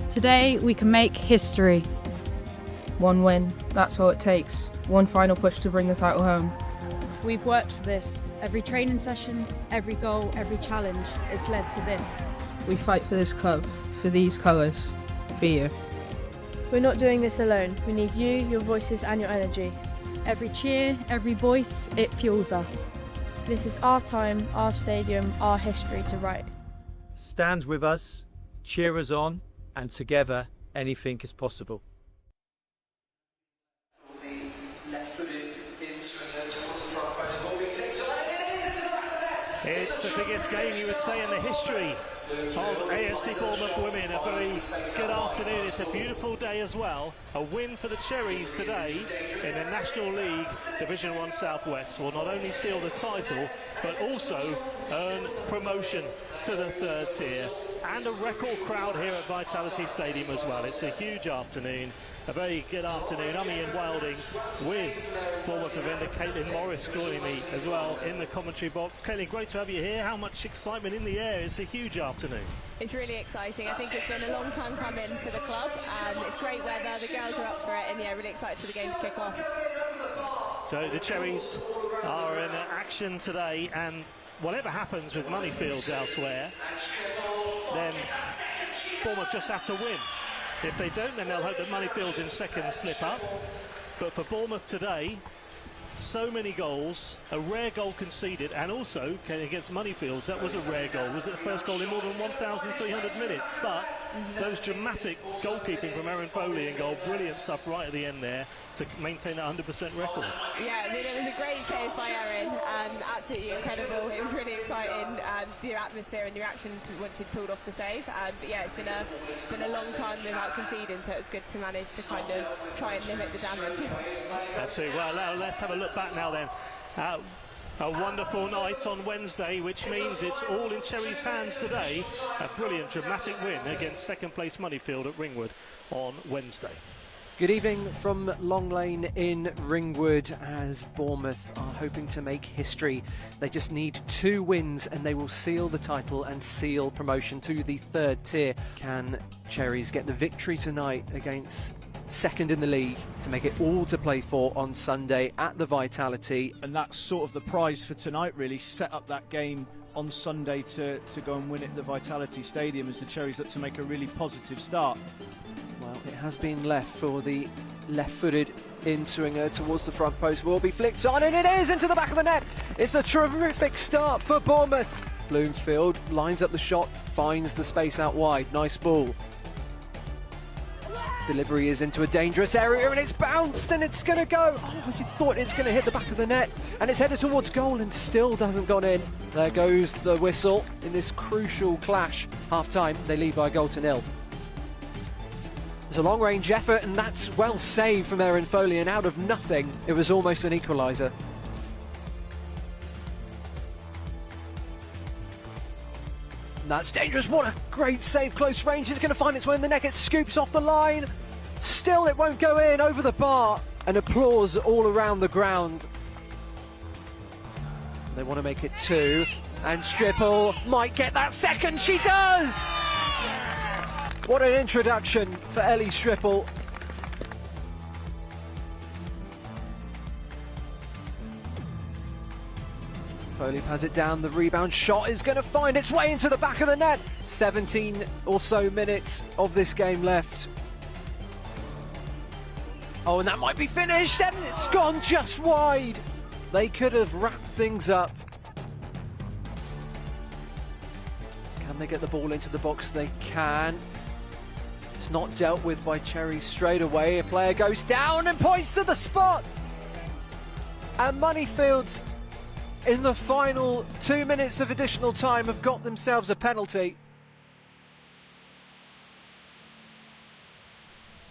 Today we can make history. One win, that's all it takes. One final push to bring the title home. We've worked for this. Every training session, every goal, every challenge, it's led to this. We fight for this club, for these colours, for you. We're not doing this alone. We need you, your voices and your energy. Every cheer, every voice, it fuels us. This is our time, our stadium, our history to write. Stand with us, cheer us on, and together anything is possible. It's the biggest game, you would say, in the history of AFC Bournemouth Women. A very good afternoon. It's a beautiful day as well. A win for the Cherries today in the National League Division 1 Southwest will not only seal the title, but also earn promotion to the third tier. And a record crowd here at Vitality Stadium as well. It's a huge afternoon. A very good afternoon. I'm Ian Wilding with Bournemouth defender Caitlin Morris joining me as well in the commentary box. Caitlin, great to have you here. How much excitement in the air? It's a huge afternoon. It's really exciting. I think it's been a long time coming for the club. It's great weather, the girls are up for it, and yeah, really excited for the game to kick off. So the Cherries are in action today, and whatever happens with money fields elsewhere, then Bournemouth just have to win. If they don't, then they'll hope that Moneyfields in second slip up. But for Bournemouth today, so many goals, a rare goal conceded, and also against Moneyfields, that was a rare goal. Was it the first goal in more than 1,300 minutes? But those dramatic goalkeeping from Erin Foley in goal, brilliant stuff right at the end there to maintain that 100% record. Yeah, I mean, it was a great save by Erin, absolutely incredible. It was really exciting, the atmosphere and the reaction to once she'd pulled off the save. But yeah, it's been a long time without conceding, so it's good to manage to kind of try and limit the damage. Absolutely. Well, now let's have a look back now then. A wonderful night on Wednesday, which means it's all in Cherries' hands today. A brilliant, dramatic win against second-place Moneyfield at Ringwood on Wednesday. Good evening from Long Lane in Ringwood as Bournemouth are hoping to make history. They just need 2 wins and they will seal the title and seal promotion to the 3rd tier. Can Cherries get the victory tonight against second in the league to make it all to play for on Sunday at the Vitality? And that's sort of the prize for tonight, really. Set up that game on Sunday to go and win it at the Vitality Stadium as the Cherries look to make a really positive start. Well, it has been left for the left-footed in-swinger towards the front post. Will be flicked on, and it is into the back of the net. It's a terrific start for Bournemouth. Bloomfield lines up the shot, finds the space out wide. Nice ball. Delivery is into a dangerous area, and it's bounced, and it's going to go. Oh, you thought it's going to hit the back of the net, and it's headed towards goal and still doesn't gone in. There goes the whistle in this crucial clash. Half-time, they lead by a goal to 0. It's a long-range effort, and that's well saved from Erin Foley, and out of nothing, it was almost an equaliser. That's dangerous. What a great save, close range. It's going to find its way in the net. It scoops off the line. Still, it won't go in, over the bar. And applause all around the ground. They want to make it 2. And Stripple might get that second. She does! What an introduction for Ellie Stripple. Foley pads it down, the rebound shot is going to find its way into the back of the net. 17 or so minutes of this game left. Oh, and that might be finished, and it's gone just wide. They could have wrapped things up. Can they get the ball into the box? They can. It's not dealt with by Cherries straight away. A player goes down and points to the spot. And Moneyfields, in the final 2 minutes of additional time, have got themselves a penalty.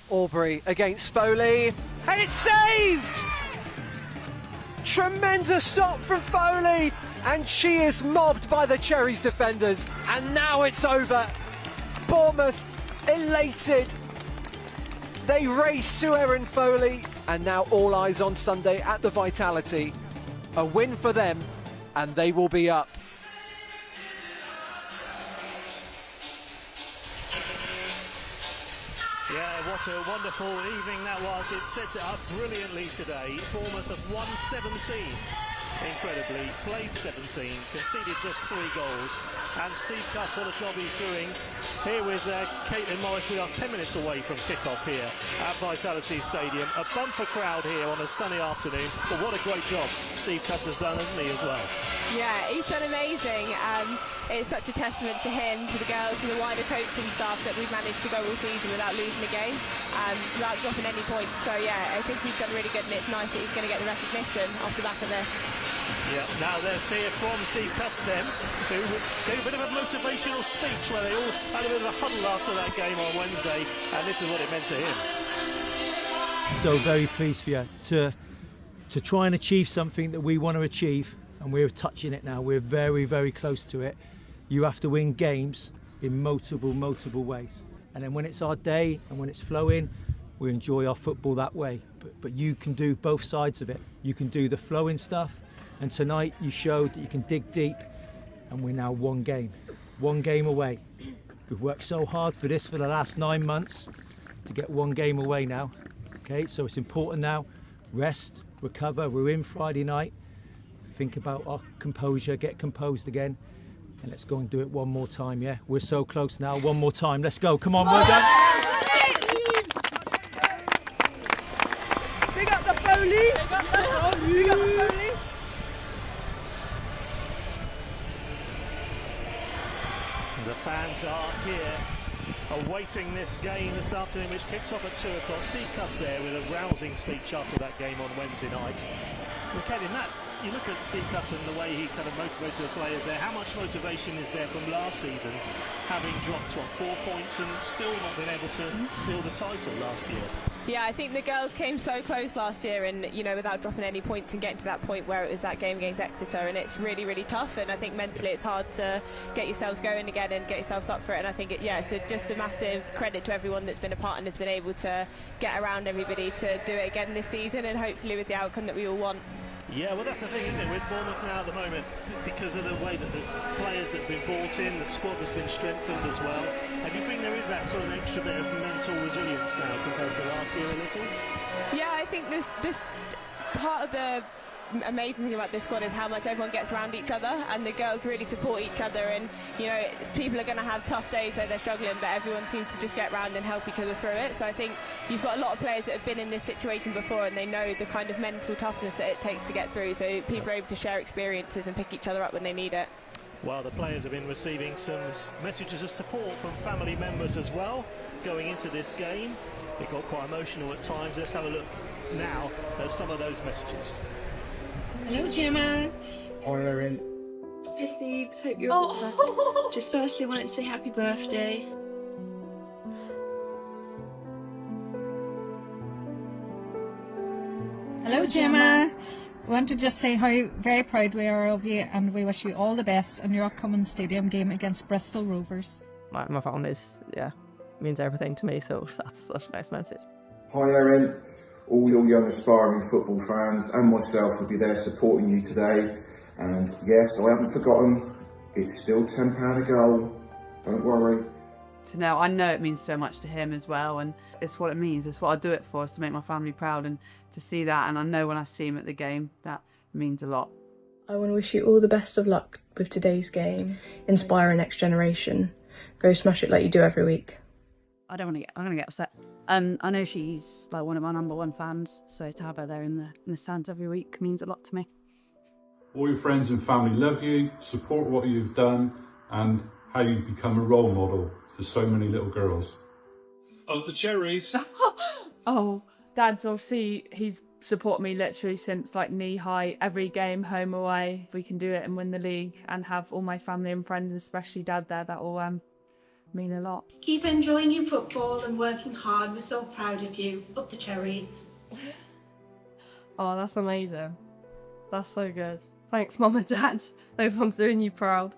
Aubrey against Foley, and it's saved! Tremendous stop from Foley, and she is mobbed by the Cherries defenders, and now it's over. Bournemouth elated. They race to Erin Foley, and now all eyes on Sunday at the Vitality. A win for them, and they will be up. Yeah, what a wonderful evening that was. It sets it up brilliantly today. Bournemouth have won 17. Incredibly, played 17, conceded just 3 goals. And Steve Cuss, what a job he's doing. Here with Caitlin Morris, we are 10 minutes away from kickoff here at Vitality Stadium. A bumper crowd here on a sunny afternoon. But what a great job Steve Cuss has done, hasn't he, as well? Yeah, he's done amazing. It's such a testament to him, to the girls, to the wider coaching staff that we've managed to go all season without losing a game, without dropping any points. So yeah, I think he's done really good, and it's nice that he's going to get the recognition off the back of this. Yeah, now let's hear from Steve Cuss then, who gave a bit of a motivational speech where they all had a bit of a huddle after that game on Wednesday, and this is what it meant to him. So very pleased for you to try and achieve something that we want to achieve, and we're touching it now. We're very, very close to it. You have to win games in multiple ways, and then when it's our day and when it's flowing, We enjoy our football that way. But you can do both sides of it. You can do the flowing stuff, and tonight you showed that you can dig deep, and we're now one game away. We've worked so hard for this for the last 9 months to get one game away now. Okay, so it's important now. Rest, recover. We're in Friday night. Think about our composure, get composed again, and let's go and do it one more time, yeah? We're so close now. One more time. Let's go. Come on, well done. Big up the Foley! Big up the Foley! Big up the Foley! The fans are here awaiting this game this afternoon, which kicks off at 2 o'clock. Steve Cuss there with a rousing speech after that game on Wednesday night. Well, Ken, in that, you look at Steve Cuss and the way he kind of motivated the players there. How much motivation is there from last season, having dropped, 4 points and still not been able to seal the title last year? Yeah, I think the girls came so close last year and, you know, without dropping any points and getting to that point where it was that game against Exeter, and it's really, really tough, and I think mentally it's hard to get yourselves going again and get yourselves up for it, and I think, it's just a massive credit to everyone that's been a part and has been able to get around everybody to do it again this season, and hopefully with the outcome that we all want. Yeah, well, that's the thing, isn't it, with Bournemouth now at the moment, because of the way that the players that have been brought in, the squad has been strengthened as well. And do you think there is that sort of extra bit of mental resilience now compared to last year a little? Yeah, I think this part of the amazing thing about this squad is how much everyone gets around each other, and the girls really support each other, and people are going to have tough days where they're struggling, but everyone seems to just get around and help each other through it. So I think you've got a lot of players that have been in this situation before, and they know the kind of mental toughness that it takes to get through, so people are able to share experiences and pick each other up when they need it. Well, the players have been receiving some messages of support from family members as well going into this game. It got quite emotional at times. Let's have a look now at some of those messages. Hello, Gemma. Hi, Erin. Hey, Phoebes. Hope you're all well. Just firstly wanted to say happy birthday. Hello, Gemma. I want to just say how very proud we are of you, and we wish you all the best in your upcoming stadium game against Bristol Rovers. My family means everything to me, so that's such a nice message. Hi, Erin. All your young aspiring football fans and myself will be there supporting you today. And yes, I haven't forgotten, it's still £10 a goal. Don't worry. I know it means so much to him as well, and it's what it means. It's what I do it for, is to make my family proud, and to see that, and I know when I see him at the game, that means a lot. I want to wish you all the best of luck with today's game. Inspire a next generation. Go smash it like you do every week. I'm gonna get upset. I know she's like one of my #1 fans, so to have her there in the stands every week means a lot to me. All your friends and family love you, support what you've done, and how you've become a role model to so many little girls. Oh, the Cherries. Oh, Dad's he's supported me literally since like knee high. Every game, home away, if we can do it and win the league and have all my family and friends, especially Dad there, that will mean a lot. Keep enjoying your football and working hard. We're so proud of you. Up the Cherries. Oh, that's amazing. That's so good. Thanks, Mum and Dad. I'm doing you proud.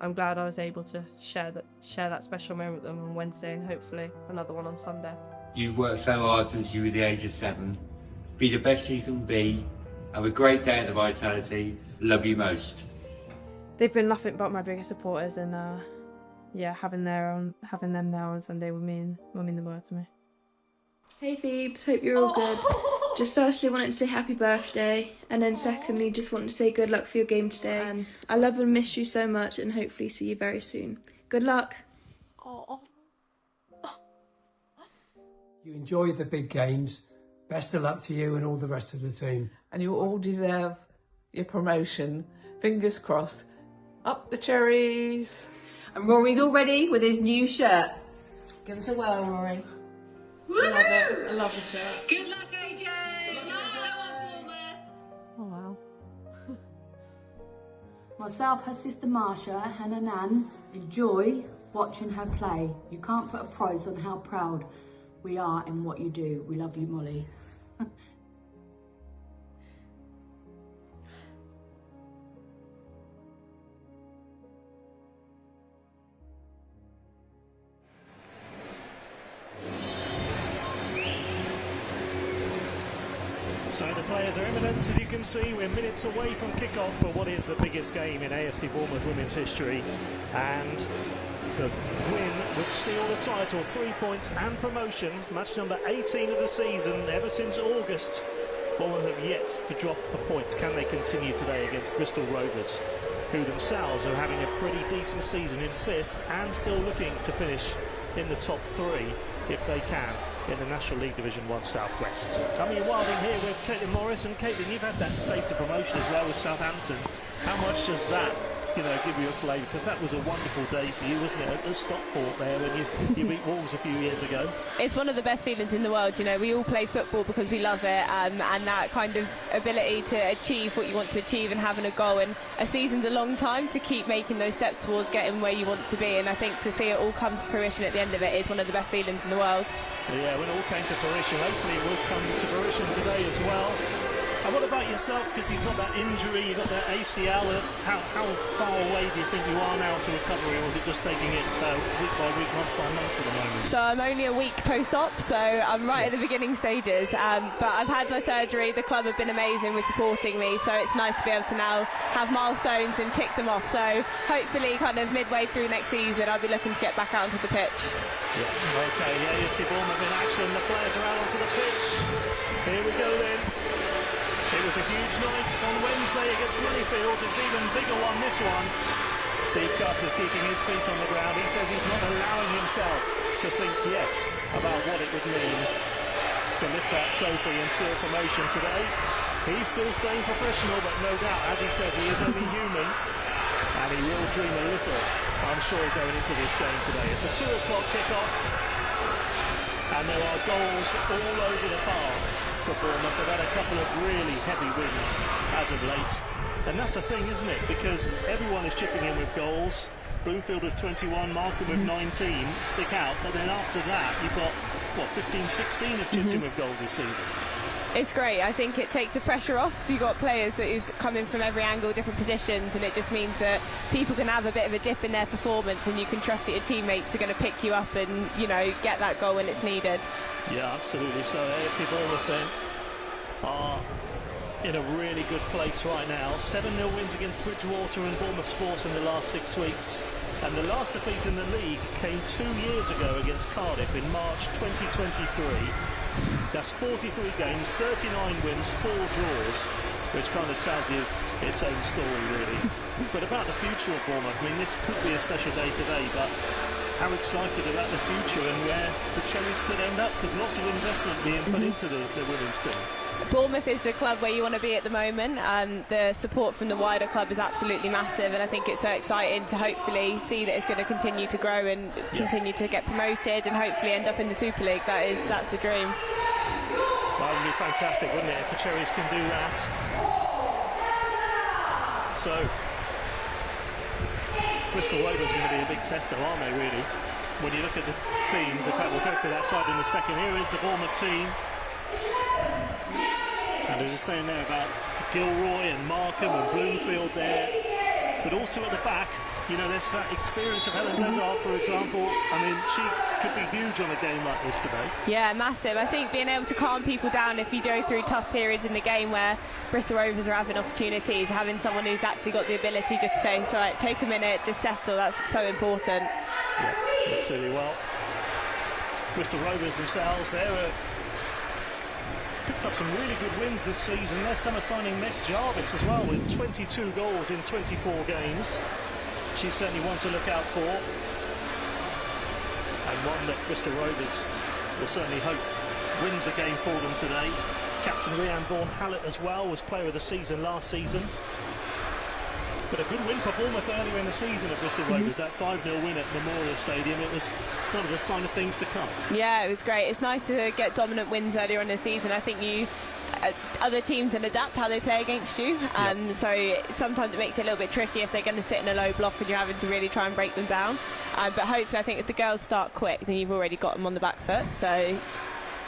I'm glad I was able to share that special moment with them on Wednesday, and hopefully another one on Sunday. You've worked so hard since you were the age of 7. Be the best you can be. Have a great day at the Vitality. Love you most. They've been nothing but my biggest supporters, and having them there on Sunday will mean the world to me. Hey, Phoebes. Hope you're all good. Just firstly wanted to say happy birthday, and then secondly just wanted to say good luck for your game today. And I love and miss you so much, and hopefully see you very soon. Good luck. You enjoy the big games. Best of luck to you and all the rest of the team. And you all deserve your promotion. Fingers crossed. Up the Cherries. And Rory's all ready with his new shirt. Give us a whirl, Rory. I love it. I love the shirt. Good luck, AJ. Oh wow. Myself, her sister Marsha, and her nan enjoy watching her play. You can't put a price on how proud we are in what you do. We love you, Molly. So the players are imminent, as you can see. We're minutes away from kickoff for what is the biggest game in AFC Bournemouth Women's history. And the win would seal the title, 3 points and promotion. Match number 18 of the season. Ever since August, Bournemouth have yet to drop a point. Can they continue today against Bristol Rovers, who themselves are having a pretty decent season in 5th and still looking to finish in the top 3 if they can in the National League Division 1 South West. Amy Wilding here with Caitlin Morris, and Caitlin, you've had that taste of promotion as well with Southampton. How much does that, you know, give you a flavour? Because that was a wonderful day for you, wasn't it, at the Stockport there when you beat Wolves a few years ago? It's one of the best feelings in the world. You know, we all play football because we love it, and that kind of ability to achieve what you want to achieve and having a goal. And a season's a long time to keep making those steps towards getting where you want to be, and I think to see it all come to fruition at the end of it is one of the best feelings in the world. Yeah, when it all came to fruition, hopefully it will come to fruition today as well. And what about yourself? Because you've got that injury, you've got that ACL. How far away do you think you are now to recovery, or is it just taking it week by week, month by month at the moment? So I'm only a week post-op, so I'm right at the beginning stages. But I've had my surgery. The club have been amazing with supporting me, so it's nice to be able to now have milestones and tick them off. So hopefully, kind of midway through next season, I'll be looking to get back out onto the pitch. Yeah. Okay, the AFC Bournemouth in action. The players are out onto the pitch. Here we go then. It was a huge night on Wednesday against Moneyfield. It's even bigger one, this one. Steve Custer's keeping his feet on the ground. He says he's not allowing himself to think yet about what it would mean to lift that trophy and seal promotion today. He's still staying professional, but no doubt, as he says, he is only human. And he will dream a little, I'm sure, going into this game today. It's a 2 o'clock kickoff, and there are goals all over the park for Bournemouth. They've had a couple of really heavy wins as of late. And that's the thing, isn't it? Because everyone is chipping in with goals. Bloomfield with 21, Markham with 19 stick out, but then after that you've got, what, 15, 16 have chipped in with goals this season. It's great. I think it takes the pressure off. You've got players that who's coming from every angle, different positions, and it just means that people can have a bit of a dip in their performance, and you can trust that your teammates are going to pick you up and, you know, get that goal when it's needed. Yeah, absolutely. So AFC Bournemouth then are in a really good place right now. 7-0 wins against Bridgewater and Bournemouth Sports in the last 6 weeks. And the last defeat in the league came 2 years ago against Cardiff in March 2023. That's 43 games, 39 wins, 4 draws, which kind of tells you its own story, really. But about the future of Bournemouth, I mean, this could be a special day today, but how excited about the future and where the Cherries could end up, because lots of investment being put into the women's team. Bournemouth is the club where you want to be at the moment. The support from the wider club is absolutely massive, and I think it's so exciting to hopefully see that it's going to continue to grow and continue to get promoted and hopefully end up in the Super League. That's the dream. Well, it would be fantastic, wouldn't it, if the Cherries can do that. So Bristol Rovers are going to be a big test, though, aren't they, really? When you look at the teams, in fact, we'll go through that side in a second. Here is the Bournemouth team. And I was just saying there about Gilroy and Markham and Bloomfield there. But also at the back, you know, there's that experience of Helen Lazard, for example. I mean, she could be huge on a game like this today. Yeah, massive. I think being able to calm people down if you go through tough periods in the game where Bristol Rovers are having opportunities, having someone who's actually got the ability just to say, it's all right, take a minute, just settle, that's so important. Yeah, absolutely. Well, Bristol Rovers themselves, they're picked up some really good wins this season. Their summer signing Meg Jarvis as well, with 22 goals in 24 games. She's certainly one to look out for, and one that Bristol Rovers will certainly hope wins the game for them today. Captain Rhiannon Bourne-Hallett as well was player of the season last season. But a good win for Bournemouth earlier in the season at Bristol Rovers, that 5-0 win at Memorial Stadium. It was kind of a sign of things to come. Yeah, it was great. It's nice to get dominant wins earlier in the season. I think other teams can adapt how they play against you, so sometimes it makes it a little bit tricky if they're going to sit in a low block and you're having to really try and break them down. But hopefully, I think if the girls start quick, then you've already got them on the back foot. So.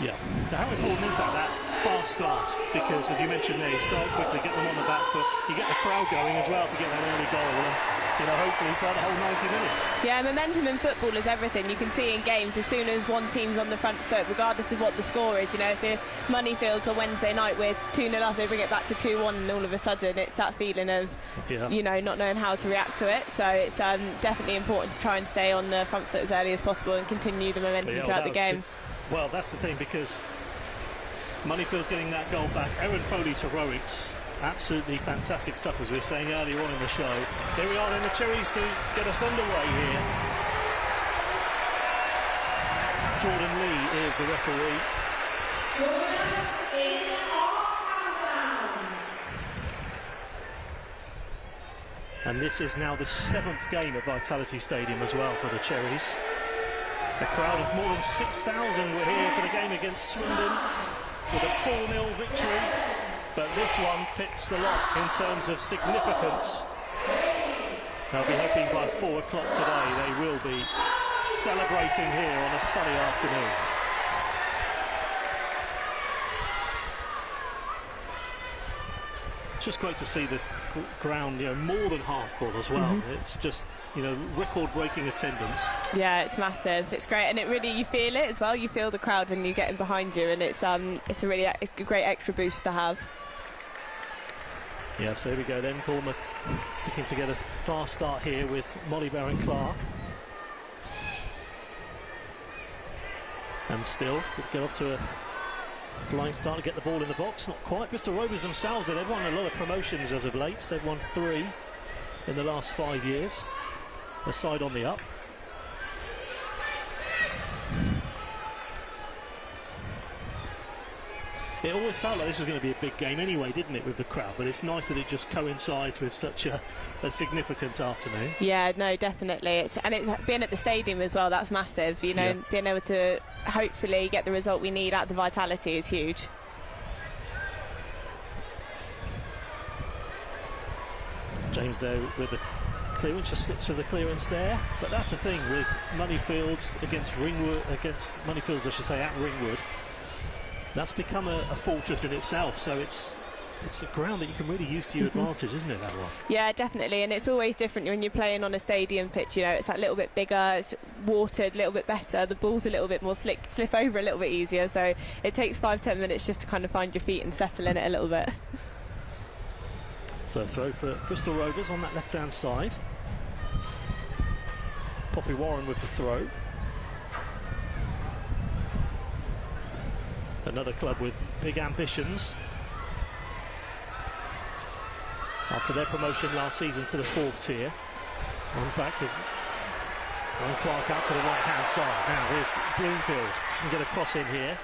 Yeah. Now, how important is that fast start? Because, as you mentioned there, you start quickly, get them on the back foot, you get the crowd going as well to get that early goal. you know, hopefully for the whole 90 minutes. Yeah, momentum in football is everything. You can see in games, as soon as one team's on the front foot, regardless of what the score is, you know, if Moneyfields on Wednesday night we're 2-0 up, they bring it back to 2-1, and all of a sudden it's that feeling of, you know, not knowing how to react to it. So it's definitely important to try and stay on the front foot as early as possible and continue the momentum throughout the game. Well, that's the thing, because Moneyfield's getting that goal back. Erin Foley's heroics, absolutely fantastic stuff, as we were saying earlier on in the show. Here we are in the Cherries to get us underway here. Jordan Lee is the referee. And this is now the 7th game at Vitality Stadium as well for the Cherries. A crowd of more than 6,000 were here for the game against Swindon, with a 4-0 victory, but this one picks the lot in terms of significance. They'll be hoping by 4 o'clock today they will be celebrating here on a sunny afternoon. It's just great to see this ground, you know, more than half full as well. It's just, you know, record-breaking attendance. Yeah, it's massive. It's great, and it really, you feel it as well. You feel the crowd when you get in behind you, and it's a really great extra boost to have. Yeah, so here we go then. Bournemouth looking to get a fast start here with Molly Barron-Clark. And still, get off to a flying start to get the ball in the box. Not quite. Bristol Rovers themselves, they've won a lot of promotions as of late. They've won 3 in the last 5 years. A side on the up. It always felt like this was going to be a big game anyway, didn't it, with the crowd? But it's nice that it just coincides with such a significant afternoon. Yeah, no, definitely. It's being at the stadium as well, that's massive. You know, being able to hopefully get the result we need at the Vitality is huge. James there with the clearance, just slips of the clearance there. But that's the thing with Moneyfields against Ringwood, against Moneyfields, I should say, at Ringwood. That's become a fortress in itself, so it's a ground that you can really use to your advantage, isn't it, that one? Yeah, definitely, and it's always different when you're playing on a stadium pitch. You know, it's that little bit bigger, it's watered, a little bit better, the ball's a little bit more slick, slip over a little bit easier, so it takes 5-10 minutes just to kind of find your feet and settle in it a little bit. So throw for Bristol Rovers on that left-hand side. Poppy Warren with the throw. Another club with big ambitions after their promotion last season to the 4th tier. On back is Ryan Clark out to the right-hand side. Now here's Bloomfield. She can get a cross in here.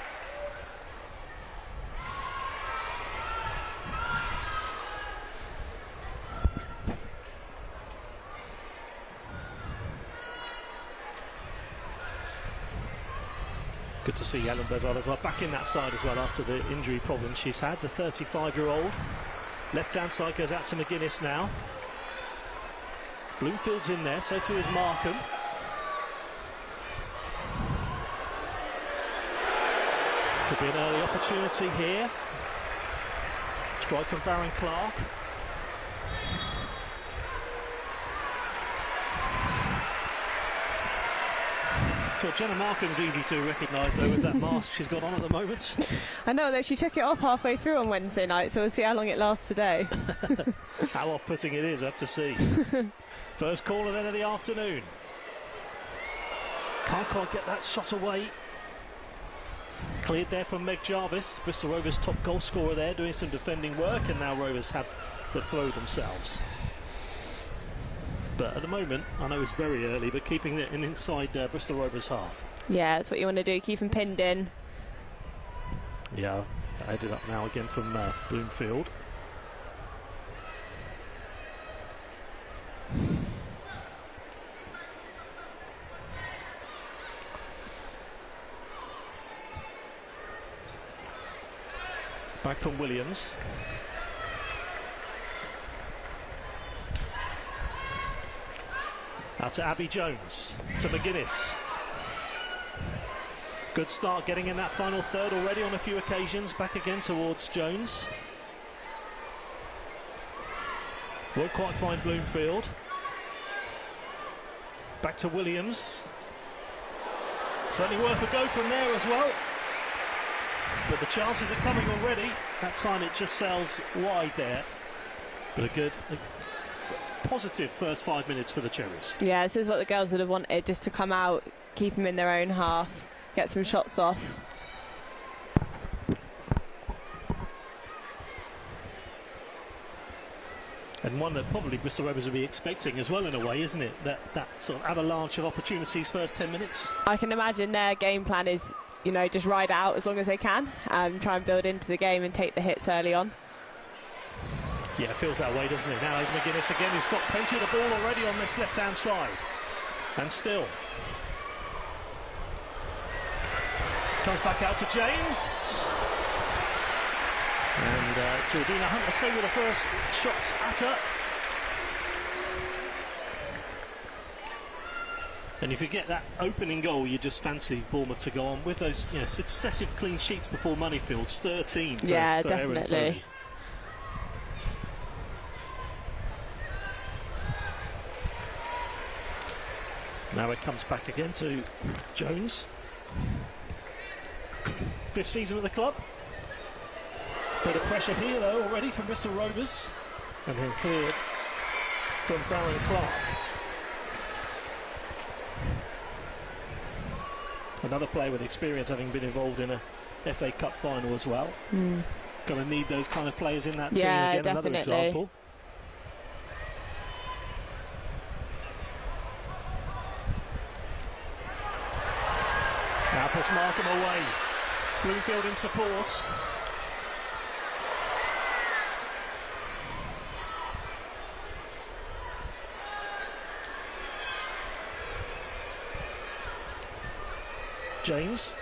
Good to see Ellen Bedwell as well, back in that side as well after the injury problems she's had. The 35-year-old. Left-hand side goes out to McGuinness now. Bloomfield's in there, so too is Markham. Could be an early opportunity here. Strike from Barron-Clark. So Jenna Markham's easy to recognise though with that mask she's got on at the moment. I know, though, she took it off halfway through on Wednesday night, so we'll see how long it lasts today. How off-putting it is, I have to see. First corner then of the afternoon. Can't quite get that shot away. Cleared there from Meg Jarvis, Bristol Rovers' top goal scorer there, doing some defending work, and now Rovers have the throw themselves. But at the moment, I know it's very early, but keeping it inside Bristol Rovers' half. Yeah, that's what you want to do, keep them pinned in. Yeah, headed up now again from Bloomfield. Back from Williams. Out to Abby Jones, to McGuinness. Good start getting in that final third already on a few occasions. Back again towards Jones. Won't quite find Bloomfield. Back to Williams. Certainly worth a go from there as well. But the chances are coming already. That time it just sails wide there. But a positive first 5 minutes for the Cherries. Yeah, this is what the girls would have wanted, just to come out, keep them in their own half, get some shots off. And one that probably Bristol Rovers will be expecting as well, in a way, isn't it? That sort of avalanche of opportunities first 10 minutes. I can imagine their game plan is, you know, just ride out as long as they can and try and build into the game and take the hits early on. Yeah, it feels that way, doesn't it? Now is McGuinness again, who's got plenty of the ball already on this left-hand side. And still. Comes back out to James. And Georgina Hunt, let's say, with the first shot at her. And if you get that opening goal, you just fancy Bournemouth to go on with those, you know, successive clean sheets before Moneyfields, 13 for, yeah, for definitely. Now it comes back again to Jones. 5th season at the club. Bit of pressure here though already from Bristol Rovers. And then cleared from Darren Clark. Another player with experience, having been involved in a FA Cup final as well. Going to need those kind of players in that team again. Definitely. Another example. Now puts Markham away. Bloomfield in support. James.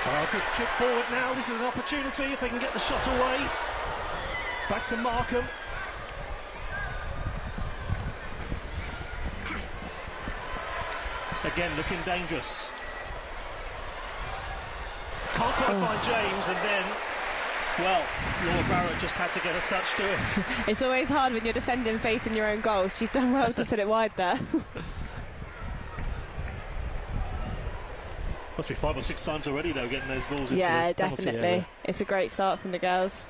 Oh, good chip forward now. This is an opportunity if they can get the shot away. Back to Markham. Again, looking dangerous. Can't quite find James, and then, well, Laura Barrett just had to get a touch to it. It's always hard when you're defending facing your own goal. She's done well to put it wide there. Must be 5 or 6 times already, though, getting those balls into yeah, the penalty definitely. area. It's a great start from the girls.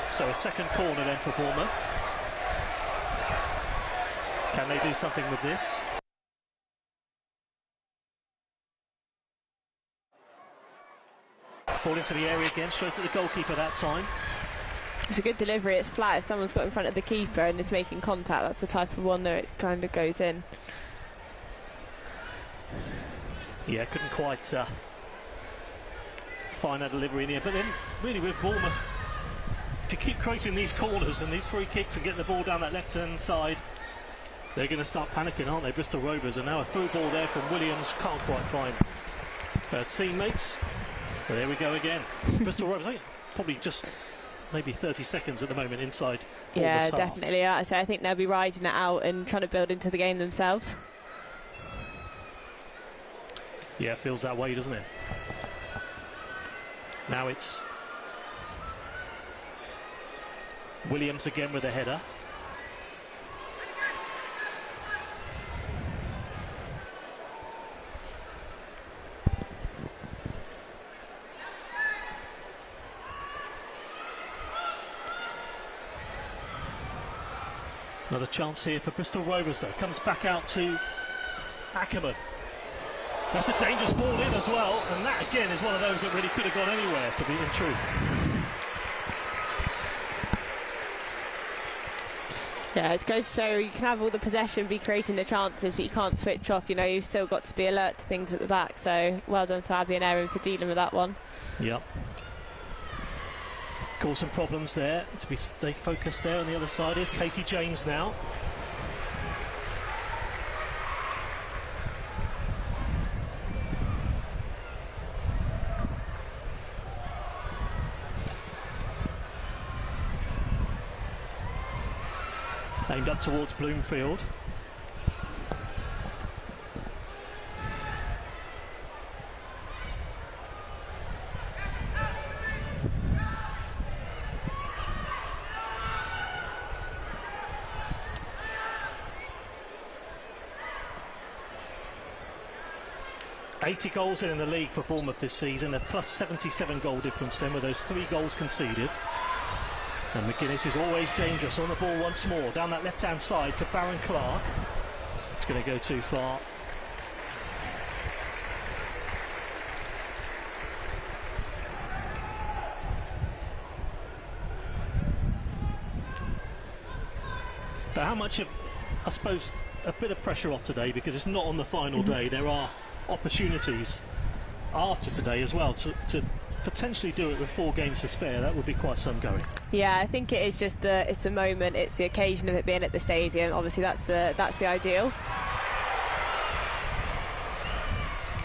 So a second corner then for Bournemouth. Can they do something with this? Ball into the area again, straight at the goalkeeper that time. It's a good delivery, it's flat. If someone's got in front of the keeper and is making contact, that's the type of one that it kind of goes in. Yeah, couldn't quite find that delivery in here. But then, really with Bournemouth, if you keep creating these corners and these free kicks and getting the ball down that left-hand side, they're going to start panicking, aren't they, Bristol Rovers? And now a through ball there from Williams, can't quite find her teammates. But there we go again. Bristol Rovers, I think probably just maybe 30 seconds at the moment inside Yeah, Bournemouth's half. definitely. I think they'll be riding it out and trying to build into the game themselves. Yeah, it feels that way, doesn't it? Now it's Williams again with a header. Another chance here for Bristol Rovers, though. Comes back out to Ackerman. That's a dangerous ball in as well, and that again is one of those that really could have gone anywhere, to be in truth. Yeah, it goes to show you can have all the possession, be creating the chances, but you can't switch off. You know, you've still got to be alert to things at the back. So well done to Abby and Erin for dealing with that one. Yep. Caused some problems there. To stay focused there on the other side is Katie James now. Aimed up towards Bloomfield. $80 goals in the league for Bournemouth this season, a plus 77 goal difference then with those 3 goals conceded. And McGuinness is always dangerous on the ball once more, down that left-hand side to Baron Clark. It's going to go too far. But how much of, I suppose, a bit of pressure off today, because it's not on the final day. There are opportunities after today as well to potentially do it with 4 games to spare. That would be quite some going. Yeah, I think it is just it's the moment, it's the occasion of it being at the stadium. Obviously that's the ideal.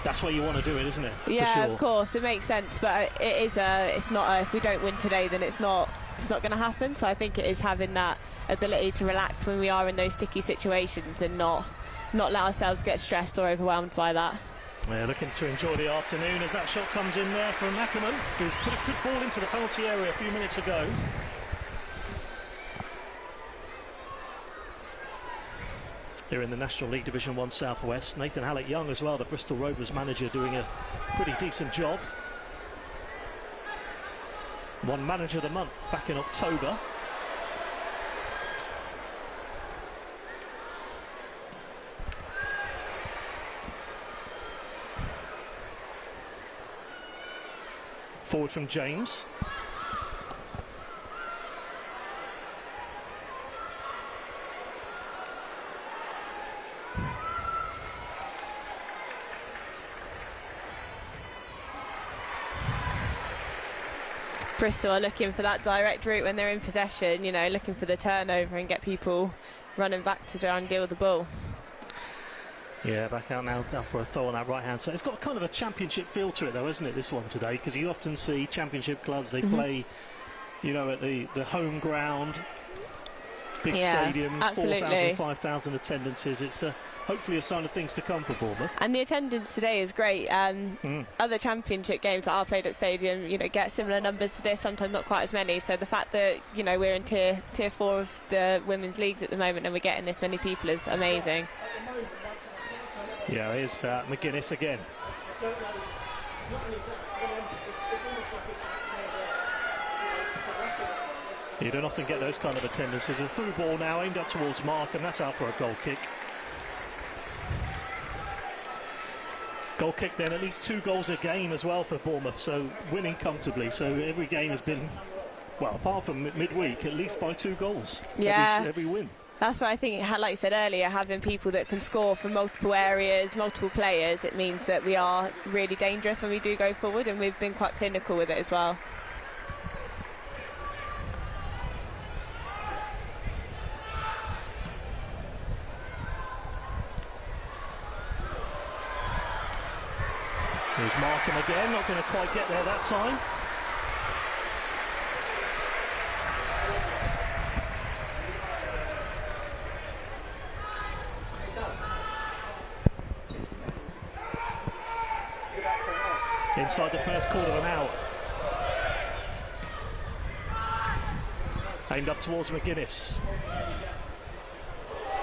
That's where you want to do it, isn't it? Yeah, for sure. Of course, it makes sense, but it's not if we don't win today, then it's not going to happen. So I think it is having that ability to relax when we are in those sticky situations and not let ourselves get stressed or overwhelmed by that. Yeah, looking to enjoy the afternoon as that shot comes in there from Ackerman, who put a good ball into the penalty area a few minutes ago. Here in the National League Division 1 South West, Nathan Hallett-Young as well, the Bristol Rovers manager, doing a pretty decent job. Won Manager of the Month back in October. Forward from James. Bristol are looking for that direct route when they're in possession, you know, looking for the turnover and get people running back to try and deal with the ball. Yeah, back out now for a throw on that right hand side. It's got kind of a championship feel to it though, isn't it, this one today? Because you often see championship clubs, they play, you know, at the home ground, big stadiums, 4,000, 5,000 attendances. It's hopefully a sign of things to come for Bournemouth. And the attendance today is great. Other championship games that are played at stadium, you know, get similar numbers to this, sometimes not quite as many. So the fact that, you know, we're in tier 4 of the women's leagues at the moment and we're getting this many people is amazing. Yeah, here's McGuinness again. You don't often get those kind of attendances. A through ball now aimed up towards Mark, and that's out for a goal kick. Goal kick then, at least 2 goals a game as well for Bournemouth, so winning comfortably. So every game has been, well, apart from midweek, at least by 2 goals. Yeah. Every win. That's why I think, like you said earlier, having people that can score from multiple areas, multiple players, it means that we are really dangerous when we do go forward, and we've been quite clinical with it as well. Here's Markham again, not going to quite get there that time. Inside the first quarter of an hour. Aimed up towards McGuinness.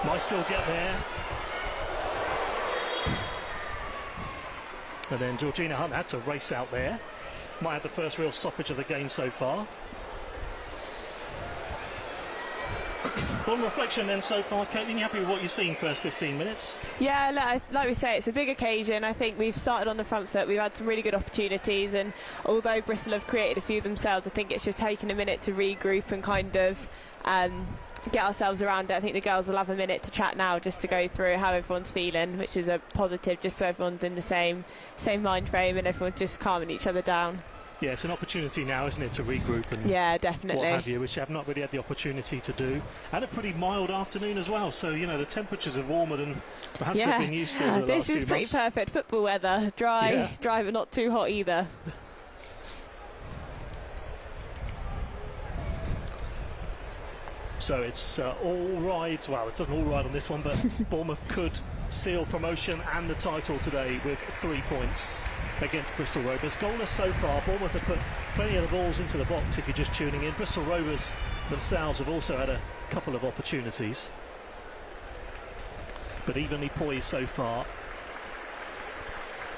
Might still get there. And then Georgina Hunt had to race out there. Might have the first real stoppage of the game so far. On reflection then so far, Caitlin, you happy with what you've seen first 15 minutes? Yeah, like we say, it's a big occasion. I think we've started on the front foot. We've had some really good opportunities, and although Bristol have created a few themselves, I think it's just taken a minute to regroup and kind of get ourselves around it. I think the girls will have a minute to chat now, just to go through how everyone's feeling, which is a positive, just so everyone's in the same mind frame and everyone's just calming each other down. Yeah, it's an opportunity now, isn't it, to regroup and yeah, definitely. what have you, which I've not really had the opportunity to do. And a pretty mild afternoon as well, so, you know, the temperatures are warmer than perhaps they've been used to over the last few months. This is pretty perfect football weather. Dry, but not too hot either. So it's all rides, well, it doesn't all ride on this one, but Bournemouth could seal promotion and the title today with 3 points against Bristol Rovers. Goalless so far. Bournemouth have put plenty of the balls into the box if you're just tuning in. Bristol Rovers themselves have also had a couple of opportunities, but evenly poised so far.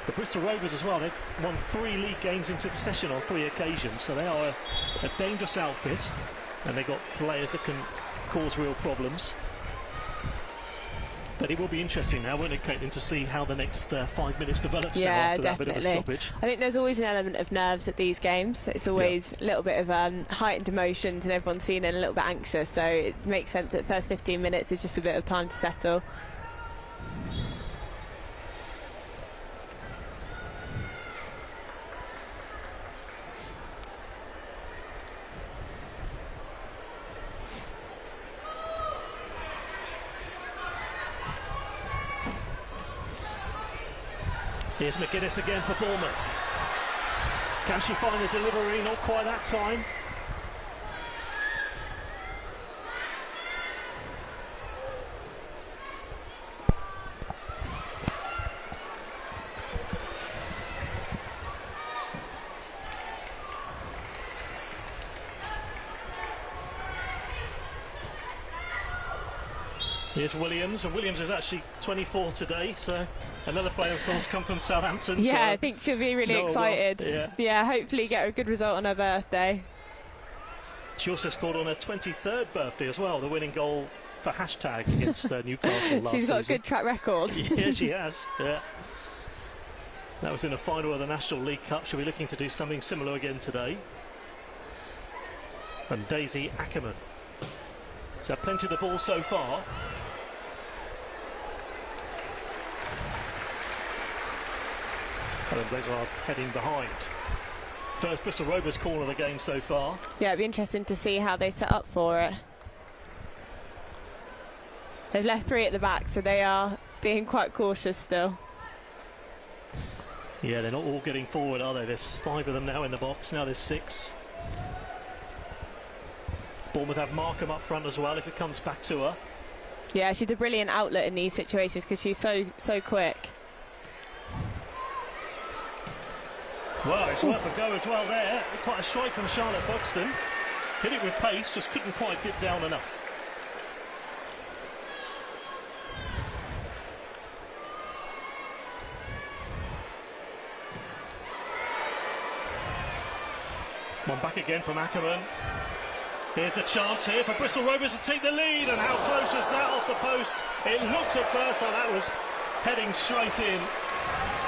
The Bristol Rovers as well, they've won 3 league games in succession on 3 occasions, so they are a dangerous outfit, and they've got players that can cause real problems. But it will be interesting now, won't it, Caitlin, to see how the next 5 minutes develops now after that bit of a stoppage. I think there's always an element of nerves at these games. It's always a little bit of heightened emotions and everyone's feeling a little bit anxious, so it makes sense that the first 15 minutes is just a bit of time to settle. Here's McGuinness again for Bournemouth. Can she find the delivery? Not quite that time. Here's Williams, and Williams is actually 24 today, so another player, of course, come from Southampton. Yeah, so I think she'll be really excited. Yeah, hopefully get a good result on her birthday. She also scored on her 23rd birthday as well, the winning goal for hashtag against Newcastle last She's got season. a good track record. Yeah, she has, yeah. That was in a final of the National League Cup. She'll be looking to do something similar again today. And Daisy Ackerman. So plenty of the ball so far. Helen Blazard heading behind. First Bristol Rovers corner of the game so far. Yeah, it'd be interesting to see how they set up for it. They've left 3 at the back, so they are being quite cautious still. Yeah, they're not all getting forward, are they? There's 5 of them now in the box. Now there's 6. Bournemouth have Markham up front as well if it comes back to her. Yeah, she's a brilliant outlet in these situations because she's so quick. Well, it's worth a go as well there. Quite a strike from Charlotte Buxton. Hit it with pace, just couldn't quite dip down enough. One back again from Ackerman. Here's a chance here for Bristol Rovers to take the lead, and how close was that off the post? It looked at first like that was heading straight in.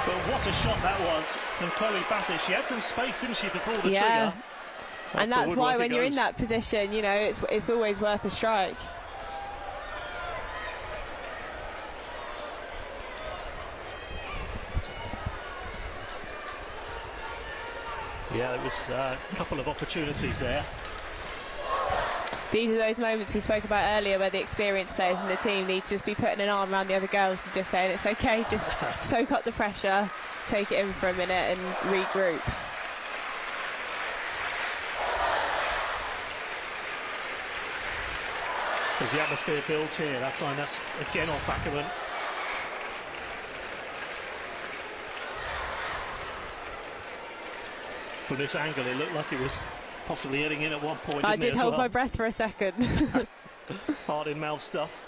But what a shot that was. And Chloe Bassett, she had some space, didn't she, to pull the trigger. And that's why when you're in that position, you know, it's always worth a strike. Yeah, it was a couple of opportunities there. These are those moments we spoke about earlier where the experienced players in the team need to just be putting an arm around the other girls and just saying it's okay, just soak up the pressure, take it in for a minute and regroup. As the atmosphere builds here, that time that's again off Ackerman. From this angle, it looked like it was possibly heading in at one point. I did hold my breath for a second. Hard in mouth stuff.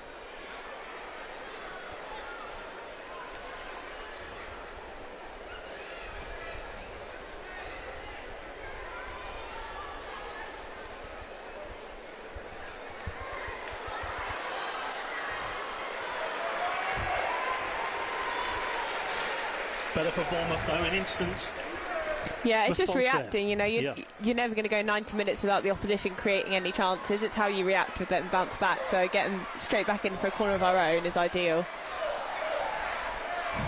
Better for Bournemouth though, an instant. Yeah, it's just reacting, there. you know, you're never going to go 90 minutes without the opposition creating any chances. It's how you react with it and bounce back, so getting straight back in for a corner of our own is ideal.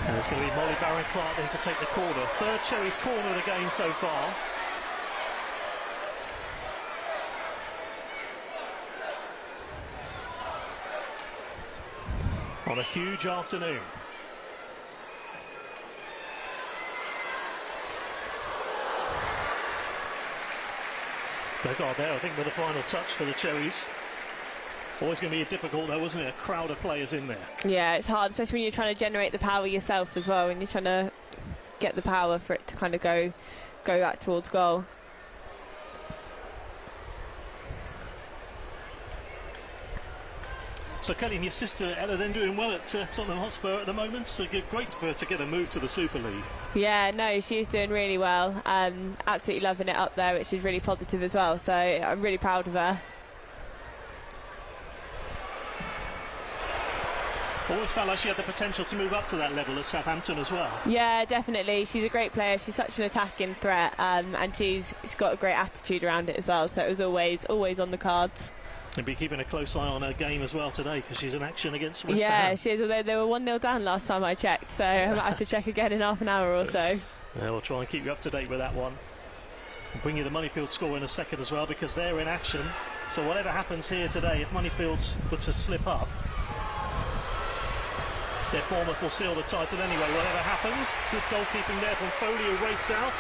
And it's going to be Molly Barron-Clark then to take the corner. Third Cherries corner of the game so far. On a huge afternoon. Blazard there, I think, with the final touch for the Cherries. Always going to be difficult though, wasn't it? A crowd of players in there. Yeah, it's hard, especially when you're trying to generate the power yourself as well, when you're trying to get the power for it to kind of go back towards goal. So Kelly and your sister Ella then doing well at Tottenham Hotspur at the moment, so great for her to get a move to the Super League. Yeah, no, she's doing really well, absolutely loving it up there, which is really positive as well, so I'm really proud of her. Always felt like she had the potential to move up to that level at Southampton as well. Yeah, definitely. She's a great player. She's such an attacking threat, and she's got a great attitude around it as well. So it was always on the cards. And be keeping a close eye on her game as well today, because she's in action against West Ham. Yeah, she is. They were 1-0 down last time I checked, so I might have to check again in half an hour or so. Yeah, we'll try and keep you up to date with that one. We'll bring you the Moneyfield score in a second as well, because they're in action. So whatever happens here today, if Moneyfields were to slip up, their Bournemouth will seal the title anyway, whatever happens. Good goalkeeping there from Foley, who raced out.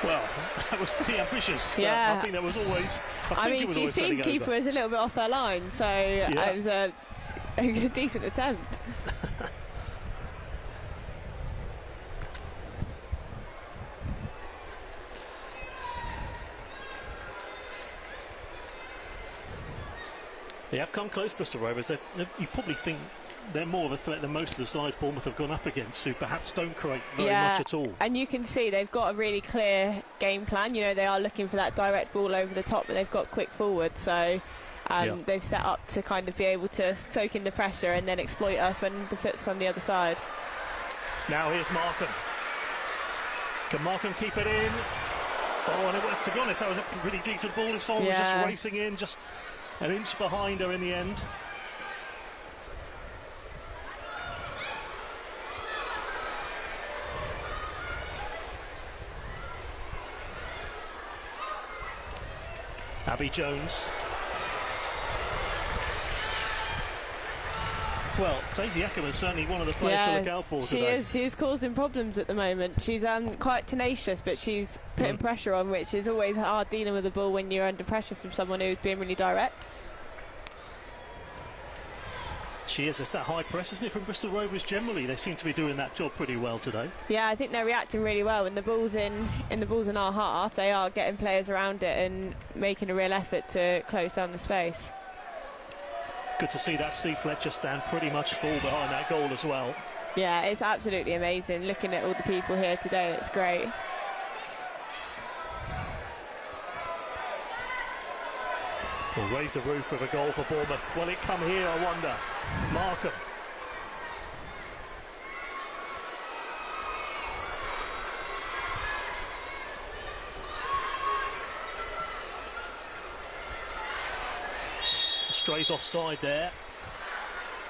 Well, that was pretty ambitious. Yeah. I think that was always... I mean, she seemed keeper was a little bit off her line, so it was a decent attempt. They have come close, Bristol Rovers. You probably think they're more of a threat than most of the sides Bournemouth have gone up against, who perhaps don't create very much at all. And you can see they've got a really clear game plan. You know, they are looking for that direct ball over the top, but they've got quick forward. So they've set up to kind of be able to soak in the pressure and then exploit us when the foot's on the other side. Now here's Markham. Can Markham keep it in? Oh, and to be honest, that was a pretty decent ball. If someone was just racing in, just an inch behind her in the end. Abby Jones. Well, Daisy Ackerman's certainly one of the players to look out for today. She is causing problems at the moment. She's quite tenacious, but she's putting pressure on, which is always hard dealing with the ball when you're under pressure from someone who's being really direct. She is. It's that high press, isn't it, from Bristol Rovers generally? They seem to be doing that job pretty well today. Yeah, I think they're reacting really well. When the ball's in our half, they are getting players around it and making a real effort to close down the space. Good to see that Steve Fletcher stand pretty much full behind that goal as well. Yeah, it's absolutely amazing. Looking at all the people here today, it's great. We'll raise the roof with a goal for Bournemouth. Will it come here, I wonder? Markham. Strays offside there.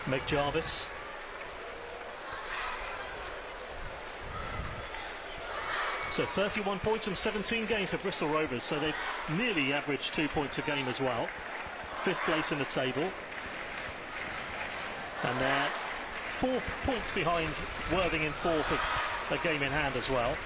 Meg Jarvis. So 31 points from 17 games for Bristol Rovers, so they've nearly averaged 2 points a game as well. 5th place in the table. And they're 4 points behind Worthing in 4th of a game in hand as well.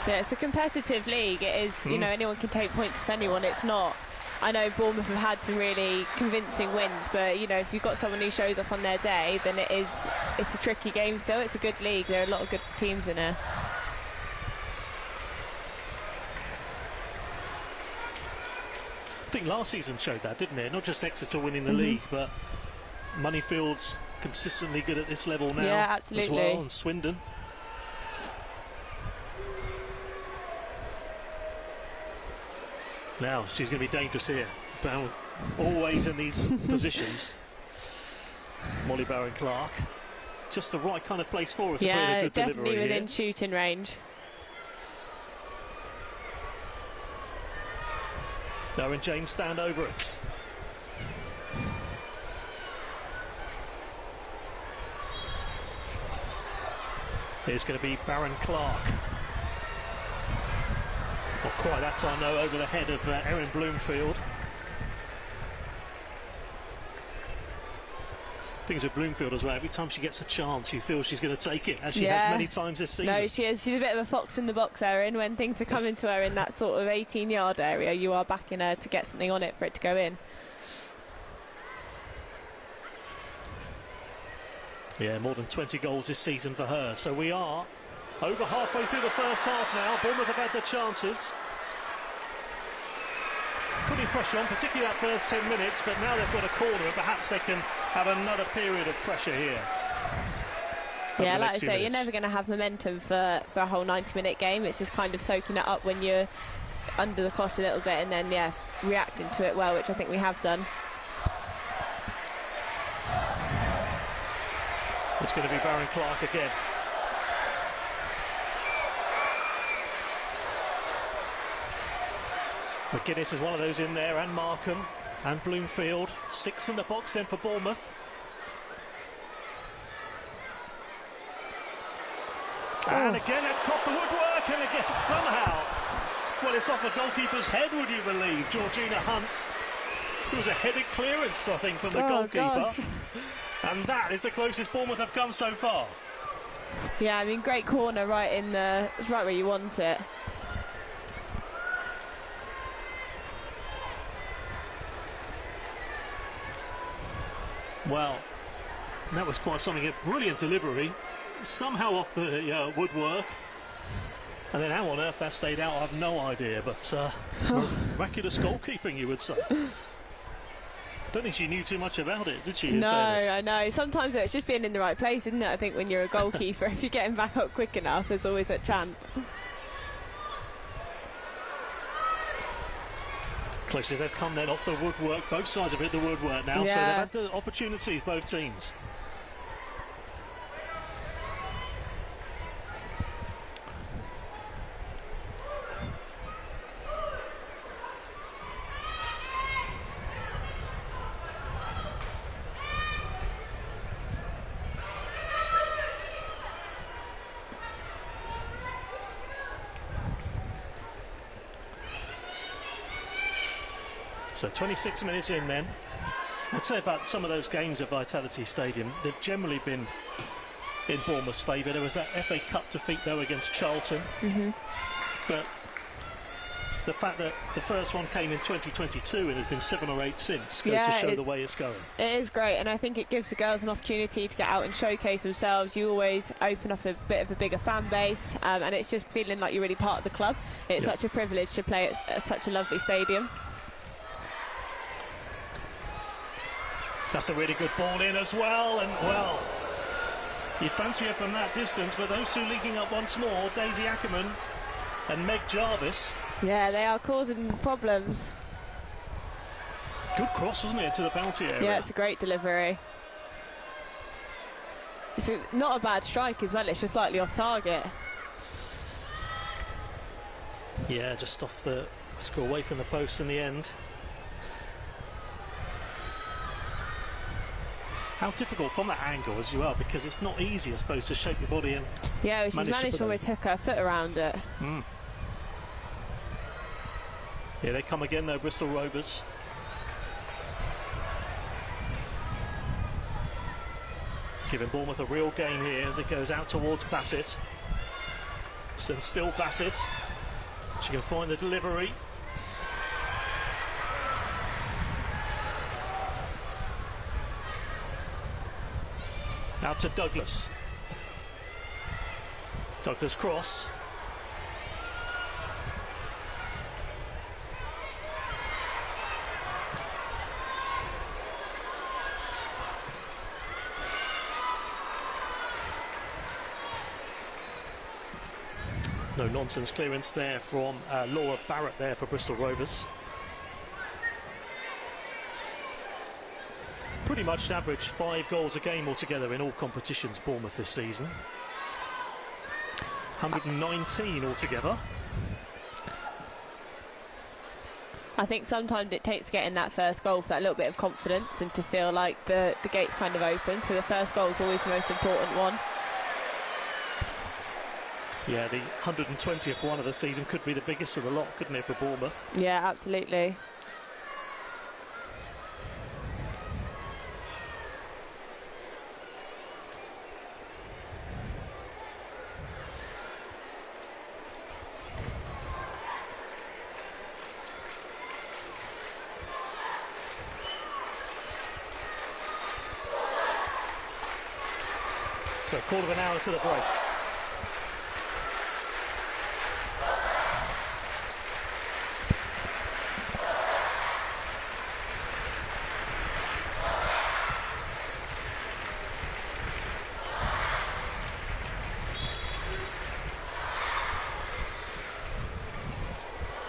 Yeah, it's a competitive league. It is, you know, anyone can take points off anyone. It's not. I know Bournemouth have had some really convincing wins, but you know, if you've got someone who shows up on their day, then it's a tricky game still. It's a good league. There are a lot of good teams in here. I think last season showed that, didn't it? Not just Exeter winning the league, but Moneyfield's consistently good at this level now. Yeah, absolutely. As well, and Swindon. Now she's going to be dangerous here. Always in these positions. Molly Barron-Clark. Just the right kind of place for her to put in a good delivery. Definitely within shooting range. Now and James stand over it. Here's going to be Barron-Clark. Not quite that time though, over the head of Erin Bloomfield. Things with Bloomfield as well. Every time she gets a chance, you feel she's going to take it, as she has many times this season. No, she is. She's a bit of a fox in the box, Erin. When things are coming to her in that sort of 18-yard area, you are backing her to get something on it for it to go in. Yeah, more than 20 goals this season for her. So we are over halfway through the first half now. Bournemouth have had their chances. Putting pressure on, particularly that first 10 minutes, but now they've got a corner and perhaps they can have another period of pressure here. Yeah, like I say, you're never going to have momentum for a whole 90-minute game. It's just kind of soaking it up when you're under the cosh a little bit and then, yeah, reacting to it well, which I think we have done. It's going to be Baron Clark again. McGuinness is one of those in there, and Markham and Bloomfield. 6 in the box then for Bournemouth. And again off the woodwork, and again somehow, well, it's off the goalkeeper's head, would you believe? Georgina Hunt. It was a headed clearance, I think, from the goalkeeper. Gosh. And that is the closest Bournemouth have come so far. Yeah, I mean, great corner right in the... It's right where you want it. Well, that was quite something. A brilliant delivery, somehow off the woodwork. And then how on earth that stayed out, I have no idea. But miraculous goalkeeping, you would say. I don't think she knew too much about it, did she? No, I know. Sometimes it's just being in the right place, isn't it? I think when you're a goalkeeper, if you're getting back up quick enough, there's always a chance. Close as they've come then off the woodwork, both sides have hit the woodwork now, so they've had the opportunities, both teams. So 26 minutes in then. I'd say about some of those games at Vitality Stadium, they've generally been in Bournemouth's favour. There was that FA Cup defeat though against Charlton. But the fact that the first one came in 2022 and has been 7 or 8 since goes to show the way it's going. It is great, and I think it gives the girls an opportunity to get out and showcase themselves. You always open up a bit of a bigger fan base, and it's just feeling like you're really part of the club. It's such a privilege to play at such a lovely stadium. That's a really good ball in as well, and well, you fancy her from that distance, but those two linking up once more, Daisy Ackerman and Meg Jarvis. Yeah, they are causing problems. Good cross, wasn't it, into the penalty area? Yeah, it's a great delivery. It's not a bad strike as well, it's just slightly off target. Yeah, just off the score, away from the post in the end. How difficult from that angle as well, because it's not easy, I suppose, to shape your body and she's managed to almost hook her foot around it. Yeah, they come again though, Bristol Rovers. Giving Bournemouth a real game here as it goes out towards Bassett. And still Bassett. She can find the delivery. Out to Douglas. Douglas cross. No nonsense clearance there from Laura Barrett there for Bristol Rovers. Pretty much average 5 goals a game altogether in all competitions, Bournemouth this season. 119 altogether. I think sometimes it takes getting that first goal for that little bit of confidence and to feel like the gate's kind of open, so the first goal is always the most important one. Yeah, the 120th one of the season could be the biggest of the lot, couldn't it, for Bournemouth? Yeah, absolutely. So a quarter of an hour to the break.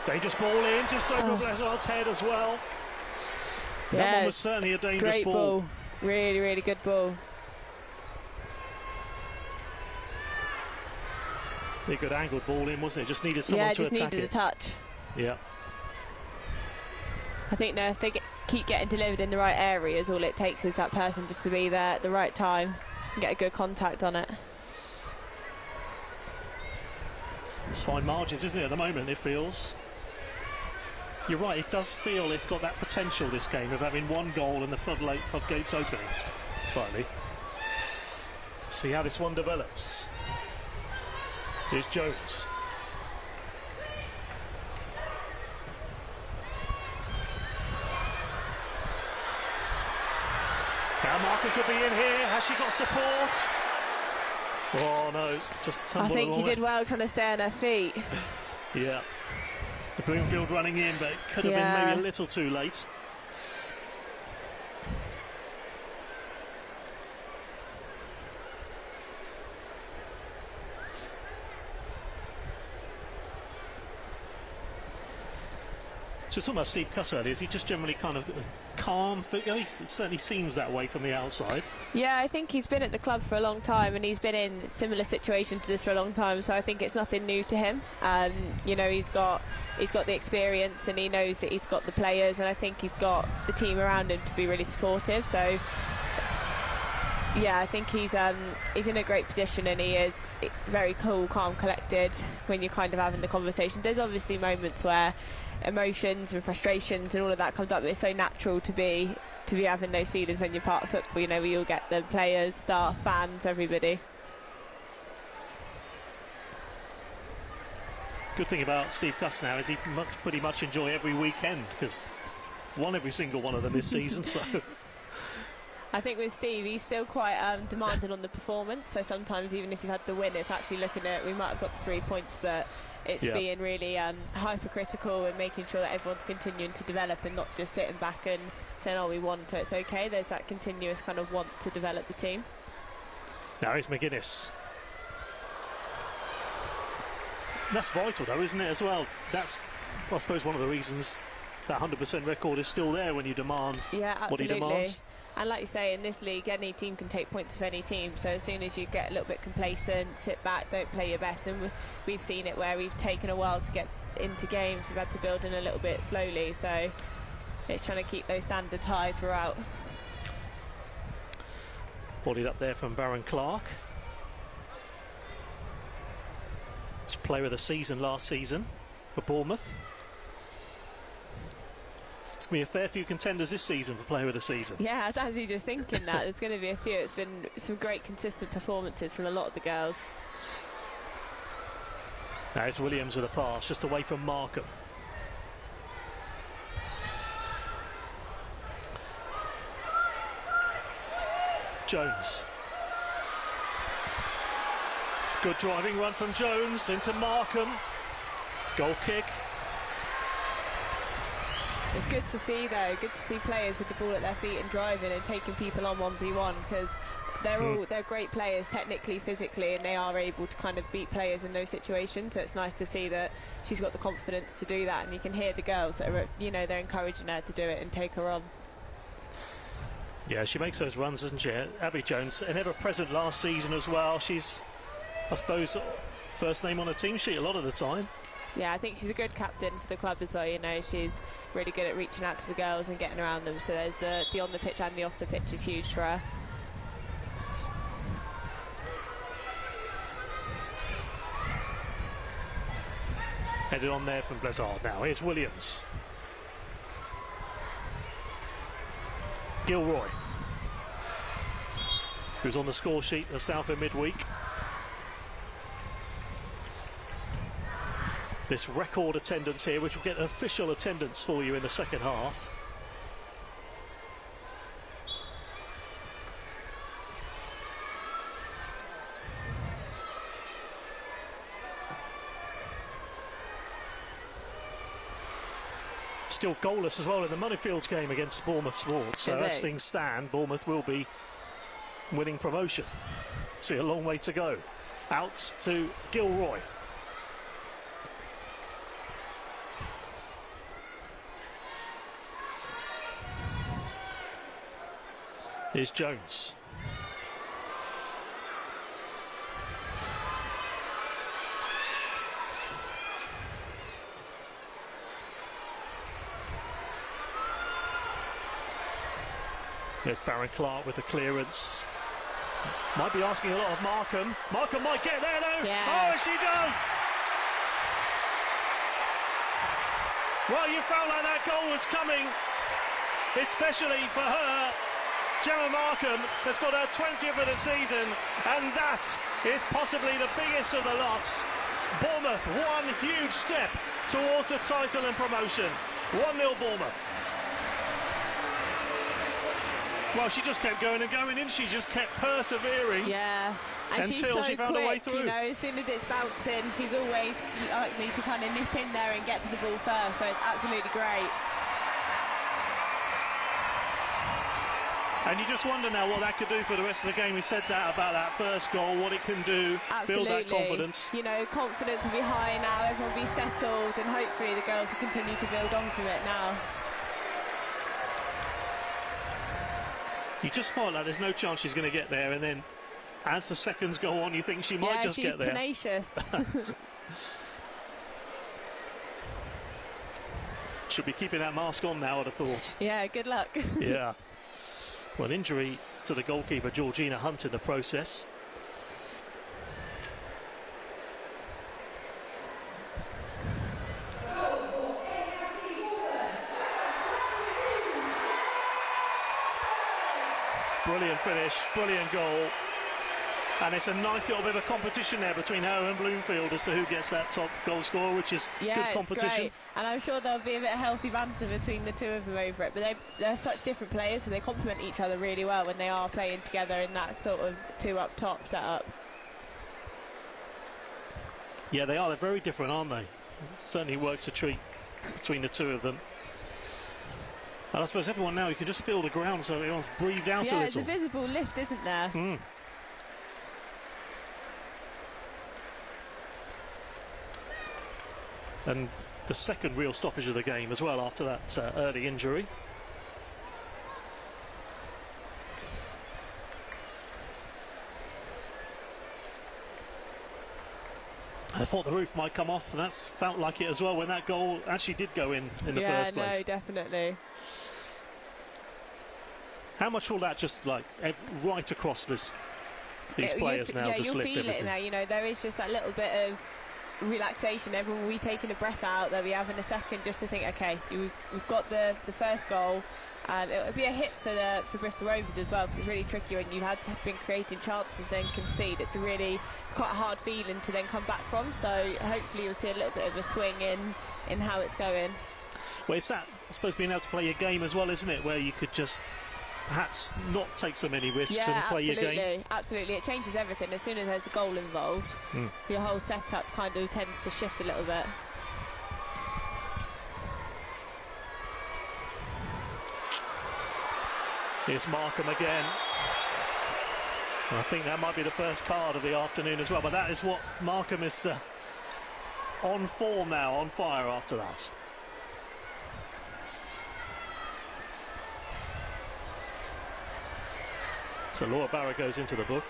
Dangerous ball in, just over Blazard's head as well. That one was certainly a dangerous great ball. Really, really good ball. A good angled ball in, wasn't it? Just needed someone to attack it. Yeah, just needed a touch. Yeah. I think now if they keep getting delivered in the right areas, all it takes is that person just to be there at the right time and get a good contact on it. It's fine margins, isn't it, at the moment, it feels? You're right, it does feel it's got that potential, this game, of having one goal and the floodgates opening slightly. See how this one develops. Here's Jones. Now Martha could be in here. Has she got support? Oh no, just tumbled. I think she did well trying to stay on her feet. Yeah. The Bloomfield running in, but it could have been maybe a little too late. So we're talking about Steve Cuss earlier. Is he just generally kind of a calm figure? It certainly seems that way from the outside. Yeah, I think he's been at the club for a long time, and he's been in similar situations to this for a long time. So I think it's nothing new to him. You know, he's got the experience, and he knows that he's got the players, and I think he's got the team around him to be really supportive. So yeah, I think he's in a great position, and he is very cool, calm, collected when you're kind of having the conversation. There's obviously moments where emotions and frustrations and all of that comes up, but it's so natural to be having those feelings when you're part of football. You know, we all get the players, staff, fans, everybody. Good thing about Steve Cuss now is he must pretty much enjoy every weekend, because won every single one of them this season. So I think with Steve, he's still quite demanding on the performance. So sometimes, even if you've had the win, it's actually looking at, we might have got the 3 points, but it's being really hypercritical and making sure that everyone's continuing to develop and not just sitting back and saying, oh, we won, so it's okay. There's that continuous kind of want to develop the team. Now it's McGuinness. That's vital, though, isn't it, as well? That's, I suppose, one of the reasons that 100% record is still there when you demand what he demands. And like you say, in this league, any team can take points of any team. So as soon as you get a little bit complacent, sit back, don't play your best. And we've seen it where we've taken a while to get into games. We've had to build in a little bit slowly. So it's trying to keep those standards high throughout. Bodied up there from Baron Clark. It's player of the season last season for Bournemouth. It's going to be a fair few contenders this season for player of the season. Yeah, I was actually just thinking that. There's going to be a few. It's been some great consistent performances from a lot of the girls. Now it's Williams with a pass, just away from Markham. Jones. Good driving run from Jones into Markham. Goal kick. It's good to see, though, good to see players with the ball at their feet and driving and taking people on 1v1, because they're great players technically, physically, and they are able to kind of beat players in those situations. So it's nice to see that she's got the confidence to do that, and you can hear the girls that are, you know, they're encouraging her to do it and take her on. Yeah, she makes those runs, doesn't she? Abby Jones, and ever present last season as well. She's, I suppose, first name on a team sheet a lot of the time. Yeah, I think she's a good captain for the club as well. You know, she's really good at reaching out to the girls and getting around them. So there's the on the pitch and the off the pitch is huge for her. Headed on there from Blazard now. Here's Williams. Gilroy, who's on the score sheet of Southend midweek. This record attendance here, which will get official attendance for you in the second half. Still goalless as well in the Moneyfields game against Bournemouth Sports. So as things stand, Bournemouth will be winning promotion. See a long way to go. Out to Gilroy. Here's Jones. There's Baron Clark with the clearance. Might be asking a lot of Markham. Markham might get there though. Yes. Oh, she does! Well, you felt like that goal was coming, especially for her. Gemma Markham has got her 20th of the season, and that is possibly the biggest of the lot. Bournemouth, one huge step towards the title and promotion. 1-0 Bournemouth. Well, she just kept going and going, didn't she? Just kept persevering. Yeah, and until she's so she found quick, a way through. You know, as soon as it's bouncing, she's always likely to kind of nip in there and get to the ball first, so it's absolutely great. And you just wonder now what that could do for the rest of the game. We said that about that first goal, what it can do, Absolutely. build that confidence. You know, confidence will be high now, everyone will be settled, and hopefully the girls will continue to build on from it now. You just felt like there's no chance she's going to get there, and then as the seconds go on, you think she might just get there. Yeah, she's tenacious. Should be keeping that mask on now, I'd have thought. Yeah, good luck. Yeah. Well, an injury to the goalkeeper, Georgina Hunt, in the process. Brilliant finish, brilliant goal. And it's a nice little bit of a competition there between her and Bloomfield as to who gets that top goal scorer, which is good competition. It's great. And I'm sure there'll be a bit of healthy banter between the two of them over it. But they're such different players, so they complement each other really well when they are playing together in that sort of two up top setup. Yeah, they are. They're very different, aren't they? It certainly works a treat between the two of them. And I suppose everyone now, you can just feel the ground, so everyone's breathed out a little. Yeah, it's a visible lift, isn't there? Mm. And the second real stoppage of the game as well after that early injury. I thought the roof might come off, and that's felt like it as well when that goal actually did go in the first place. Yeah, no, definitely. How much will that just like right across these players now just lift everything? Yeah, you'll feel it now. You know, there is just that little bit of relaxation. Everyone will be taking a breath out. They'll be having a second just to think, okay, we've got the first goal. And it would be a hit for Bristol Rovers as well, because it's really tricky when you have been creating chances then concede. It's quite a hard feeling to then come back from. So hopefully you'll see a little bit of a swing in how it's going. Well, it's that, I suppose, being able to play your game as well, isn't it? Where you could just perhaps not take so many risks and play your game. Absolutely. It changes everything. As soon as there's a goal involved, your whole setup kind of tends to shift a little bit. Here's Markham again. And I think that might be the first card of the afternoon as well, but that is what Markham is on form now, on fire after that. So Laura Barra goes into the book.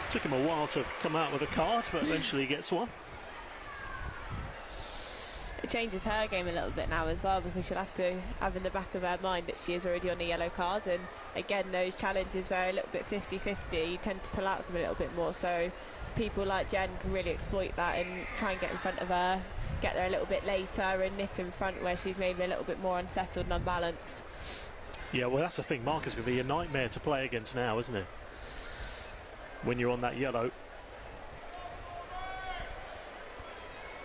Took him a while to come out with a card, but eventually he gets one. It changes her game a little bit now as well, because she'll have to have in the back of her mind that she is already on a yellow card, and again those challenges where a little bit 50-50, you tend to pull out of them a little bit more, so people like Jen can really exploit that and try and get in front of her, get there a little bit later and nip in front where she's maybe a little bit more unsettled and unbalanced. Yeah, well, that's the thing. Markham's going to be a nightmare to play against now, isn't it? When you're on that yellow.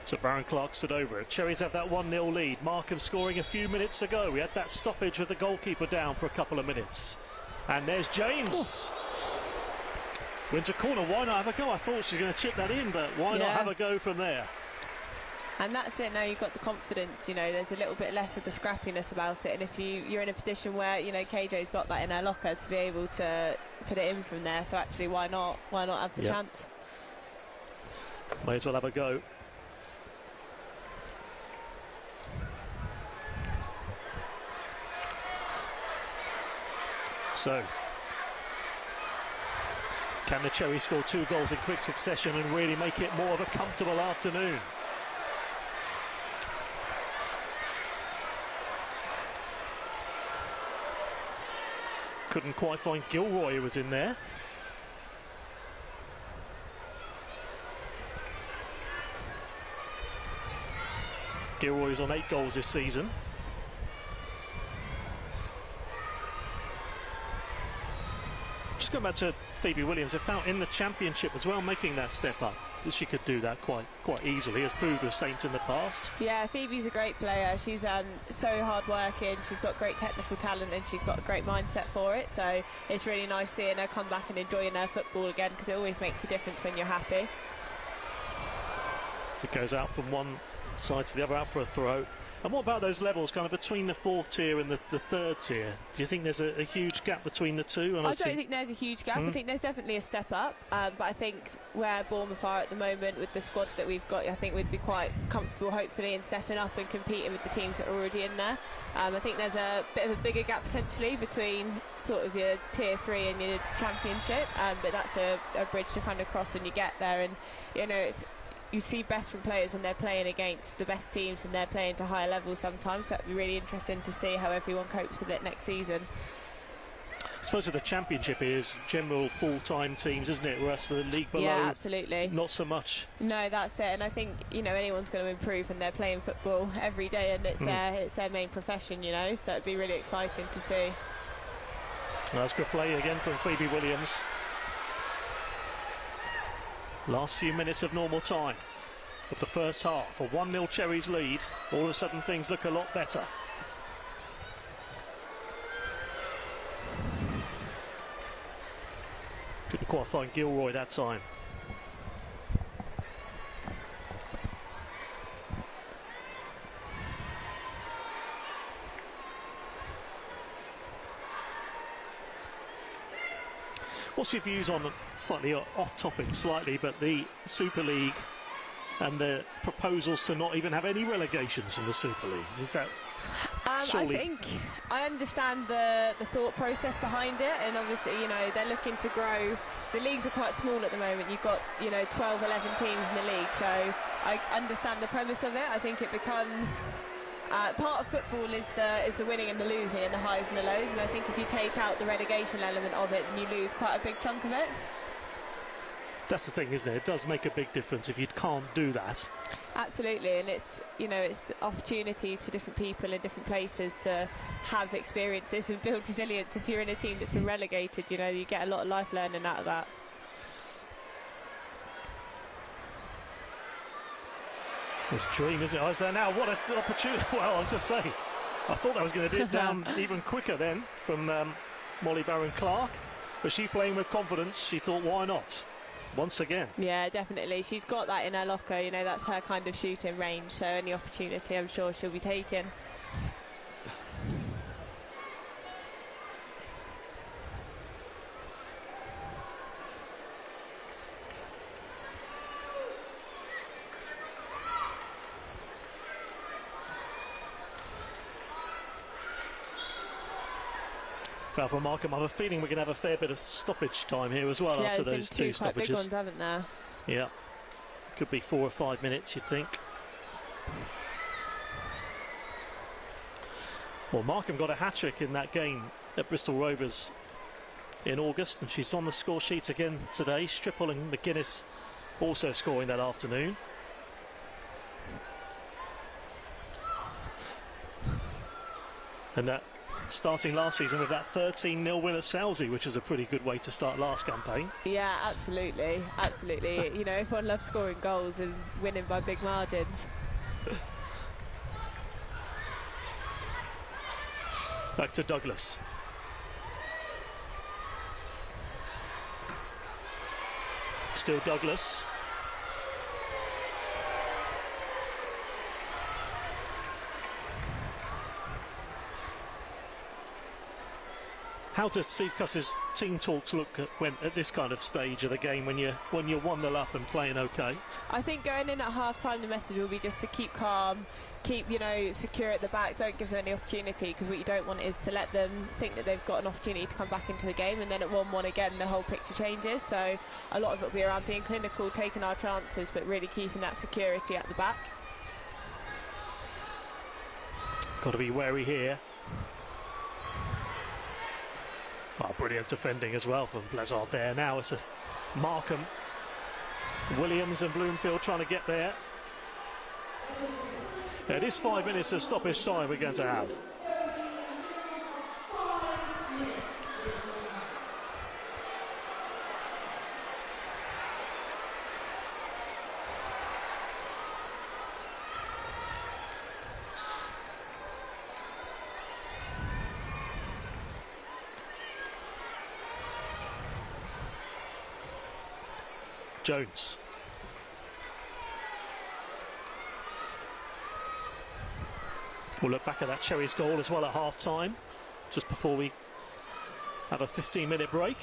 So Baron Clark stood over it. Cherries have that 1-0 lead. Markham scoring a few minutes ago. We had that stoppage with the goalkeeper down for a couple of minutes. And there's James. Wins a corner, why not have a go? I thought she was going to chip that in, but why not have a go from there? And that's it, now you've got the confidence, you know, there's a little bit less of the scrappiness about it, and if you're in a position where, you know, KJ's got that in her locker to be able to put it in from there, so actually why not have the chance? May as well have a go. So, can the Cherries score 2 goals in quick succession and really make it more of a comfortable afternoon? Couldn't quite find Gilroy, who was in there. Gilroy's on 8 goals this season. Just going back to Phoebe Williams, I found in the Championship as well, making that step up. She could do that quite easily, has proved with Saints in the past. Yeah, Phoebe's a great player. She's so hard working, she's got great technical talent, and she's got a great mindset for it, so it's really nice seeing her come back and enjoying her football again, because it always makes a difference when you're happy. So it goes out from one side to the other, out for a throw. And what about those levels kind of between the 4th tier and the 3rd tier? Do you think there's a huge gap between the two? I don't think there's a huge gap. I think there's definitely a step up, but I think where Bournemouth are at the moment with the squad that we've got, I think we'd be quite comfortable hopefully in stepping up and competing with the teams that are already in there. I think there's a bit of a bigger gap potentially between sort of your tier 3 and your Championship, but that's a bridge to kind of cross when you get there. And you know, you see best from players when they're playing against the best teams and they're playing to higher levels sometimes. So that'd be really interesting to see how everyone copes with it next season. I suppose the Championship is general full-time teams, isn't it? Whereas the league below, yeah, absolutely, not so much. No, that's it. And I think, you know, anyone's going to improve when they're playing football every day, and it's their main profession, you know. So it'd be really exciting to see. That's good play again from Phoebe Williams. Last few minutes of normal time of the first half. A 1-0 Cherries lead. All of a sudden things look a lot better. Couldn't quite find Gilroy that time. What's your views on, slightly off topic slightly, but the Super League and the proposals to not even have any relegations in the Super League? Is that surely... I think I understand the thought process behind it, and obviously, you know, they're looking to grow. The leagues are quite small at the moment. You've got, you know, 12, 11 teams in the league, so I understand the premise of it. I think it becomes... part of football is the winning and the losing and the highs and the lows, and I think if you take out the relegation element of it, then you lose quite a big chunk of it. That's the thing, isn't it? It does make a big difference if you can't do that. Absolutely, and it's, you know, it's opportunities for different people in different places to have experiences and build resilience. If you're in a team that's been relegated, you know, you get a lot of life learning out of that. It's a dream, isn't it? I say now, what an opportunity. Well, I was just saying, I thought I was going to dip down even quicker then from Molly Barron-Clark, but she's playing with confidence. She thought, why not? Once again. Yeah, definitely. She's got that in her locker, you know, that's her kind of shooting range, so any opportunity I'm sure she'll be taking. Foul from Markham. I have a feeling we're going to have a fair bit of stoppage time here as well after those 2 stoppages. Quite big ones, haven't there? Yeah, could be 4 or 5 minutes, you'd think. Well, Markham got a hat-trick in that game at Bristol Rovers in August, and she's on the score sheet again today. Stripple and McGuinness also scoring that afternoon. And that starting last season with that 13-0 win at Selsey, which was a pretty good way to start last campaign. Yeah, absolutely, absolutely. You know, everyone loves scoring goals and winning by big margins. Back to Douglas. Still Douglas. How does Steve Cuss's team talks look at this kind of stage of the game when you're 1-0 up and playing okay? I think going in at half-time, the message will be just to keep calm, keep, you know, secure at the back, don't give them any opportunity, because what you don't want is to let them think that they've got an opportunity to come back into the game, and then at 1-1 again the whole picture changes. So a lot of it will be around being clinical, taking our chances, but really keeping that security at the back. Got to be wary here. Oh, brilliant defending as well from Blizzard there. Now it's just Markham, Williams and Bloomfield trying to get there. It is 5 minutes of stoppage time we're going to have. Jones. We'll look back at that Cherries goal as well at half-time, just before we have a 15-minute break.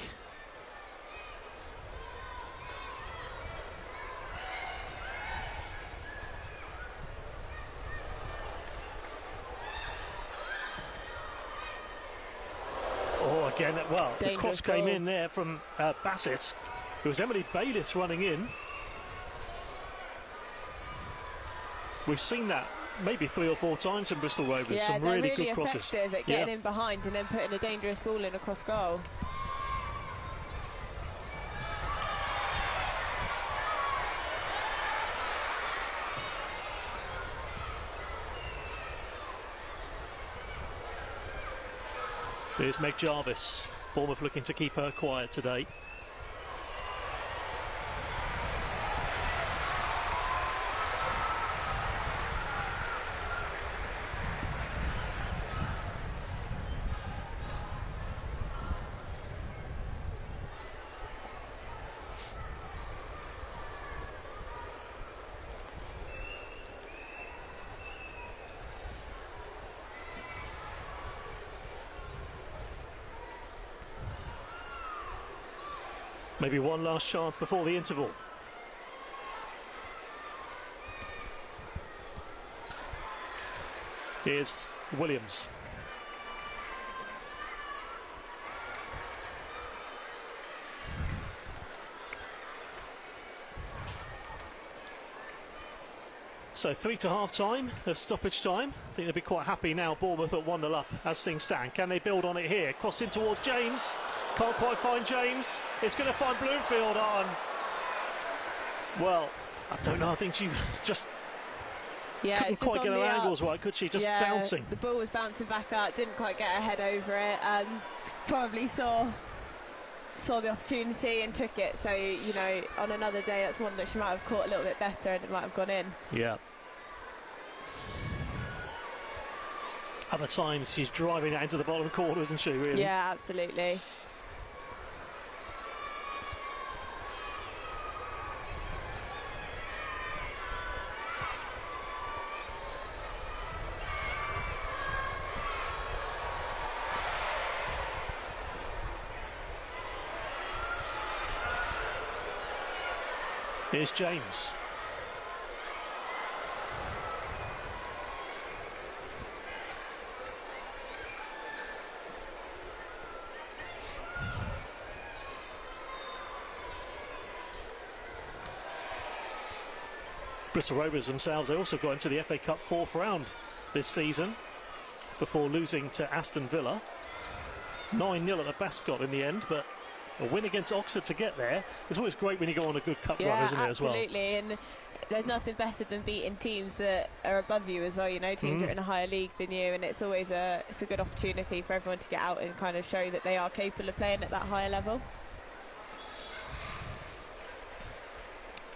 Oh, again, well, the cross came in there from Bassett. It was Emily Bayliss running in. We've seen that maybe 3 or 4 times in Bristol Rovers. Yeah, some really good crosses. Effective at getting in behind and then putting a dangerous ball in across goal. Here's Meg Jarvis. Bournemouth looking to keep her quiet today. Maybe one last chance before the interval. Here's Williams. So 3 to half-time of stoppage time. I think they'll be quite happy now, Bournemouth at 1-0 up as things stand. Can they build on it here? Crossed in towards James. Can't quite find James. It's going to find Bloomfield on. Well, I don't know. I think she just couldn't quite get her angles right, could she? Just bouncing. The ball was bouncing back up. Didn't quite get her head over it. Probably saw the opportunity and took it. So, you know, on another day, that's one that she might have caught a little bit better and it might have gone in. Yeah. Other times she's driving that into the bottom corner, isn't she, really? Yeah, absolutely. Here's James. Bristol Rovers themselves, they also got into the FA Cup 4th round this season before losing to Aston Villa. 9-0 at the Bascott in the end, but a win against Oxford to get there. It's always great when you go on a good cup run, isn't it, as well? Absolutely, and there's nothing better than beating teams that are above you as well, you know, teams that are in a higher league than you, and it's always a good opportunity for everyone to get out and kind of show that they are capable of playing at that higher level.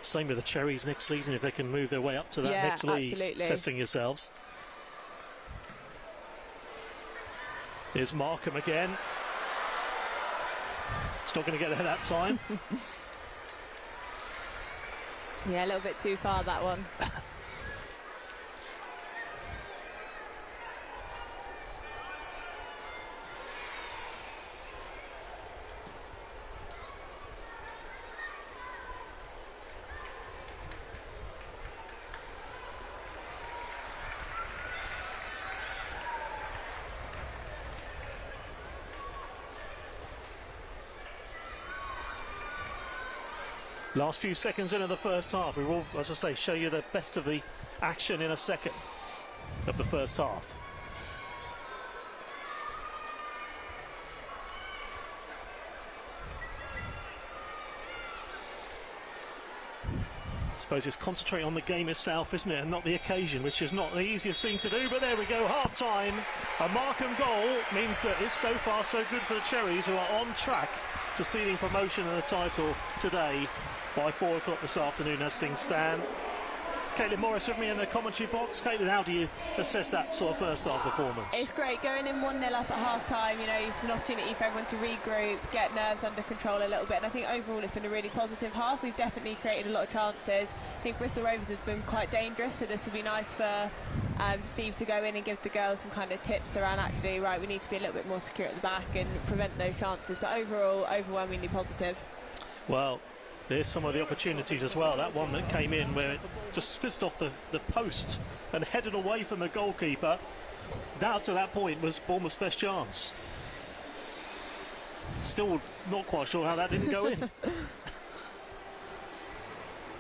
Same with the Cherries next season, if they can move their way up to that next league. Absolutely. Testing yourselves. Here's Markham again. It's not going to get there that time. Yeah, a little bit too far, that one. Last few seconds into the first half. We will, as I say, show you the best of the action in a second of the first half. I suppose it's concentrate on the game itself, isn't it, and not the occasion, which is not the easiest thing to do. But there we go, half-time. A Markham goal means that it's so far so good for the Cherries, who are on track to sealing promotion and the title today by 4 o'clock this afternoon as things stand. Caitlin Morris with me in the commentary box. Caitlin, how do you assess that sort of first half performance? It's great going in 1-0 up at half time. You know, it's an opportunity for everyone to regroup, get nerves under control a little bit, and I think overall it's been a really positive half. We've definitely created a lot of chances. I think Bristol Rovers has been quite dangerous, so this will be nice for Steve to go in and give the girls some kind of tips around, actually, right, we need to be a little bit more secure at the back and prevent those chances. But overall, overwhelmingly positive. Well, there's some of the opportunities as well. That one that came in where it just fizzed off the post and headed away from the goalkeeper. That, up to that point, was Bournemouth's best chance. Still not quite sure how that didn't go in.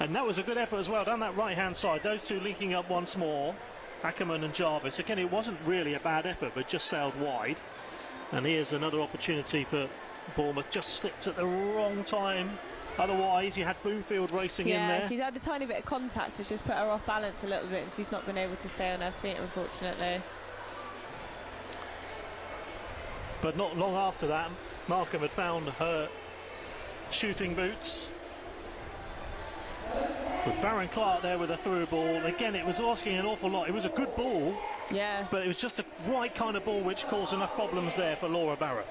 And that was a good effort as well down that right-hand side. Those two linking up once more, Ackerman and Jarvis. Again, it wasn't really a bad effort, but just sailed wide. And here's another opportunity for Bournemouth. Just slipped at the wrong time. Otherwise, you had Bloomfield racing in there. Yeah, she's had a tiny bit of contact, which just put her off balance a little bit, and she's not been able to stay on her feet, unfortunately. But not long after that, Markham had found her shooting boots. With Baron Clark there with a through ball. Again, it was asking an awful lot. It was a good ball. Yeah. But it was just the right kind of ball which caused enough problems there for Laura Barrett.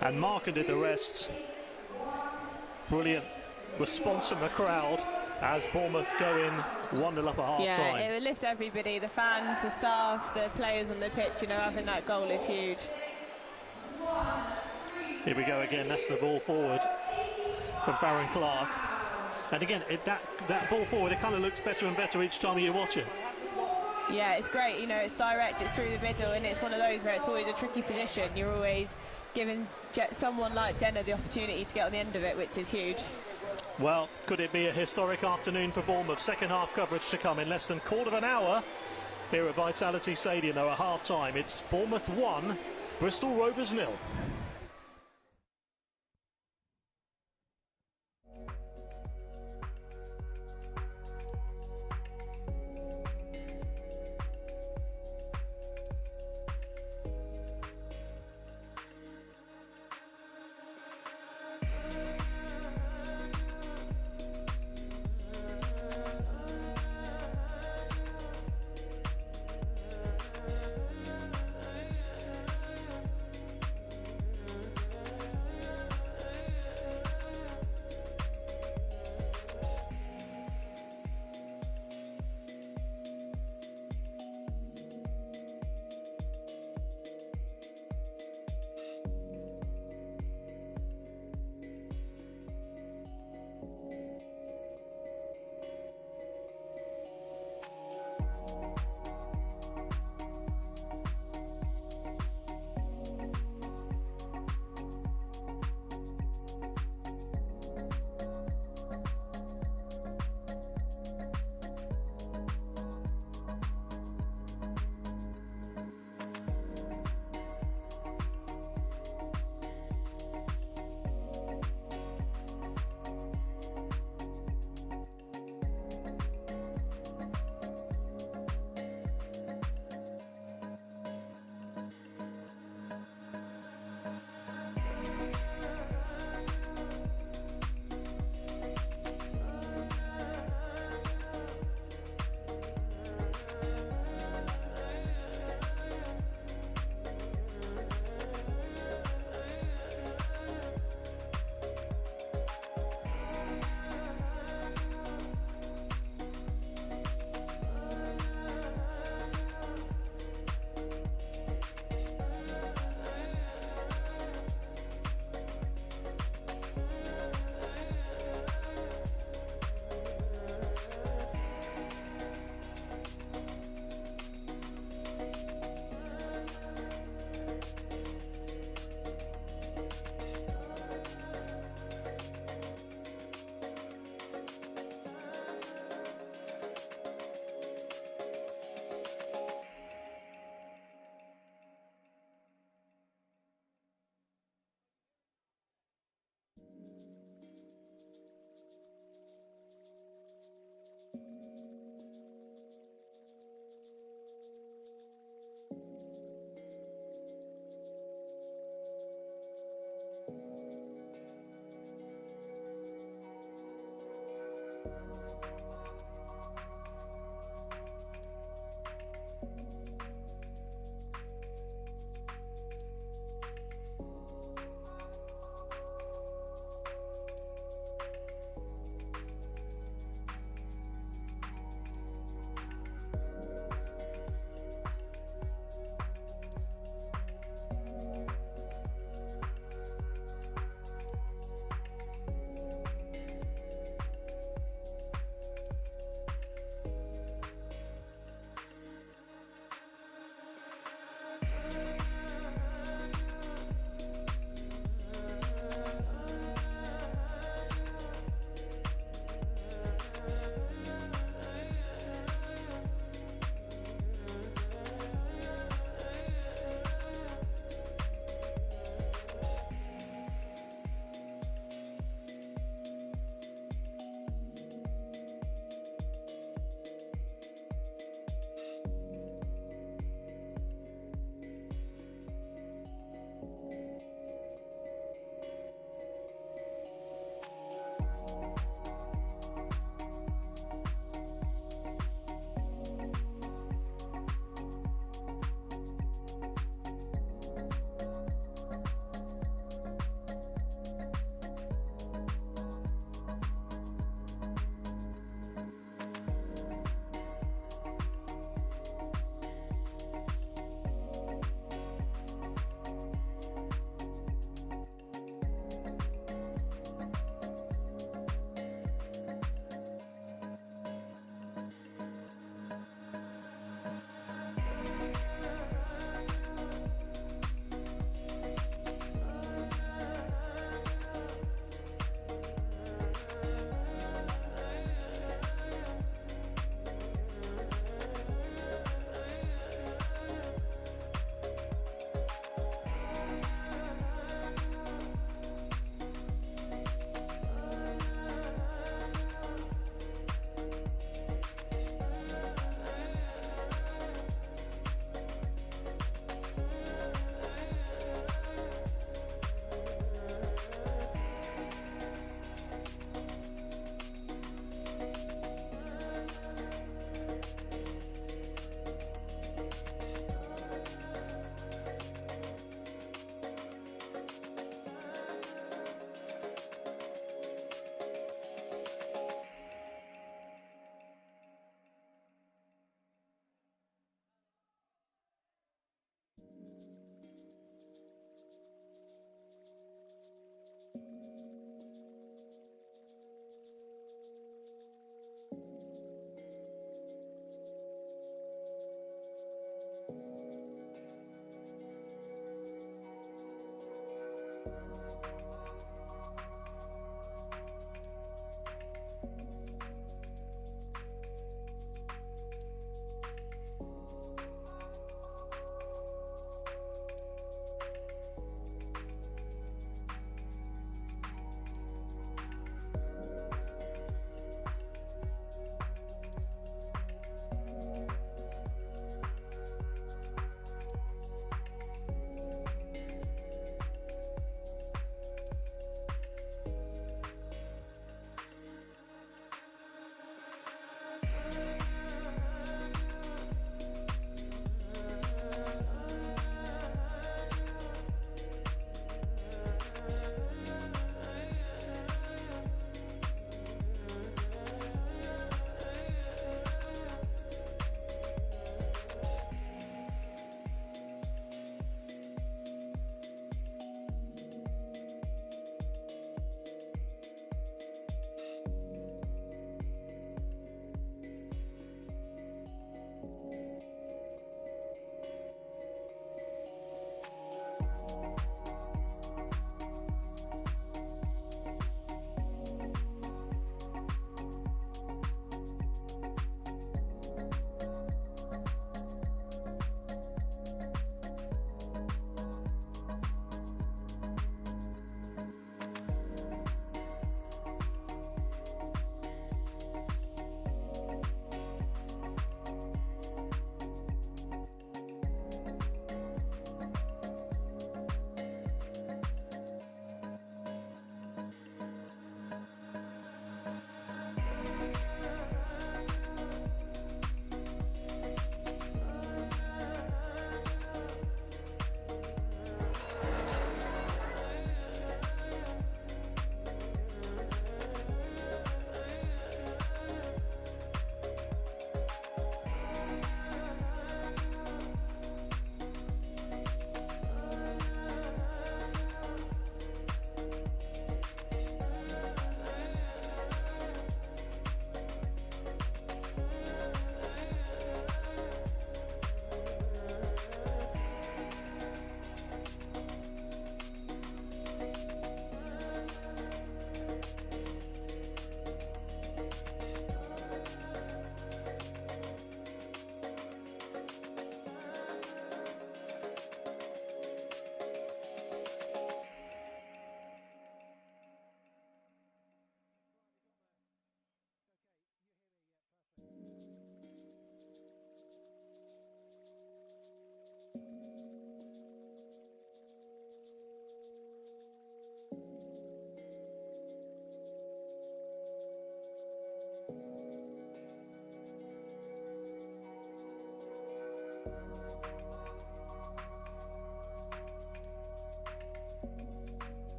And Markham did the rest. Brilliant response from the crowd as Bournemouth go in 1-0 up at half-time. Yeah, it will lift everybody, the fans, the staff, the players on the pitch. You know, having that goal is huge. Here we go again. That's the ball forward from Baron Clark. And again, that ball forward, it kind of looks better and better each time you watch it. Yeah, it's great. You know, it's direct, it's through the middle, and it's one of those where it's always a tricky position. You're always giving someone like Jenna the opportunity to get on the end of it, which is huge. Well, could it be a historic afternoon for Bournemouth? Second half coverage to come in less than quarter of an hour here at Vitality Stadium, though, at half-time. It's Bournemouth 1, Bristol Rovers 0.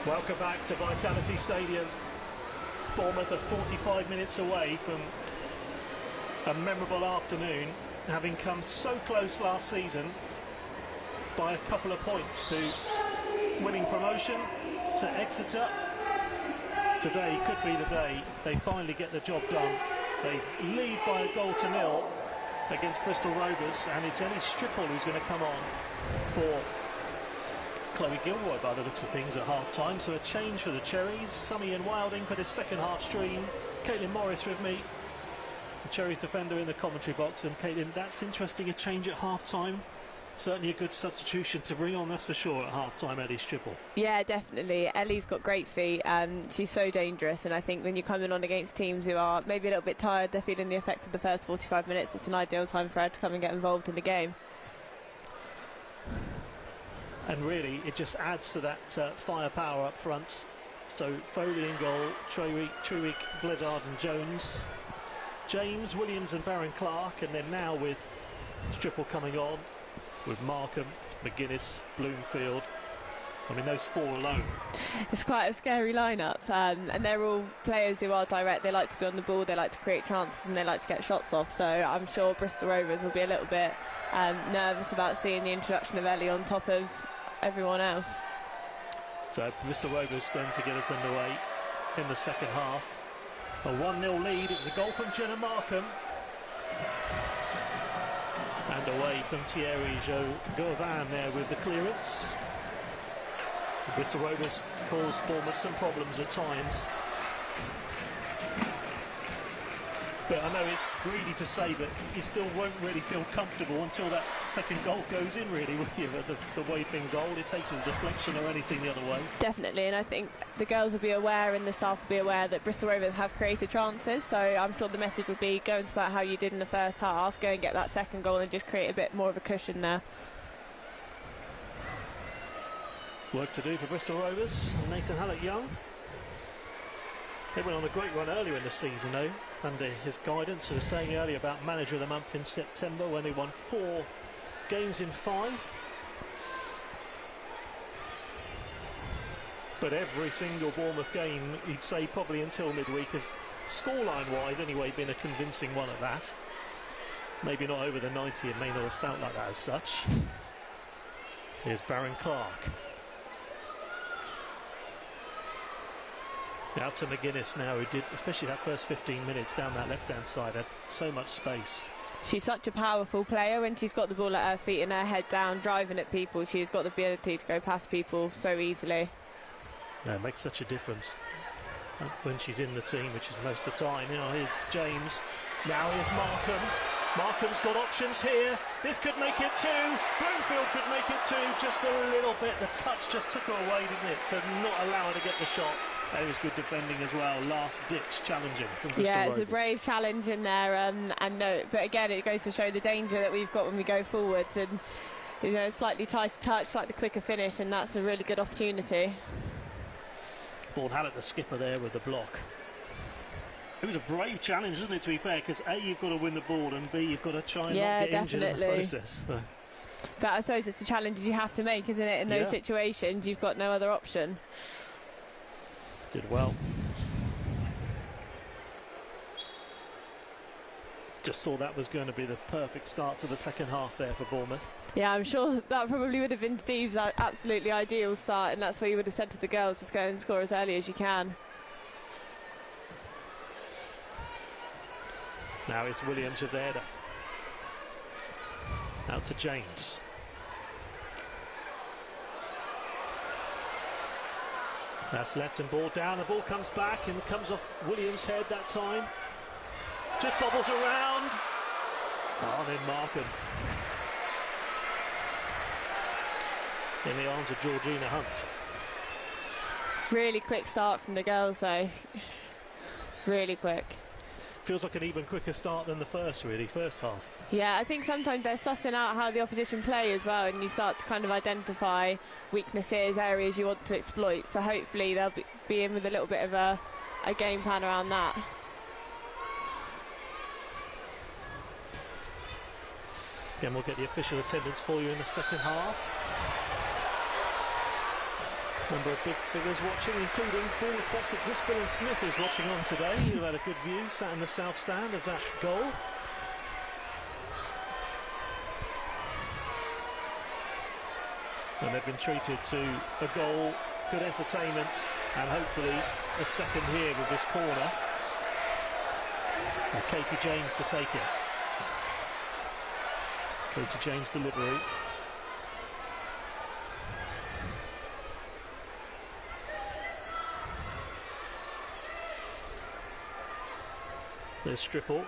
Welcome back to Vitality Stadium. Bournemouth are 45 minutes away from a memorable afternoon, having come so close last season by a couple of points to winning promotion to Exeter. Today could be the day they finally get the job done. They lead by a 0-0 against Bristol Rovers, and it's Ellie Stripple who's going to come on for Chloe Gilroy by the looks of things at half-time. So a change for the Cherries. Summy and Wilding for this second half stream. Caitlin Morris with me, the Cherries defender, in the commentary box. And Caitlin, that's interesting, a change at half-time. Certainly a good substitution to bring on, that's for sure, at half-time, Ellie Stripple. Yeah, definitely. Ellie's got great feet. She's so dangerous, and I think when you're coming on against teams who are maybe a little bit tired, they're feeling the effects of the first 45 minutes, it's an ideal time for her to come and get involved in the game. And really, it just adds to that firepower up front. So Foley in goal, Trewick, Blizzard and Jones. James, Williams and Baron Clark, and then now with Stripple coming on, with Markham, McGuinness, Bloomfield. I mean, those four alone. It's quite a scary lineup, and they're all players who are direct. They like to be on the ball, they like to create chances, and they like to get shots off. So I'm sure Bristol Rovers will be a little bit nervous about seeing the introduction of Ellie on top of everyone else. So Bristol Rovers then to get us underway in the second half. A 1-0 lead. It was a goal from Jenna Markham. And away from Thierry Gauvin there with the clearance. The Bristol Rovers caused Bournemouth some problems at times. But I know it's greedy to say, but you still won't really feel comfortable until that second goal goes in, really, will you? The way things are, all it takes is a deflection or anything the other way. Definitely, and I think the girls will be aware and the staff will be aware that Bristol Rovers have created chances, so I'm sure the message will be go and start how you did in the first half, go and get that second goal and just create a bit more of a cushion there. Work to do for Bristol Rovers. Nathan Hallett-Young. They went on a great run earlier in the season, though, under his guidance. I was saying earlier about Manager of the Month in September when they won 4 games in 5. But every single Bournemouth game, you'd say probably until midweek, has scoreline-wise anyway been a convincing one at that. Maybe not over the 90, it may not have felt like that as such. Here's Baron Clark. Now to McGuinness now, who did, especially that first 15 minutes down that left-hand side, had so much space. She's such a powerful player when she's got the ball at her feet and her head down, driving at people. She's got the ability to go past people so easily. Yeah, it makes such a difference when she's in the team, which is most of the time. You know, here's James. Now here's Markham. Markham's got options here. This could make it 2. Bloomfield could make it 2. Just a little bit. The touch just took her away, didn't it? To not allow her to get the shot. That was good defending as well. Last ditch challenging from Bristol Yeah, Rovers. it's a brave challenge in there, and no, but again, it goes to show the danger that we've got when we go forwards, and you know, slightly tighter touch, slightly quicker finish, and that's a really good opportunity. Bourne Hallett, the skipper, there with the block. It was a brave challenge, isn't it, to be fair, because A, you've got to win the ball, and B, you've got to try and not get injured in the process. But I suppose it's the challenges you have to make, isn't it? In those situations, you've got no other option. Did well. Just saw that was going to be the perfect start to the second half there for Bournemouth. Yeah, I'm sure that probably would have been Steve's absolutely ideal start, and that's what he would have said to the girls, just go and score as early as you can. Now it's Williams with there. Out to James. That's left and ball down. The ball comes back and comes off Williams' head that time. Just bobbles around. Oh, and then Markham. In the arms of Georgina Hunt. Really quick start from the girls, though. Really quick. Feels like an even quicker start than the first half. Yeah, I think sometimes they're sussing out how the opposition play as well, and you start to kind of identify weaknesses, areas you want to exploit, so hopefully they'll be in with a little bit of a game plan around that. Again, we'll get the official attendance for you in the second half. Number of big figures watching, including Bournemouth boxer Bristol and Smith is watching on today, who had a good view, sat in the south stand of that goal. And they've been treated to a goal, good entertainment, and hopefully a second here with this corner. And Katie James to take it. Katie James delivery. There's Stripple.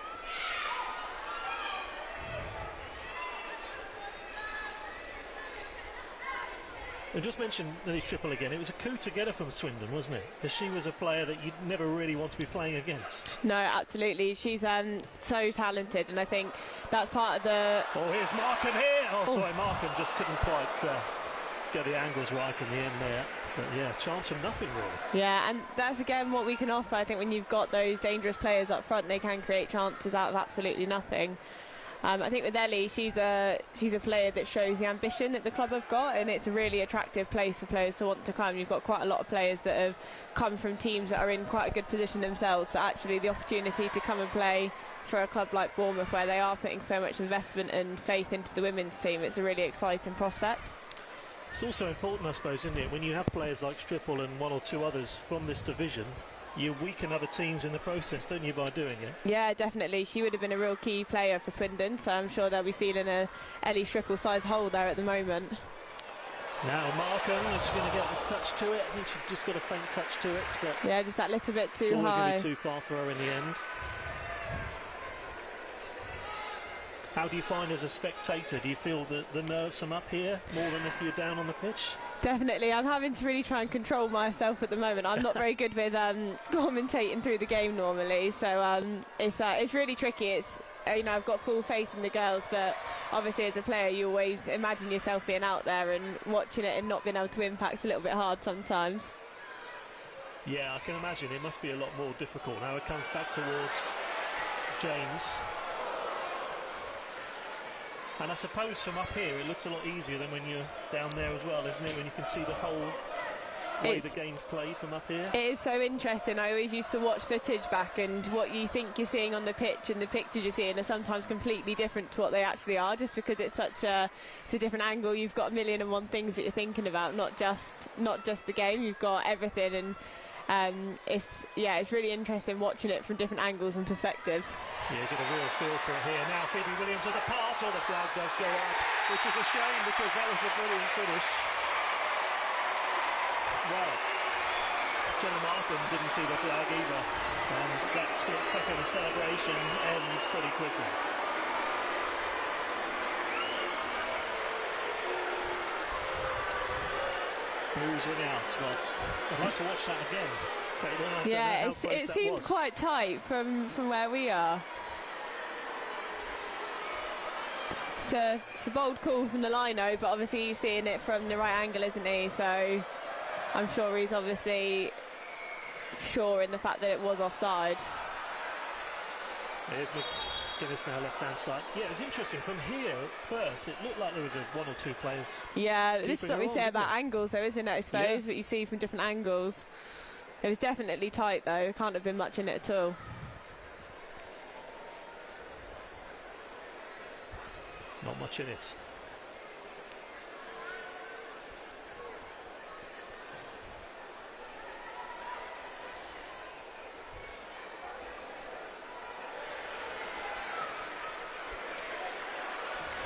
I just mentioned Lily Stripple again. It was a coup to get her from Swindon, wasn't it? Because she was a player that you'd never really want to be playing against. No, absolutely. She's so talented, and I think that's part of the... Oh, here's Markham here! Oh, sorry, Markham just couldn't quite get the angles right in the end there. But yeah, chance from nothing, really. Yeah, and that's again what we can offer. I think when you've got those dangerous players up front, they can create chances out of absolutely nothing. I think with Ellie, she's a player that shows the ambition that the club have got, and it's a really attractive place for players to want to come. You've got quite a lot of players that have come from teams that are in quite a good position themselves, but actually the opportunity to come and play for a club like Bournemouth, where they are putting so much investment and faith into the women's team, it's a really exciting prospect. It's also important, I suppose, isn't it, when you have players like Stripple and one or two others from this division, you weaken other teams in the process, don't you, by doing it? Yeah, definitely. She would have been a real key player for Swindon, so I'm sure they'll be feeling a Ellie Stripple-sized hole there at the moment. Now Markham is going to get a touch to it. I think she's just got a faint touch to it, but yeah, just that little bit too high. It's always going to be too far for her in the end. How do you find as a spectator? Do you feel the nerves from up here more than if you're down on the pitch? Definitely. I'm having to really try and control myself at the moment. I'm not very good with commentating through the game normally, so it's really tricky. It's I've got full faith in the girls, but obviously as a player you always imagine yourself being out there, and watching it and not being able to impact's a little bit hard sometimes. Yeah, I can imagine it must be a lot more difficult. Now it comes back towards James. And I suppose from up here it looks a lot easier than when you're down there as well, isn't it? When you can see the whole way the game's played from up here. It is so interesting. I always used to watch footage back, and what you think you're seeing on the pitch and the pictures you're seeing are sometimes completely different to what they actually are, just because it's such a different angle. You've got a million and one things that you're thinking about, not just the game. You've got everything, and it's really interesting watching it from different angles and perspectives. Yeah, get a real feel for it here. Now Phoebe Williams with the pass, or the flag does go up, which is a shame because that was a brilliant finish. Well, Jenna Markham didn't see the flag either, and that split second celebration ends pretty quickly. Blues win out, but I'd like to watch that again. Yeah, it seemed quite tight from where we are. It's a bold call from the lino, but obviously he's seeing it from the right angle, isn't he? So I'm sure he's obviously sure in the fact that it was offside. Here's McGuinness now left-hand side. Yeah, it was interesting. From here, at first, it looked like there was one or two players. Yeah, this is what we say about angles, though, isn't it? I suppose what you see from different angles. It was definitely tight, though. There can't have been much in it at all. Not much in it.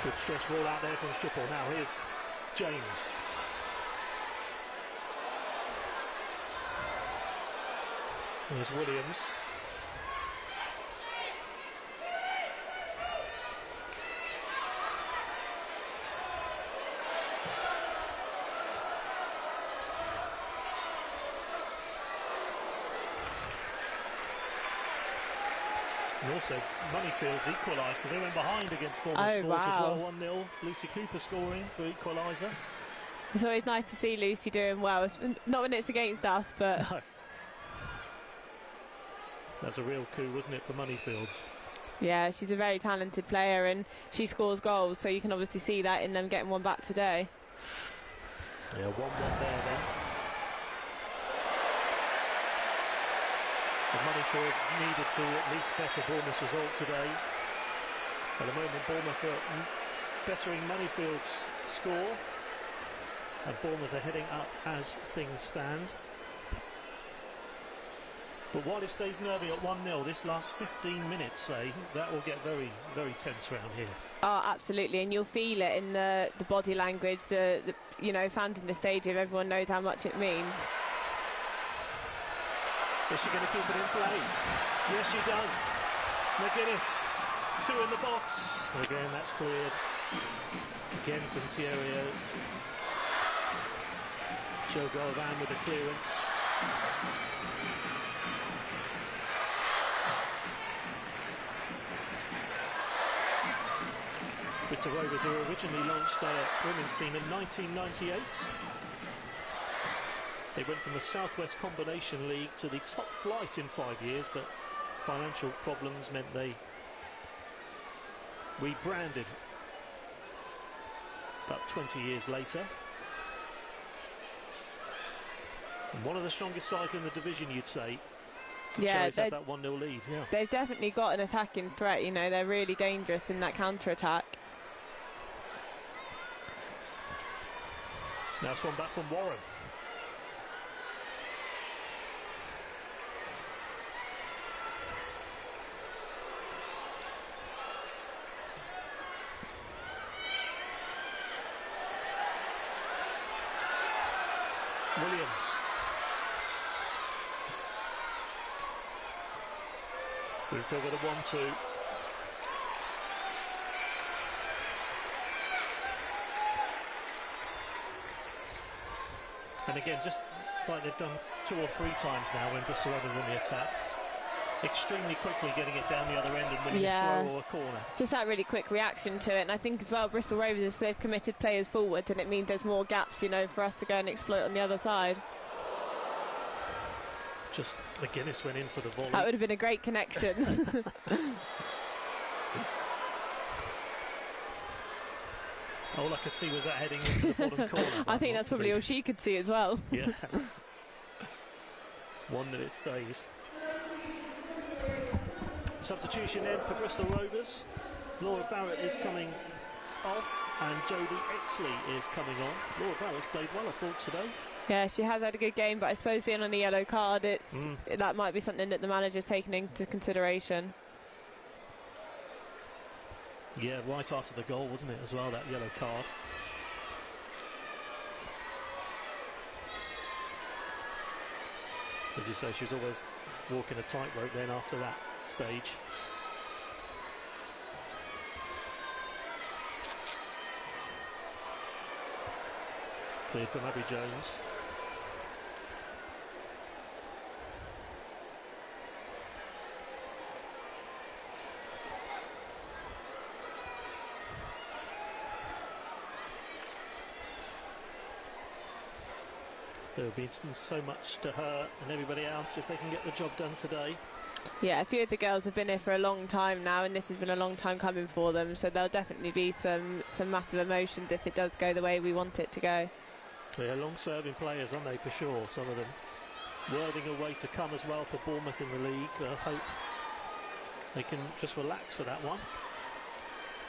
Good stretch ball out there from Stripple. Now here's James. Here's Williams. And also, Moneyfields equalised because they went behind against Bournemouth Sports as well. 1-0. Lucy Cooper scoring for equaliser. It's always nice to see Lucy doing well. Not when it's against us, but... No. That's a real coup, wasn't it, for Moneyfields? Yeah, she's a very talented player and she scores goals, so you can obviously see that in them getting one back today. Yeah, 1-1 there then. Moneyfields needed to at least better Bournemouth's result today. At the moment, Bournemouth are bettering Moneyfield's score, and Bournemouth are heading up as things stand. But while it stays nervy at 1-0, this last 15 minutes, say, that will get very, very tense around here. Oh, absolutely, and you'll feel it in the body language, the fans in the stadium. Everyone knows how much it means. Is she going to keep it in play? Yes, she does. McGuinness, 2 in the box. Again, that's cleared. Again from CHERRIES. Joe Galvan with the clearance. Bristol Rovers, who originally launched their women's team in 1998. They went from the Southwest Combination League to the top flight in 5 years, but financial problems meant they rebranded about 20 years later. And one of the strongest sides in the division, you'd say. Yeah, Cherries have that 1-0 lead. Yeah, they've definitely got an attacking threat. They're really dangerous in that counter-attack. Now it's one back from Warren. Williams. Winfield with a 1-2. And again, just like they've done 2 or 3 times now when Bristol Rovers on the attack, extremely quickly getting it down the other end and winning a throw or a corner. Just that really quick reaction to it, and I think as well Bristol Rovers, they've committed players forward, and it means there's more gaps, for us to go and exploit on the other side. Just McGuinness went in for the volley. That would have been a great connection. All I could see was that heading into the bottom corner. I think that's probably all she could see as well. Yeah. 1 minute stays. Substitution in for Bristol Rovers. Laura Barrett is coming off and Jodie Exley is coming on. Laura Barrett's played well, I thought, today. Yeah, she has had a good game, but I suppose being on a yellow card, that might be something that the manager's taken into consideration. Yeah, right after the goal, wasn't it, as well, that yellow card. As you say, she was always walking a tightrope then after that stage. Cleared from Abby Jones. There will be so much to her and everybody else if they can get the job done today. Yeah, a few of the girls have been here for a long time now, and this has been a long time coming for them, so there'll definitely be some massive emotions if it does go the way we want it to go. They're long-serving players, aren't they, for sure, some of them. Worthing a way to come as well for Bournemouth in the league. I hope they can just relax for that one.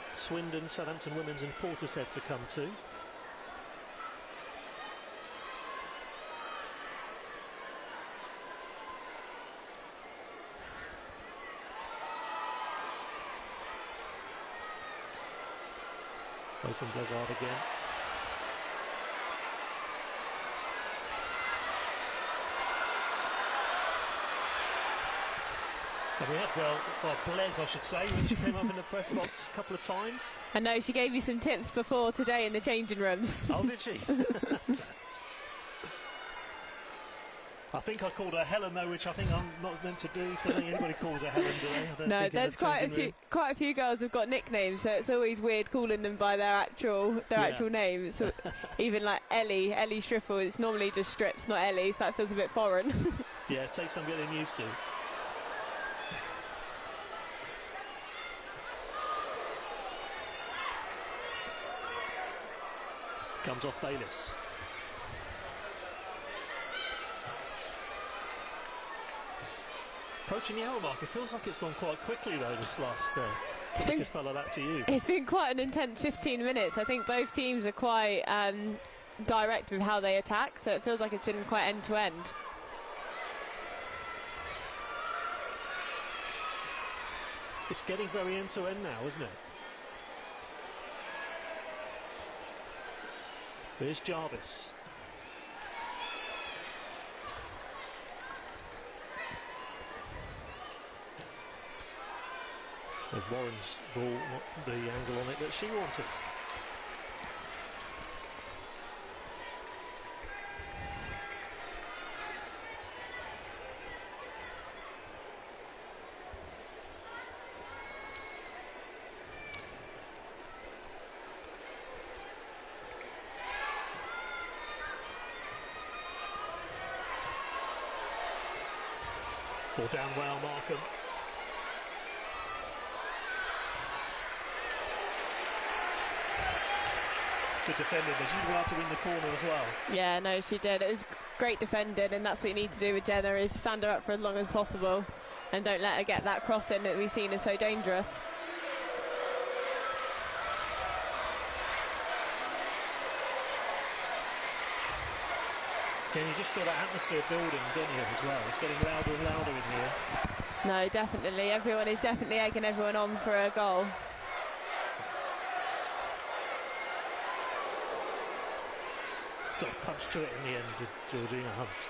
Swindon, Southampton Women's and Portishead to come too. Both from Blizzard again. And we had, well, Blaise, I should say, when she came up in the press box a couple of times. I know, she gave you some tips before today in the changing rooms. Oh, did she? I think I called her Helen, though, which I think I'm not meant to do. I don't think anybody calls her Helen, do they? I don't no, think there's quite a few girls who've got nicknames, so it's always weird calling them by their actual name. So even like Ellie Striffle, it's normally just Strips, not Ellie, so that feels a bit foreign. Yeah, it takes some getting used to. Comes off Bayliss. watching the hour mark, it feels like it's gone quite quickly though, this last quickest fella that to you. It's been quite an intense 15 minutes. I think both teams are quite direct with how they attack, so it feels like it's been quite end to end. It's getting very end to end now, isn't it? There's Jarvis. There's Warren's ball, not the angle on it that she wanted. Ball down well, Markham. Good defending, but she did well to win the corner as well. Yeah, no, she did. It was great defending, and that's what you need to do with Jenna, is stand her up for as long as possible and don't let her get that cross in that we've seen is so dangerous. Can you just feel that atmosphere building, don't you, as well? It's getting louder and louder in here. No, definitely. Everyone is definitely egging everyone on for a goal. It's got a punch to it in the end with Georgina Hunt.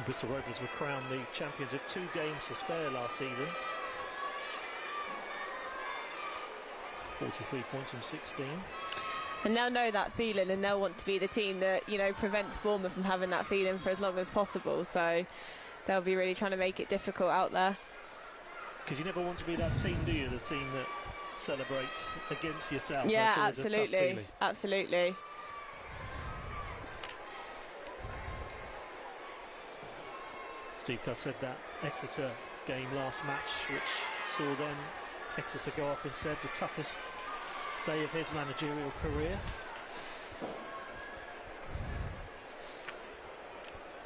Bristol Rovers were crowned the champions of 2 games to spare last season. 43 points from 16. And they'll know that feeling, and they'll want to be the team that, you know, prevents Bournemouth from having that feeling for as long as possible. So they'll be really trying to make it difficult out there. Because you never want to be that team, do you? The team that celebrates against yourself. Yeah, That's always a tough feeling. Absolutely. Steve Cuss said that Exeter game last match, which saw then Exeter go up and said the toughest day of his managerial career.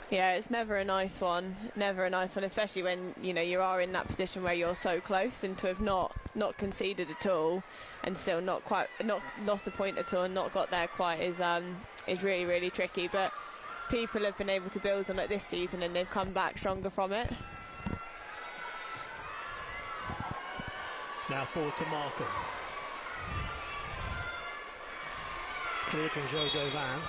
Yeah, it's never a nice one, especially when, you know, you are in that position where you're so close, and to have not conceded at all and still not lost a point at all and not got there quite is really, really tricky. But people have been able to build on it this season, and they've come back stronger from it. Now forward to Markham. Cleared from Joe Govan.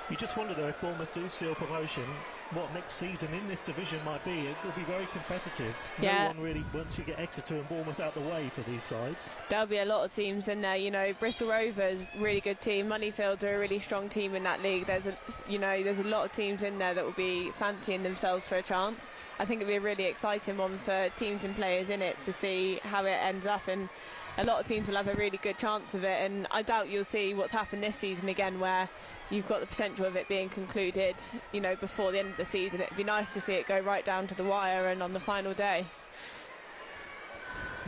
You just wonder though, if Bournemouth do seal promotion, what next season in this division might be. It will be very competitive. Yeah. No one really, once you get Exeter and Bournemouth out the way for these sides. There'll be a lot of teams in there, you know. Bristol Rovers, really good team. Moneyfield are a really strong team in that league. There's a lot of teams in there that will be fancying themselves for a chance. I think it'll be a really exciting one for teams and players in it to see how it ends up, and a lot of teams will have a really good chance of it. And I doubt you'll see what's happened this season again, where you've got the potential of it being concluded, you know, before the end of the season. It'd be nice to see it go right down to the wire and on the final day.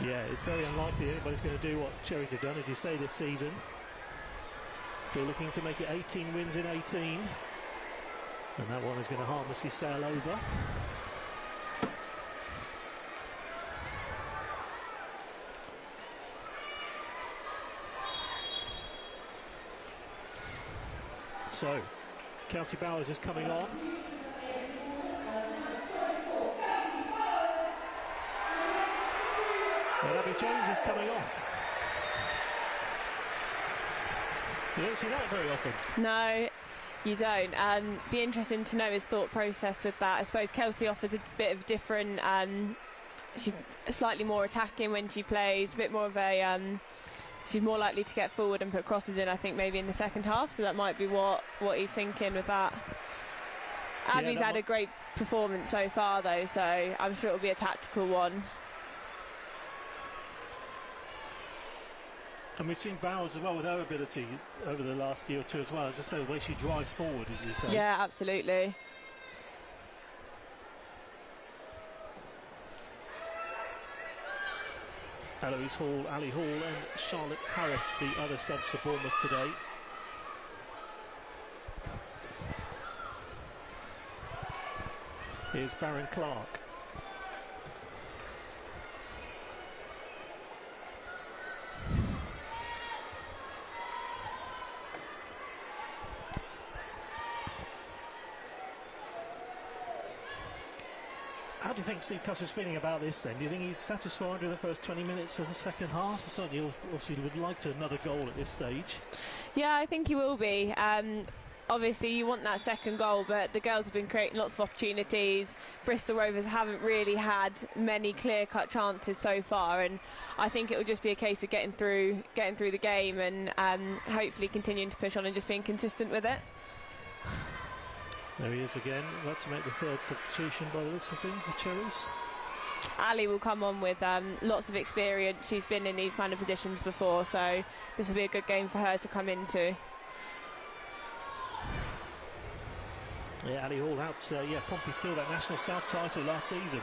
Yeah, it's very unlikely anybody's going to do what Cherries have done, as you say, this season. Still looking to make it 18 wins in 18. And that one is going to harmlessly sail over. So, Kelsey Bowers is coming on. And Abby Jones is coming off. You don't see that very often. No, You don't. Be interesting to know his thought process with that. I suppose Kelsey offers a bit of different. She's slightly more attacking when she plays, a bit more of a. She's more likely to get forward and put crosses in, I think, maybe in the second half. So that might be what he's thinking with that. Abby's had a great performance so far, though, so I'm sure it'll be a tactical one. And we've seen Bowers as well with her ability over the last year or two as well. As I say, the way she drives forward, as you say. Yeah, absolutely. Eloise Hall, Ali Hall and Charlotte Harris, the other subs for Bournemouth today. Here's Baron Clark. How do you think Steve Cuss is feeling about this then? Do you think he's satisfied with the first 20 minutes of the second half? Certainly, obviously, would like another goal at this stage. Yeah, I think he will be. Obviously, you want that second goal, but the girls have been creating lots of opportunities. Bristol Rovers haven't really had many clear-cut chances so far, and I think it will just be a case of getting through the game and hopefully continuing to push on and just being consistent with it. There he is again, about to make the third substitution by the looks of things, the Cherries. Ali will come on with lots of experience. She's been in these kind of positions before, so this will be a good game for her to come into. Yeah, Ali Hall helped Pompey steal that National South title last season.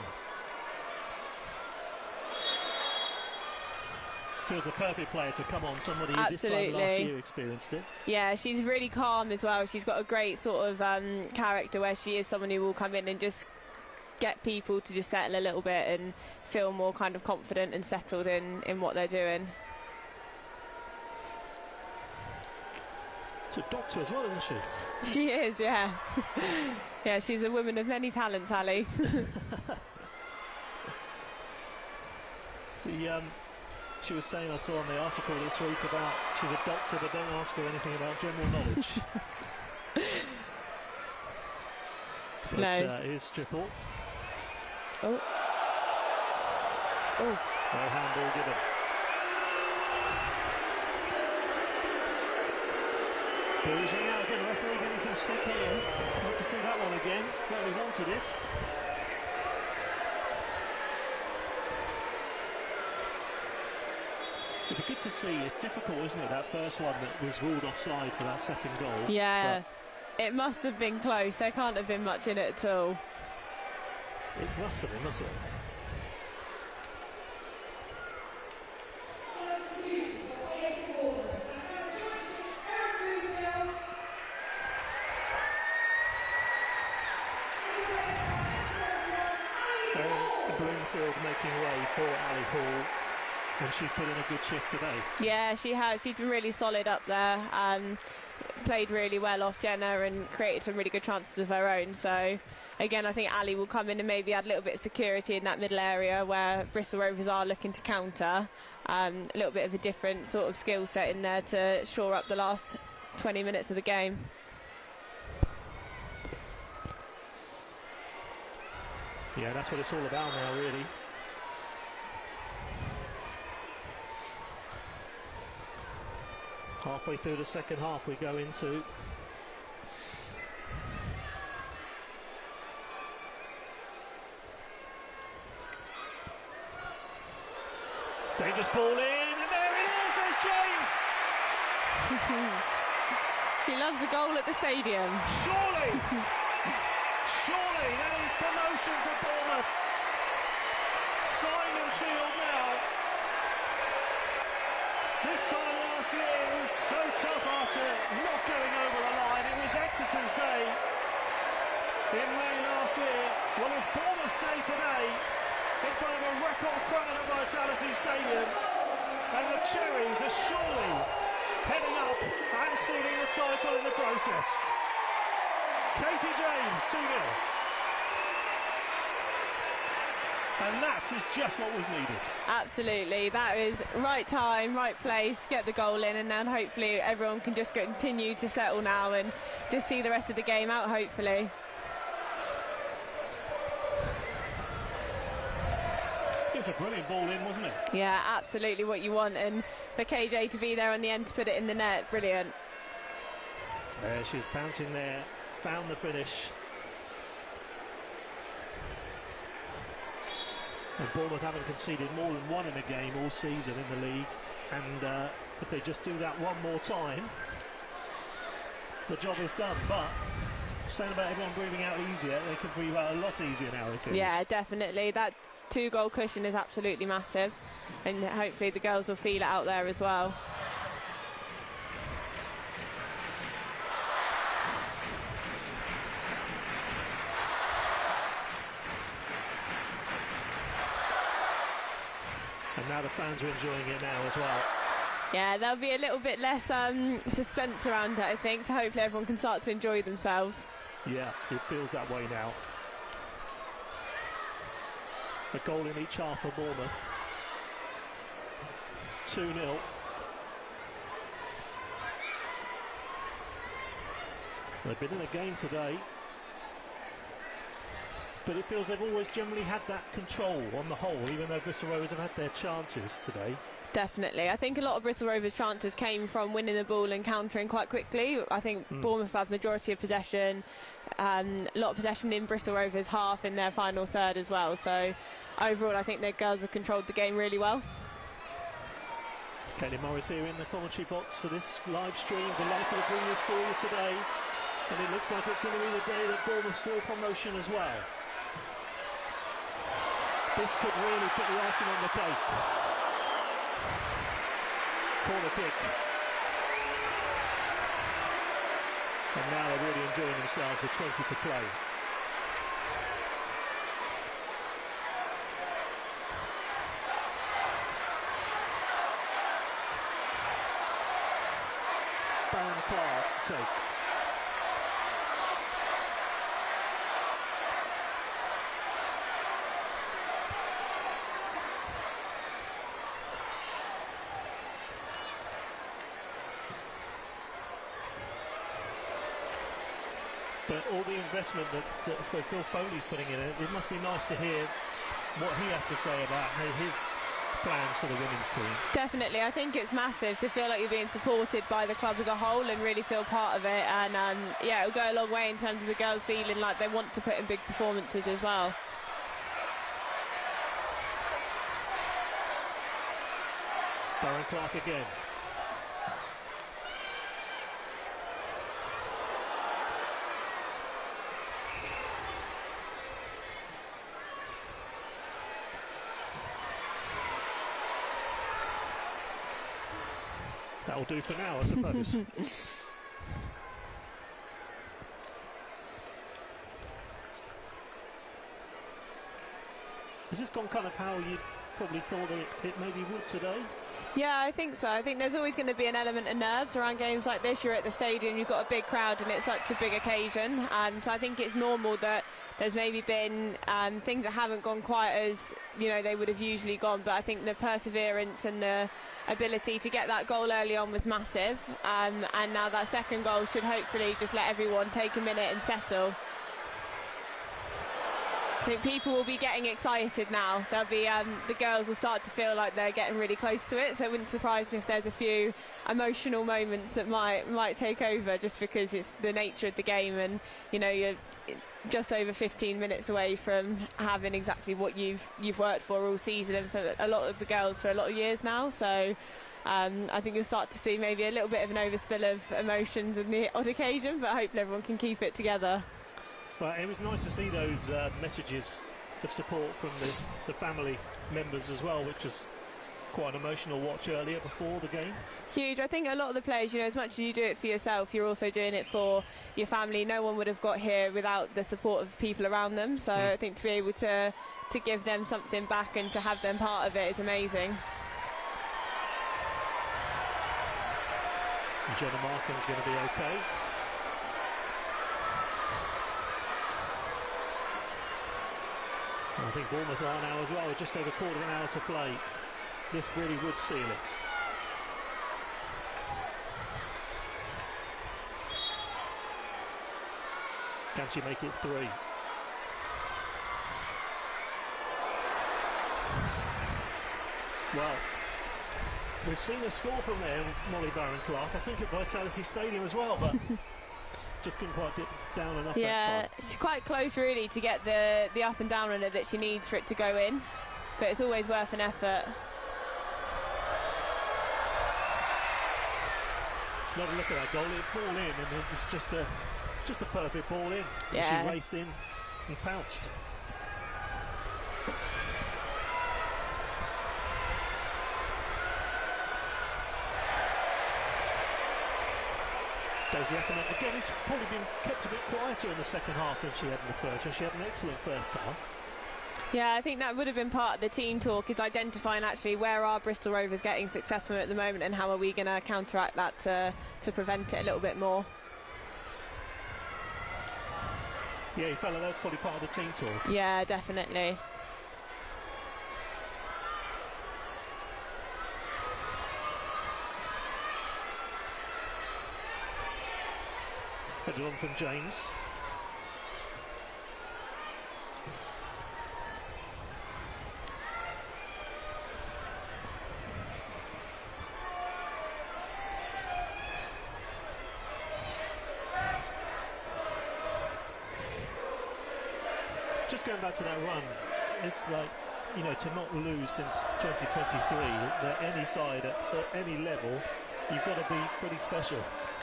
Feels the perfect player to come on, somebody who this time last year experienced it. Yeah, she's really calm as well. She's got a great sort of character where she is someone who will come in and just get people to just settle a little bit and feel more kind of confident and settled in what they're doing. She's a doctor as well, isn't she? She is, yeah. Yeah, she's a woman of many talents, Ali. She was saying, I saw on the article this week about she's a doctor, but don't ask her anything about general knowledge. But no. Here's Triple. Oh. No handball given. Booze ring out again, the referee getting some stick here. Want to see that one again, certainly wanted it. It'd be good to see. It's difficult, isn't it, that first one that was ruled offside for that second goal. Yeah, it must have been close. There can't have been much in it at all. It must have been, must it? Bloomfield making way for Ali Hall. And she's put in a good shift today. Yeah, she has. She's been really solid up there. Played really well off Jenna and created some really good chances of her own. So, again, I think Ali will come in and maybe add a little bit of security in that middle area where Bristol Rovers are looking to counter. A little bit of a different sort of skill set in there to shore up the last 20 minutes of the game. Yeah, that's what it's all about now, really. Halfway through the second half we go into. Dangerous ball in, and there it is, there's James! She loves the goal at the stadium. Surely! Surely, that is promotion for Bournemouth. Signed and sealed now. This time last year it was so tough after not going over the line. It was Exeter's day in May last year. Well, it's Bournemouth's day today in front of a record crowd at Vitality Stadium. And the Cherries are surely heading up and sealing the title in the process. Katie James, 2-0. And that is just what was needed. Absolutely, that is right time, right place, get the goal in, and then hopefully everyone can just continue to settle now and just see the rest of the game out, hopefully. It was a brilliant ball in, wasn't it? Yeah, absolutely what you want, and for KJ to be there on the end to put it in the net, brilliant. She's bouncing there, found the finish. And Bournemouth haven't conceded more than one in a game all season in the league, and if they just do that one more time, the job is done. But saying about everyone breathing out easier, they could breathe out a lot easier now, it feels. Yeah, definitely. That 2-goal cushion is absolutely massive, and hopefully the girls will feel it out there as well. And now the fans are enjoying it now as well. Yeah, there'll be a little bit less suspense around it, I think, so hopefully everyone can start to enjoy themselves. Yeah, it feels that way now. A goal in each half for Bournemouth. 2-0. They've been in a game today, but it feels they've always generally had that control on the whole, even though Bristol Rovers have had their chances today. Definitely. I think a lot of Bristol Rovers' chances came from winning the ball and countering quite quickly. I think Bournemouth had majority of possession, a lot of possession in Bristol Rovers' half in their final third as well. So overall, I think their girls have controlled the game really well. Kelly Morris here in the commentary box for this live stream. Delighted to bring this for you today. And it looks like it's going to be the day that Bournemouth saw promotion as well. This could really put the icing on the cake. Corner kick. And now they're really enjoying themselves with 20 to play. Baron Clark to take. But all the investment that I suppose Bill Foley's putting in it must be nice to hear what he has to say about his plans for the women's team. Definitely, I think it's massive to feel like you're being supported by the club as a whole and really feel part of it. And yeah, it'll go a long way in terms of the girls feeling like they want to put in big performances as well. Baron Clark again. That'll do for now, I suppose. Has this gone kind of how you probably thought it maybe would today? Yeah, I think so. I think there's always going to be an element of nerves around games like this. You're at the stadium, you've got a big crowd and it's such a big occasion. So I think it's normal that there's maybe been things that haven't gone quite as, you know, they would have usually gone. But I think the perseverance and the ability to get that goal early on was massive. And now that second goal should hopefully just let everyone take a minute and settle. I think people will be getting excited now. There'll be the girls will start to feel like they're getting really close to it. So it wouldn't surprise me if there's a few emotional moments that might take over, just because it's the nature of the game, and you know you're just over 15 minutes away from having exactly what you've worked for all season, and for a lot of the girls for a lot of years now. So I think you'll start to see maybe a little bit of an overspill of emotions on the odd occasion, but hopefully everyone can keep it together. Well, it was nice to see those messages of support from the family members as well, which was quite an emotional watch earlier before the game. Huge. I think a lot of the players, you know, as much as you do it for yourself, you're also doing it for your family. No one would have got here without the support of people around them. So I think to be able to give them something back and to have them part of it is amazing. And Jenna Markham's going to be okay. I think Bournemouth are now as well, with just over a quarter of an hour to play. This really would seal it. Can she make it 3? Well, we've seen a score from there, Molly Barron-Clark, I think at Vitality Stadium as well, but just couldn't quite dip down enough that time. She's quite close really to get the up and down on it that she needs for it to go in, but it's always worth an effort. Another look at that goal, it ball in, and it was just a perfect ball in. Yeah. She raced in and pounced. Daisy Ackerman, again, it's probably been kept a bit quieter in the second half than she had in the first, when she had an excellent first half. Yeah, I think that would have been part of the team talk, is identifying actually where are Bristol Rovers getting successful at the moment and how are we going to counteract that to prevent it a little bit more. Yeah, you felt like that was probably part of the team talk. Yeah, definitely. Headed on from James. Just going back to that run, it's like, you know, to not lose since 2023, that any side at any level, you've got to be pretty special.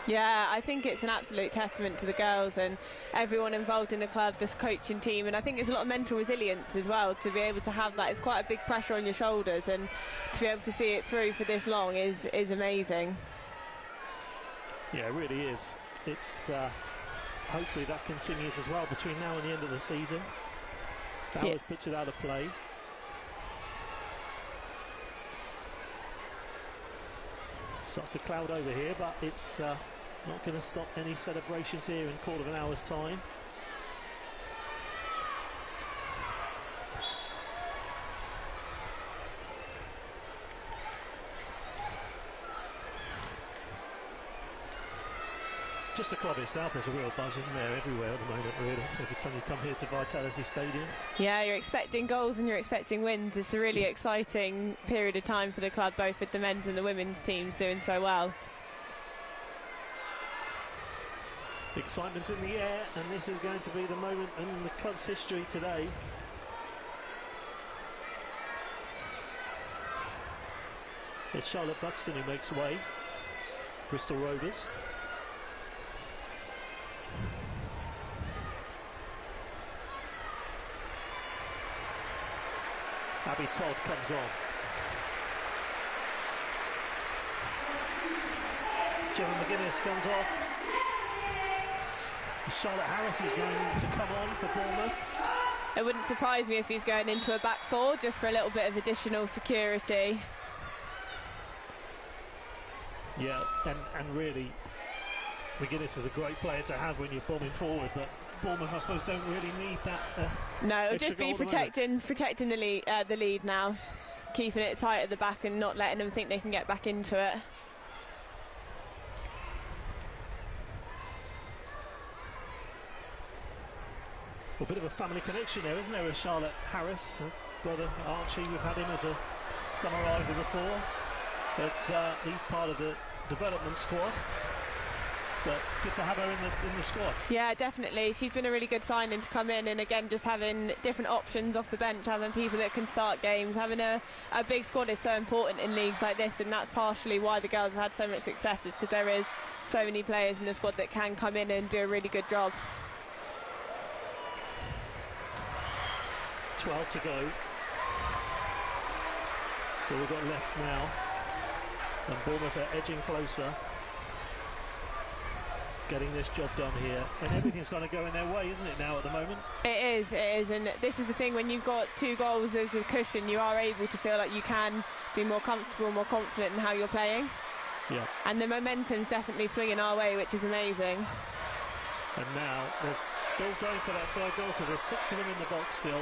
Yeah, I think it's an absolute testament to the girls and everyone involved in the club, this coaching team, and I think there's a lot of mental resilience as well to be able to have that. It's quite a big pressure on your shoulders, and to be able to see it through for this long is amazing. Yeah, it really is. It's hopefully that continues as well between now and the end of the season. Bowers puts it out of play. Starts to cloud over here, but it's not going to stop any celebrations here in a quarter of an hour's time. Just the club itself, there's a real buzz, isn't there, everywhere at the moment, really, every time you come here to Vitality Stadium. Yeah, you're expecting goals and you're expecting wins. It's a really exciting period of time for the club, both with the men's and the women's teams doing so well. Excitement's in the air, and this is going to be the moment in the club's history today. It's Charlotte Buxton who makes way. Bristol Rovers. Abby Todd comes on. Gemma McGuinness comes off. Charlotte Harris is going to come on for Bournemouth. It wouldn't surprise me if he's going into a back four just for a little bit of additional security. Yeah, and really, McGuinness is a great player to have when you're bombing forward, but Bournemouth, I suppose, don't really need that. No, it'll just be protecting the lead now, keeping it tight at the back and not letting them think they can get back into it. Well, a bit of a family connection there, isn't there, with Charlotte Harris, brother Archie. We've had him as a summariser before, but he's part of the development squad. But good to have her in the squad. Yeah, definitely. She's been a really good signing to come in, and again, just having different options off the bench, having people that can start games, having a big squad is so important in leagues like this, and that's partially why the girls have had so much success, is because there is so many players in the squad that can come in and do a really good job. 12 to go. So we've got left now, and Bournemouth are edging closer, getting this job done here, and everything's going to go in their way, isn't it, now at the moment? It is, and this is the thing, when you've got 2 goals as a cushion, you are able to feel like you can be more comfortable, more confident in how you're playing. Yeah. And the momentum's definitely swinging our way, which is amazing. And now there's still going for that third goal, because there's 6 of them in the box still.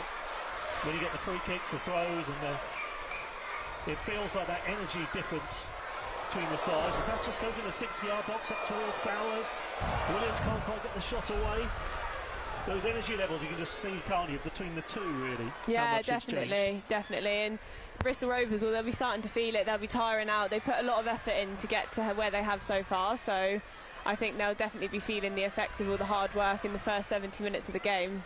when you get the free kicks, the throws, and it feels like that energy difference between the sides. As that just goes in the 6-yard box up towards Bowers. Williams can't quite get the shot away. Those energy levels you can just see, can't you, between the two, really? Yeah, definitely. And Bristol Rovers, well, they'll be starting to feel it. They'll be tiring out. They put a lot of effort in to get to where they have so far. So I think they'll definitely be feeling the effects of all the hard work in the first 70 minutes of the game.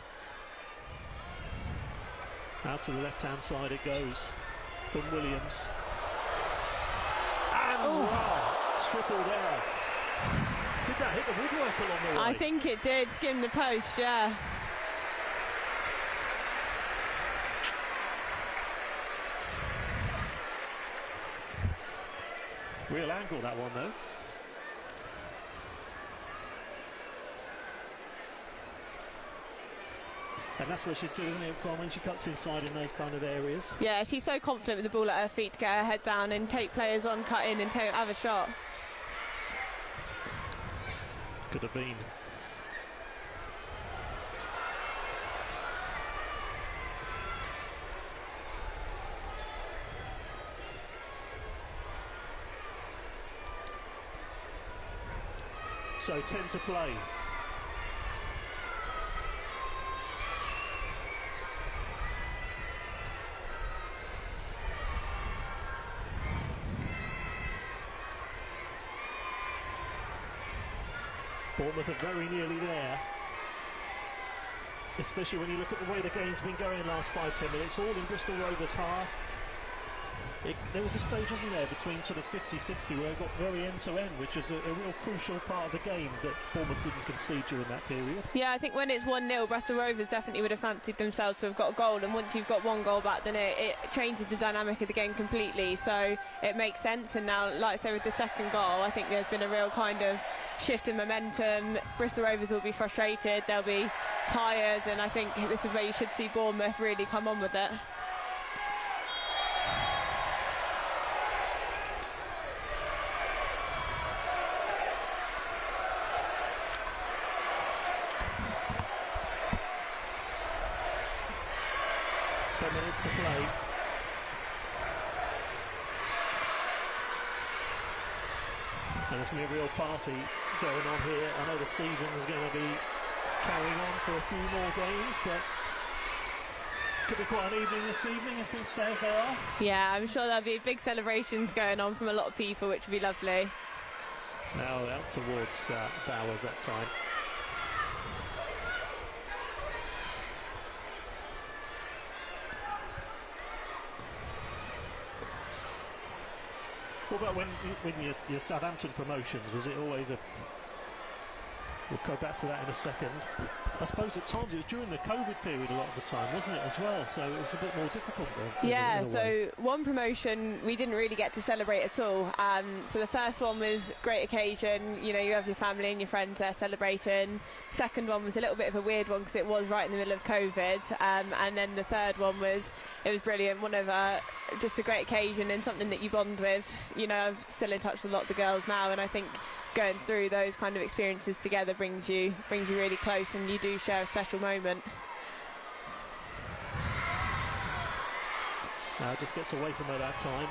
Out to the left-hand side it goes from Williams. And wow, triple there. Did that hit the woodwork along the way? I think it did, skim the post, yeah. Real angle, that one, though. And that's where she's good, isn't it, when she cuts inside in those kind of areas. Yeah, she's so confident with the ball at her feet to get her head down and take players on, cut in and have a shot. Could have been. So 10 to play. Bournemouth are very nearly there, especially when you look at the way the game's been going in the last 5-10 minutes, all in Bristol Rovers' half. There was a stage, wasn't there, between sort of 50-60 where it got very end-to-end, which is a real crucial part of the game that Bournemouth didn't concede during that period. Yeah, I think when it's 1-0, Bristol Rovers definitely would have fancied themselves to have got a goal, and once you've got one goal back, then it changes the dynamic of the game completely, so it makes sense. And now, like I say, with the second goal, I think there's been a real kind of shift in momentum. Bristol Rovers will be frustrated, they'll be tired, and I think this is where you should see Bournemouth really come on with it. Minutes to play. And there's going to be a real party going on here. I know the season is going to be carrying on for a few more games, but could be quite an evening this evening if things stay as they are. Yeah, I'm sure there'll be big celebrations going on from a lot of people, which would be lovely. Now out towards Bowers that time. What about when your Southampton promotions, was it always a... We'll go back to that in a second. I suppose at times it was during the COVID period a lot of the time, wasn't it, as well? So it was a bit more difficult then. Yeah, so one promotion we didn't really get to celebrate at all. So the first one was great occasion, you know, you have your family and your friends there celebrating. Second one was a little bit of a weird one because it was right in the middle of COVID. And then the third one was brilliant, one of just a great occasion and something that you bond with. You know, I'm still in touch with a lot of the girls now, and I think going through those kind of experiences together brings you really close, and you do share a special moment. Just gets away from her that time.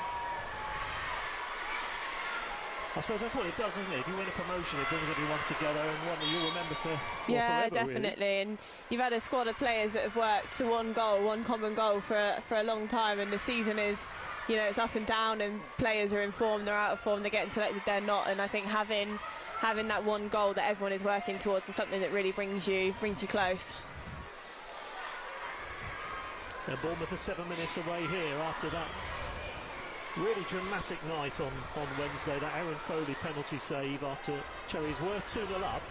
I suppose that's what it does, isn't it? If you win a promotion, it brings everyone together, and one that you'll remember for forever, definitely. Really. And you've had a squad of players that have worked to one common goal for a long time, and the season is, you know, it's up and down, and players are in form, they're out of form, they're getting selected, they're not. And I think having that one goal that everyone is working towards is something that really brings you close. And Bournemouth are 7 minutes away here after that really dramatic night on Wednesday, that Aaron Foley penalty save after Cherries were 2-0 up.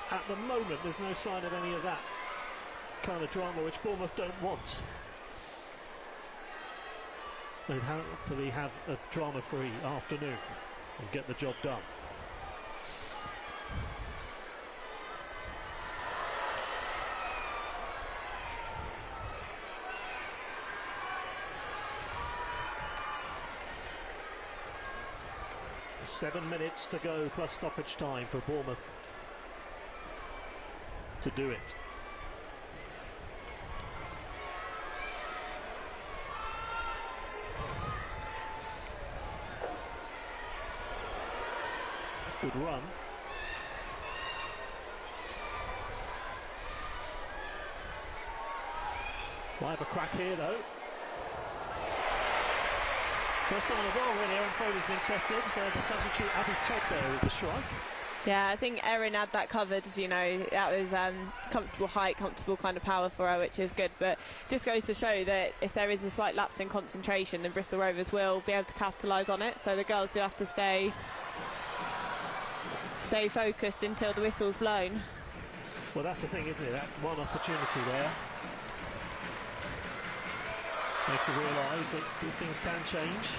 At the moment, there's no sign of any of that kind of drama, which Bournemouth don't want. They'd happily have a drama-free afternoon and get the job done. Seven minutes to go plus stoppage time for Bournemouth to do it. good run. Might have a crack here though. First time in a while when Erin Foley's been tested. There's a substitute, Abby Todd, there with the strike. Yeah, I think Erin had that covered, you know, that was comfortable height, comfortable kind of power for her, which is good, but just goes to show that if there is a slight lapse in concentration, then Bristol Rovers will be able to capitalise on it, so the girls do have to stay focused until the whistle's blown. Well, that's the thing, isn't it? That one opportunity there makes you realise that things can change.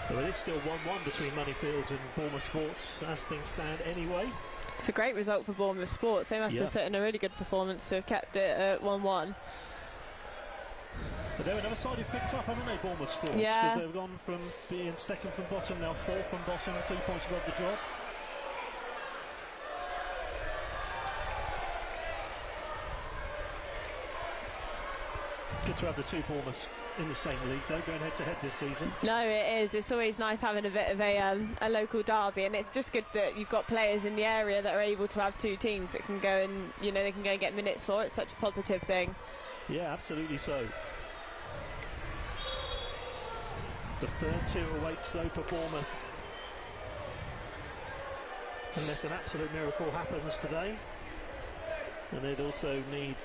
Well, it is still 1-1 between Moneyfields and Bournemouth Sports as things stand anyway. It's a great result for Bournemouth Sports. They must have put in a really good performance to have kept it at 1-1. But they're another side who've picked up, haven't they, Bournemouth Sports? Yeah. Because they've gone from being second from bottom, now fourth from bottom, 3 points above the drop. Good to have the two Bournemouths in the same league, though, going head-to-head this season. No, it is. It's always nice having a bit of a local derby, and it's just good that you've got players in the area that are able to have two teams that can go and, you know, they can go and get minutes for. It's such a positive thing. Yeah, absolutely so. The third tier awaits, though, for Bournemouth. Unless an absolute miracle happens today. And they'd also need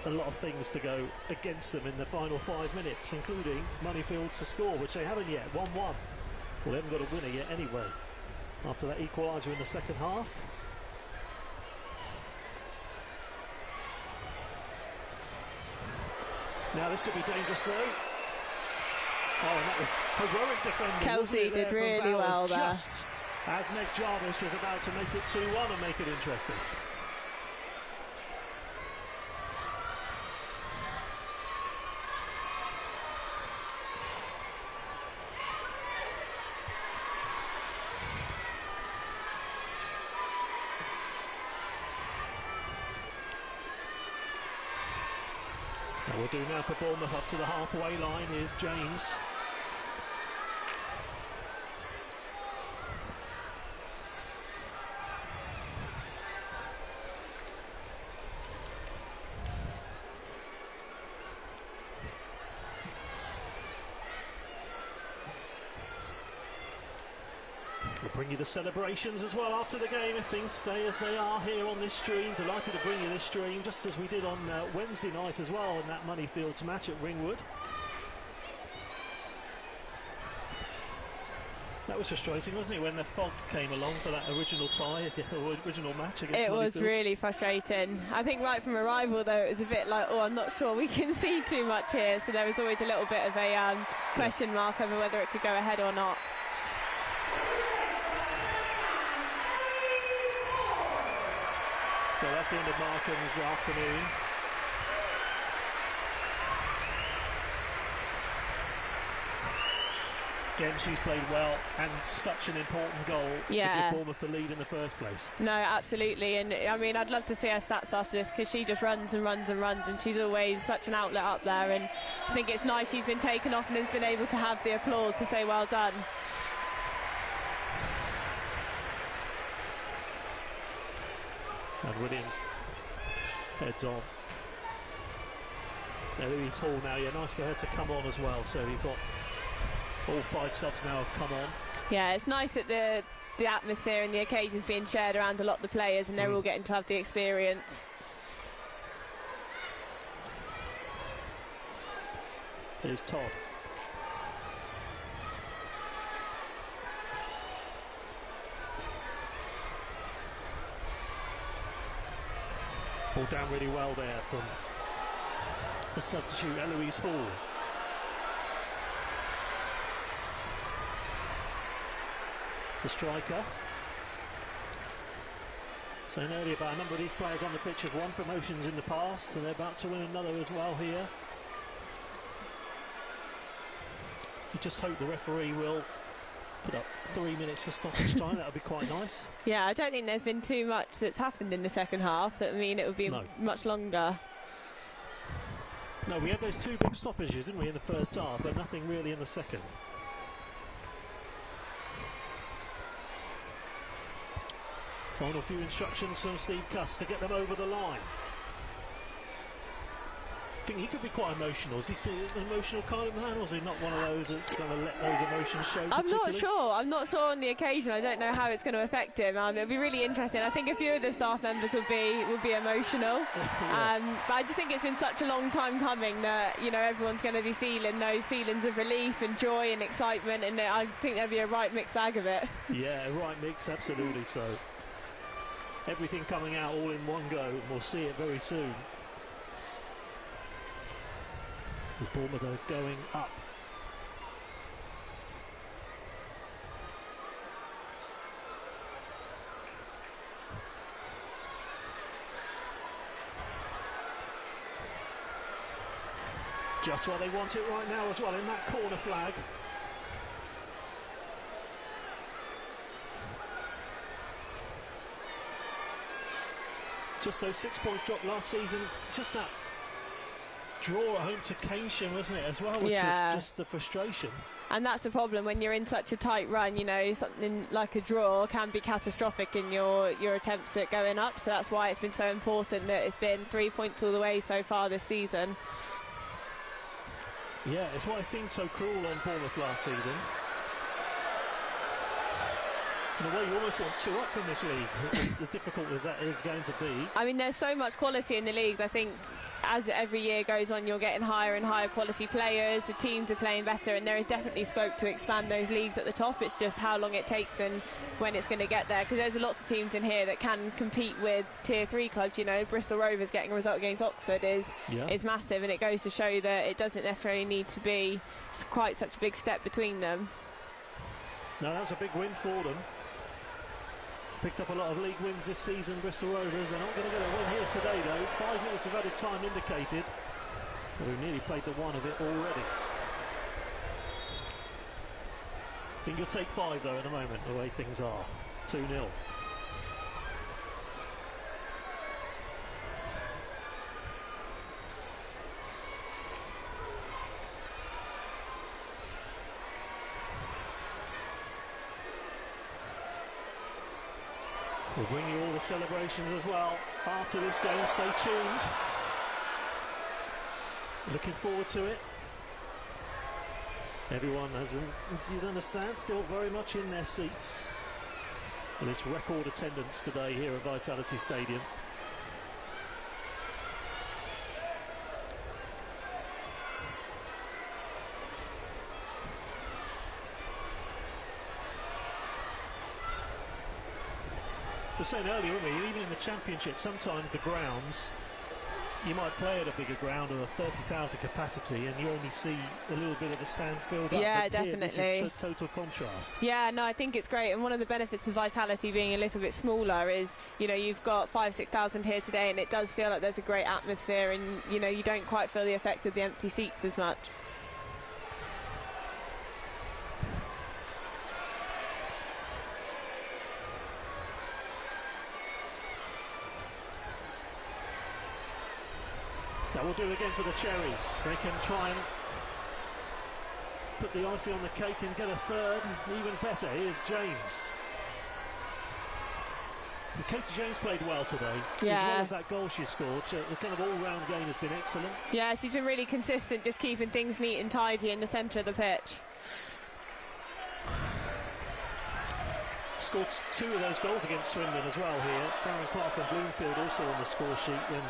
a lot of things to go against them in the final 5 minutes, including Moneyfields to score, which they haven't yet. 1-1. Well, they haven't got a winner yet anyway, after that equaliser in the second half. Now this could be dangerous though. Oh, and that was heroic defending. Kelsey did really well there. Just as Meg Jarvis was about to make it 2-1 and make it interesting. We'll do now for Bournemouth up to the halfway line. Here's James. We'll bring you the celebrations as well after the game if things stay as they are here on this stream. Delighted to bring you this stream just as we did on Wednesday night as well in that Moneyfields match at Ringwood. That was frustrating, wasn't it, when the fog came along for that original tie, original match against It was Moneyfields? really frustrating. I think right from arrival though it was a bit like, oh, I'm not sure we can see too much here, so there was always a little bit of a question mark over whether it could go ahead or not. So that's the end of Markham's afternoon. Again, she's played well, and such an important goal to give Bournemouth the lead in the first place. No, absolutely, and I mean, I'd love to see her stats after this because she just runs and runs and runs, and she's always such an outlet up there, and I think it's nice she's been taken off and has been able to have the applause to say well done. And Williams heads on. Now Louise Hall now, yeah, nice for her to come on as well. So you've got all 5 subs now have come on. Yeah, it's nice that the atmosphere and the occasion's being shared around a lot of the players and they're all getting to have the experience. Here's Todd. Ball down really well there from the substitute Eloise Hall. The striker. Saying earlier about a number of these players on the pitch have won promotions in the past, and they're about to win another as well here. You just hope the referee will put up 3 minutes for stoppage time. That would be quite nice. Yeah, I don't think there's been too much that's happened in the second half that mean it would be much longer. No, we had those 2 big stoppages, didn't we, in the first half, but nothing really in the second. Final few instructions from Steve Cuss to get them over the line. I think he could be quite emotional. Is he an emotional kind of man, or is he not one of those that's going to let those emotions show? I'm not sure. I'm not sure on the occasion. I don't know how it's going to affect him. It'll be really interesting. I think a few of the staff members would be emotional. But I just think it's been such a long time coming that, you know, everyone's going to be feeling those feelings of relief and joy and excitement, and I think there'll be a right mixed bag of it. Yeah, a right mix, absolutely so. Everything coming out all in one go, and we'll see it very soon. As Bournemouth are going up. Just where they want it right now as well, in that corner flag. Just those 6 points dropped last season, just that draw at home to Keynsham, wasn't it, as well, which was just the frustration. And that's the problem when you're in such a tight run. You know, something like a draw can be catastrophic in your attempts at going up, so that's why it's been so important that it's been 3 points all the way so far this season. Yeah, it's why it seemed so cruel on Bournemouth last season. In a way, you almost want 2 up from this league, as difficult as that is going to be. I mean, there's so much quality in the leagues. I think as every year goes on, you're getting higher and higher quality players, the teams are playing better, and there is definitely scope to expand those leagues at the top. It's just how long it takes and when it's going to get there, because there's lots of teams in here that can compete with Tier 3 clubs. You know, Bristol Rovers getting a result against Oxford is massive, and it goes to show that it doesn't necessarily need to be quite such a big step between them. No, that was a big win for them. Picked up a lot of league wins this season, Bristol Rovers. They're not going to get a win here today, though. 5 minutes of added time indicated. But we've nearly played the one of it already. I think you'll take 5, though, at the moment, the way things are. 2-0. We'll bring you all the celebrations as well after this game. Stay tuned. Looking forward to it. Everyone, as you'd understand, still very much in their seats. And it's record attendance today here at Vitality Stadium. We were saying earlier, weren't we, even in the Championship, sometimes the grounds, you might play at a bigger ground or a 30,000 capacity and you only see a little bit of the stand filled up. Yeah, but definitely. Here, this is a total contrast. Yeah, no, I think it's great, and one of the benefits of Vitality being a little bit smaller is, you know, you've got 5,000-6,000 here today, and it does feel like there's a great atmosphere, and, you know, you don't quite feel the effect of the empty seats as much. That will do again for the Cherries. They can try and put the icing on the cake and get a third. Even better, here's James. Katie James played well today, as well as that goal she scored. The kind of all-round game has been excellent. Yeah, she's been really consistent, just keeping things neat and tidy in the centre of the pitch. Scored 2 of those goals against Swindon as well here. Baron Clark and Bloomfield also on the score sheet when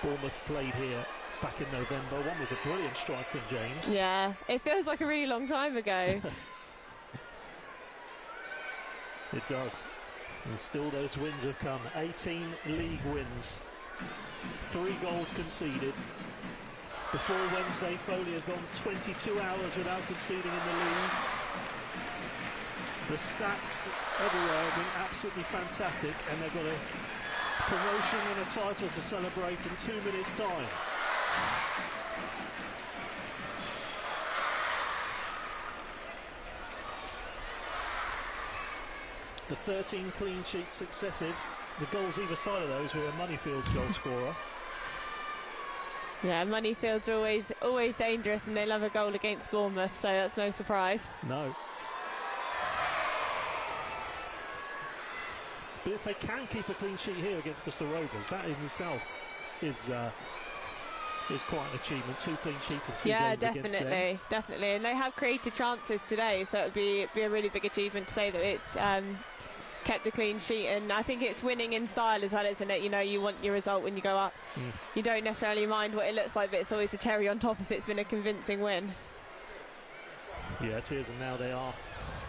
Bournemouth played here back in November. One was a brilliant strike from James. Yeah, it feels like a really long time ago. It does. And still those wins have come. 18 league wins. 3 goals conceded. Before Wednesday, Foley had gone 22 hours without conceding in the league. The stats everywhere have been absolutely fantastic, and they've got a promotion and a title to celebrate in 2 minutes' time. The 13 clean sheets successive. The goals either side of those were a Moneyfield's goal scorer. Yeah, Moneyfield's always dangerous, and they love a goal against Bournemouth, so that's no surprise. No. But if they can keep a clean sheet here against Bristol Rovers, that in itself is quite an achievement. 2 clean sheets and 2 games against them. Definitely. And they have created chances today, so it would be a really big achievement to say that it's kept a clean sheet. And I think it's winning in style as well, isn't it? You know, you want your result when you go up. You don't necessarily mind what it looks like, but it's always a cherry on top if it's been a convincing win. Yeah, it is, and now they are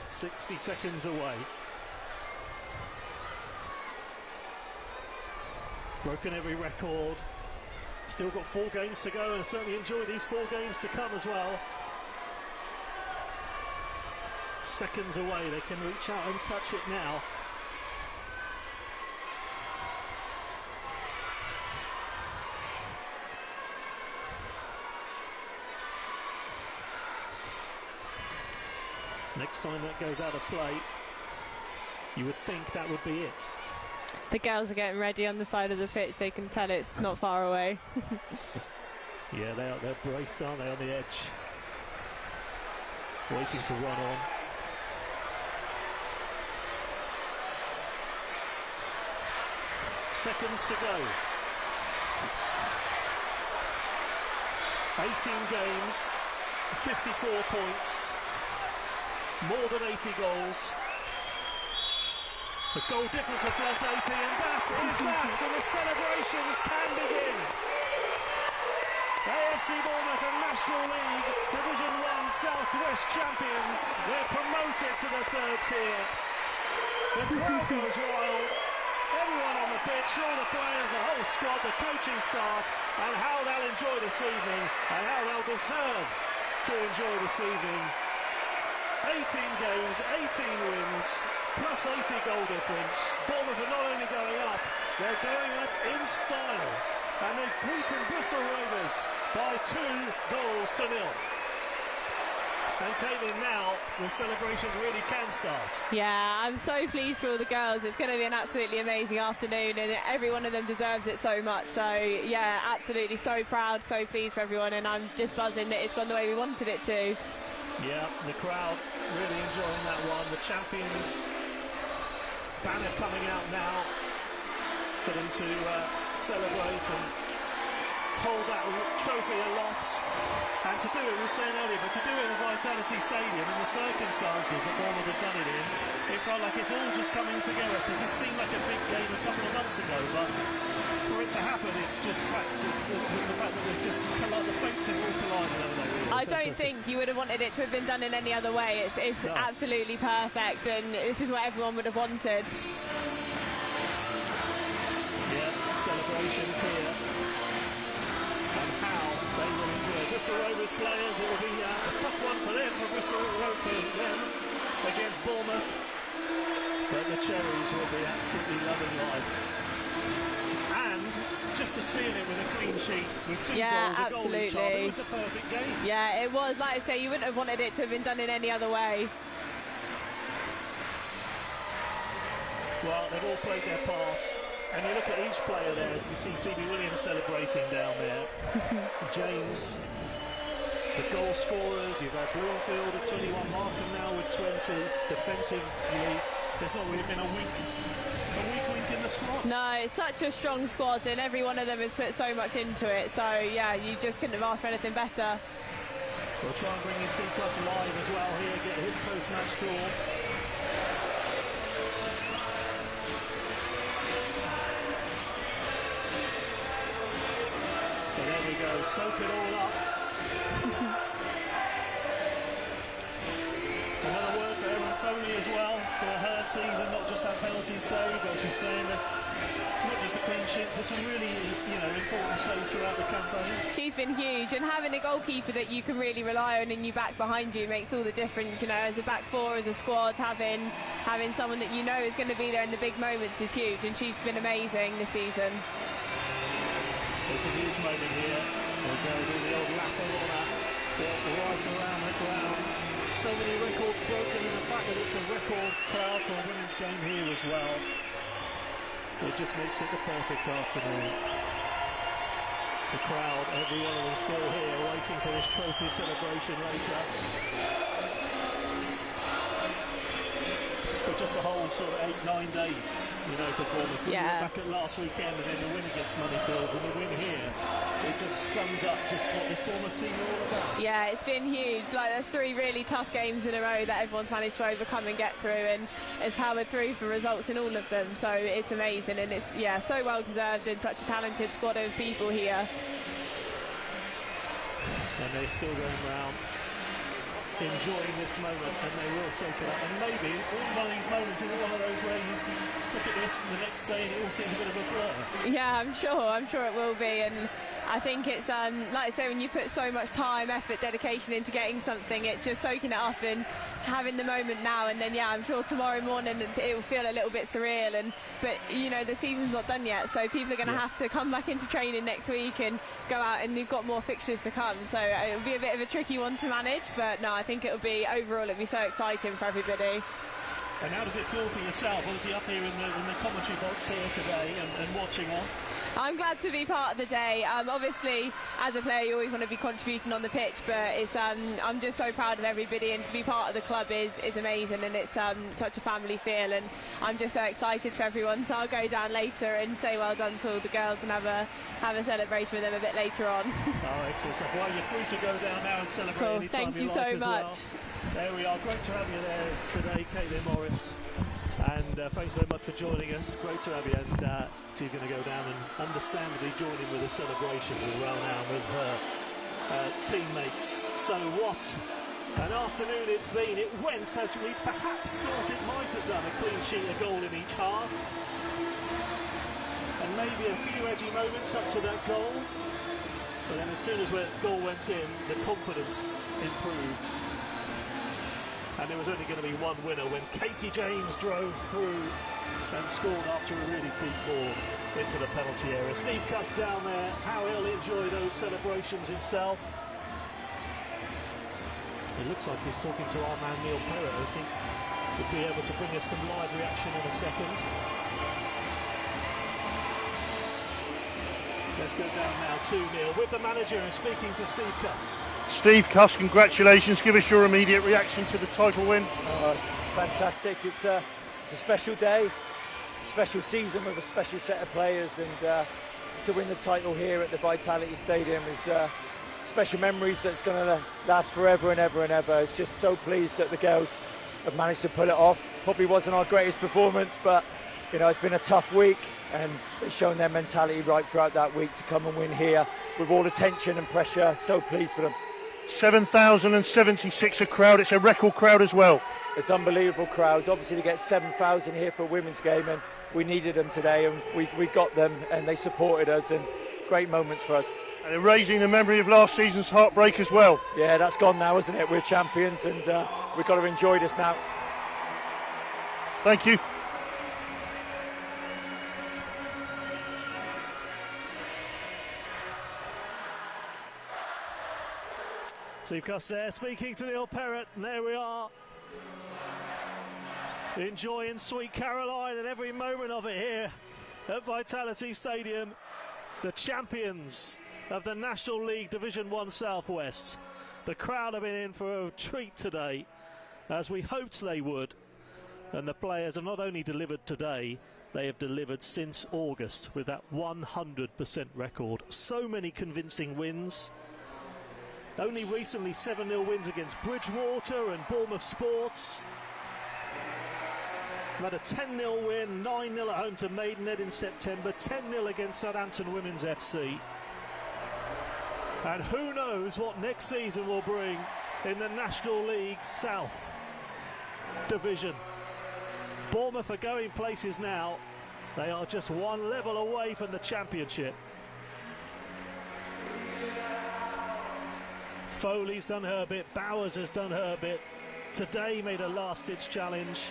60 seconds away. Broken every record. Still got 4 games to go, and certainly enjoy these 4 games to come as well. Seconds away, they can reach out and touch it now. Next time that goes out of play, you would think that would be it. The girls are getting ready on the side of the pitch. They can tell it's not far away. Yeah, they're braced, aren't they, on the edge? Waiting to run on. Seconds to go. 18 games, 54 points, more than 80 goals. The goal difference of +80, and that is that, and the celebrations can begin. AFC Bournemouth and National League Division 1 Southwest champions. They're promoted to the 3rd tier. The crowd goes wild. Everyone on the pitch, all the players, the whole squad, the coaching staff, and how they'll enjoy this evening, and how they'll deserve to enjoy this evening. 18 games, 18 wins, +80 goal difference. Bournemouth are not only going up, they're going up in style. And they've beaten Bristol Rovers by 2-0. And Caitlin, now the celebrations really can start. Yeah, I'm so pleased for all the girls. It's going to be an absolutely amazing afternoon, and every one of them deserves it so much. So yeah, absolutely so proud, so pleased for everyone, and I'm just buzzing that it's gone the way we wanted it to. Yeah, the crowd really enjoying that one. The champions banner coming out now for them to celebrate and hold that trophy aloft. And to do it, we were saying earlier, but to do it in the Vitality Stadium in the circumstances that Bournemouth have done it in, it felt like it's all just coming together, because this seemed like a big game a couple of months ago, but for it to happen, it's just the fact that they've just the fates have all collided, haven't they? Really? I don't think you would have wanted it to have been done in any other way. It's no. Absolutely perfect, and this is what everyone would have wanted. Yeah, celebrations here, and how they will enjoy it. Bristol Rovers players, it will be a tough one for them, for Bristol Rovers against Bournemouth, but the Cherries will be absolutely loving life. And just to seal it with a clean sheet with 2 goals, a goal each other, it was a perfect game. Yeah, it was. Like I say, you wouldn't have wanted it to have been done in any other way. Well, they've all played their parts. And you look at each player there, as you see Phoebe Williams celebrating down there. James, the goal scorers, you've had Bloomfield at 21, Markham now with 20, defensively. There's not really been a weak link in the squad. No, it's such a strong squad, and every one of them has put so much into it. So, yeah, you just couldn't have asked for anything better. We'll try and bring you Steve Plus live as well here, get his post-match thoughts. Soak it all up. Another word for Erin FAWNL as well for her season, not just that penalty save, as we're saying, not just a clean sheet, but some really, important saves throughout the campaign. She's been huge, and having a goalkeeper that you can really rely on and you back behind you makes all the difference. As a back four, as a squad, having someone that you know is going to be there in the big moments is huge, and she's been amazing this season. It's a huge moment here, as they'll do the old lap of honour right around the ground. So many records broken, and the fact that it's a record crowd for a women's game here as well, it just makes it the perfect afternoon. The crowd, every one of them still here, waiting for this trophy celebration later. But just the whole sort of 8-9 days, you know, for Bournemouth. We were back at last weekend, and then the win against Moneyfield, and the win here, it just sums up just what this Bournemouth team are all about. Yeah, it's been huge. Like, there's 3 really tough games in a row that everyone's managed to overcome and get through, and it's powered through for results in all of them. So it's amazing, and it's so well deserved, and such a talented squad of people here. And they're still going round, enjoying this moment, and they will soak it up. And maybe one of these moments is one of those where you look at this and the next day and it all seems a bit of a blur. Yeah, I'm sure it will be, and I think it's like I say, when you put so much time, effort, dedication into getting something, it's just soaking it up and having the moment now, and then I'm sure tomorrow morning it will feel a little bit surreal, but you know, the season's not done yet, so people are going to have to come back into training next week and go out, and you've got more fixtures to come, so it'll be a bit of a tricky one to manage, but no, I think it'll be so exciting for everybody. And how does it feel for yourself, obviously up here in the commentary box here today and watching on? I'm glad to be part of the day. Obviously, as a player, you always want to be contributing on the pitch, but it's I'm just so proud of everybody, and to be part of the club is amazing, and it's such a family feel, and I'm just so excited for everyone. So I'll go down later and say well done to all the girls and have a celebration with them a bit later on. Oh, excellent stuff. Well, you're free to go down now and celebrate anytime Thank you like so as much. Well. There we are. Great to have you there today, Caitlin Morris. And thanks very much for joining us. Great to have you. And she's going to go down and understandably join in with the celebrations as well now with her teammates. So what an afternoon it's been. It went as we perhaps thought it might have done. A clean sheet, a goal in each half. And maybe a few edgy moments up to that goal. But then as soon as the goal went in, the confidence improved. And there was only going to be one winner when Katie James drove through and scored after a really deep ball into the penalty area. Steve Cuss down there, how he'll enjoy those celebrations himself. It looks like he's talking to our man Neil Perrott, I think would be able to bring us some live reaction in a second. Let's go down now to Neil with the manager and speaking to Steve Cuss. Steve Cuss, congratulations. Give us your immediate reaction to the title win. It's fantastic. It's a special day, a special season with a special set of players, and to win the title here at the Vitality Stadium is special memories that's going to last forever and ever and ever. It's just so pleased that the girls have managed to pull it off. Probably wasn't our greatest performance, but you know, it's been a tough week, and they've shown their mentality right throughout that week to come and win here with all the tension and pressure. So pleased for them. 7,076 a crowd. It's a record crowd as well. It's unbelievable crowds. Obviously, to get 7,000 here for a women's game, and we needed them today, and we got them, and they supported us, and great moments for us. And they're raising the memory of last season's heartbreak as well. Yeah, that's gone now, isn't it? We're champions, and we've got to enjoy this now. Thank you. Steve Cuss there speaking to Neil Perrott, and there we are, enjoying Sweet Caroline and every moment of it here at Vitality Stadium. The champions of the National League Division 1 Southwest. The crowd have been in for a treat today, as we hoped they would, and the players have not only delivered today, they have delivered since August with that 100% record. So many convincing wins. Only recently 7-0 wins against Bridgewater and Bournemouth Sports. We've had a 10-0 win, 9-0 at home to Maidenhead in September, 10-0 against Southampton Women's FC. And who knows what next season will bring in the National League South Division. Bournemouth are going places now. They are just one level away from the Championship. Foley's done her bit, Bowers has done her bit. Today made a last-ditch challenge.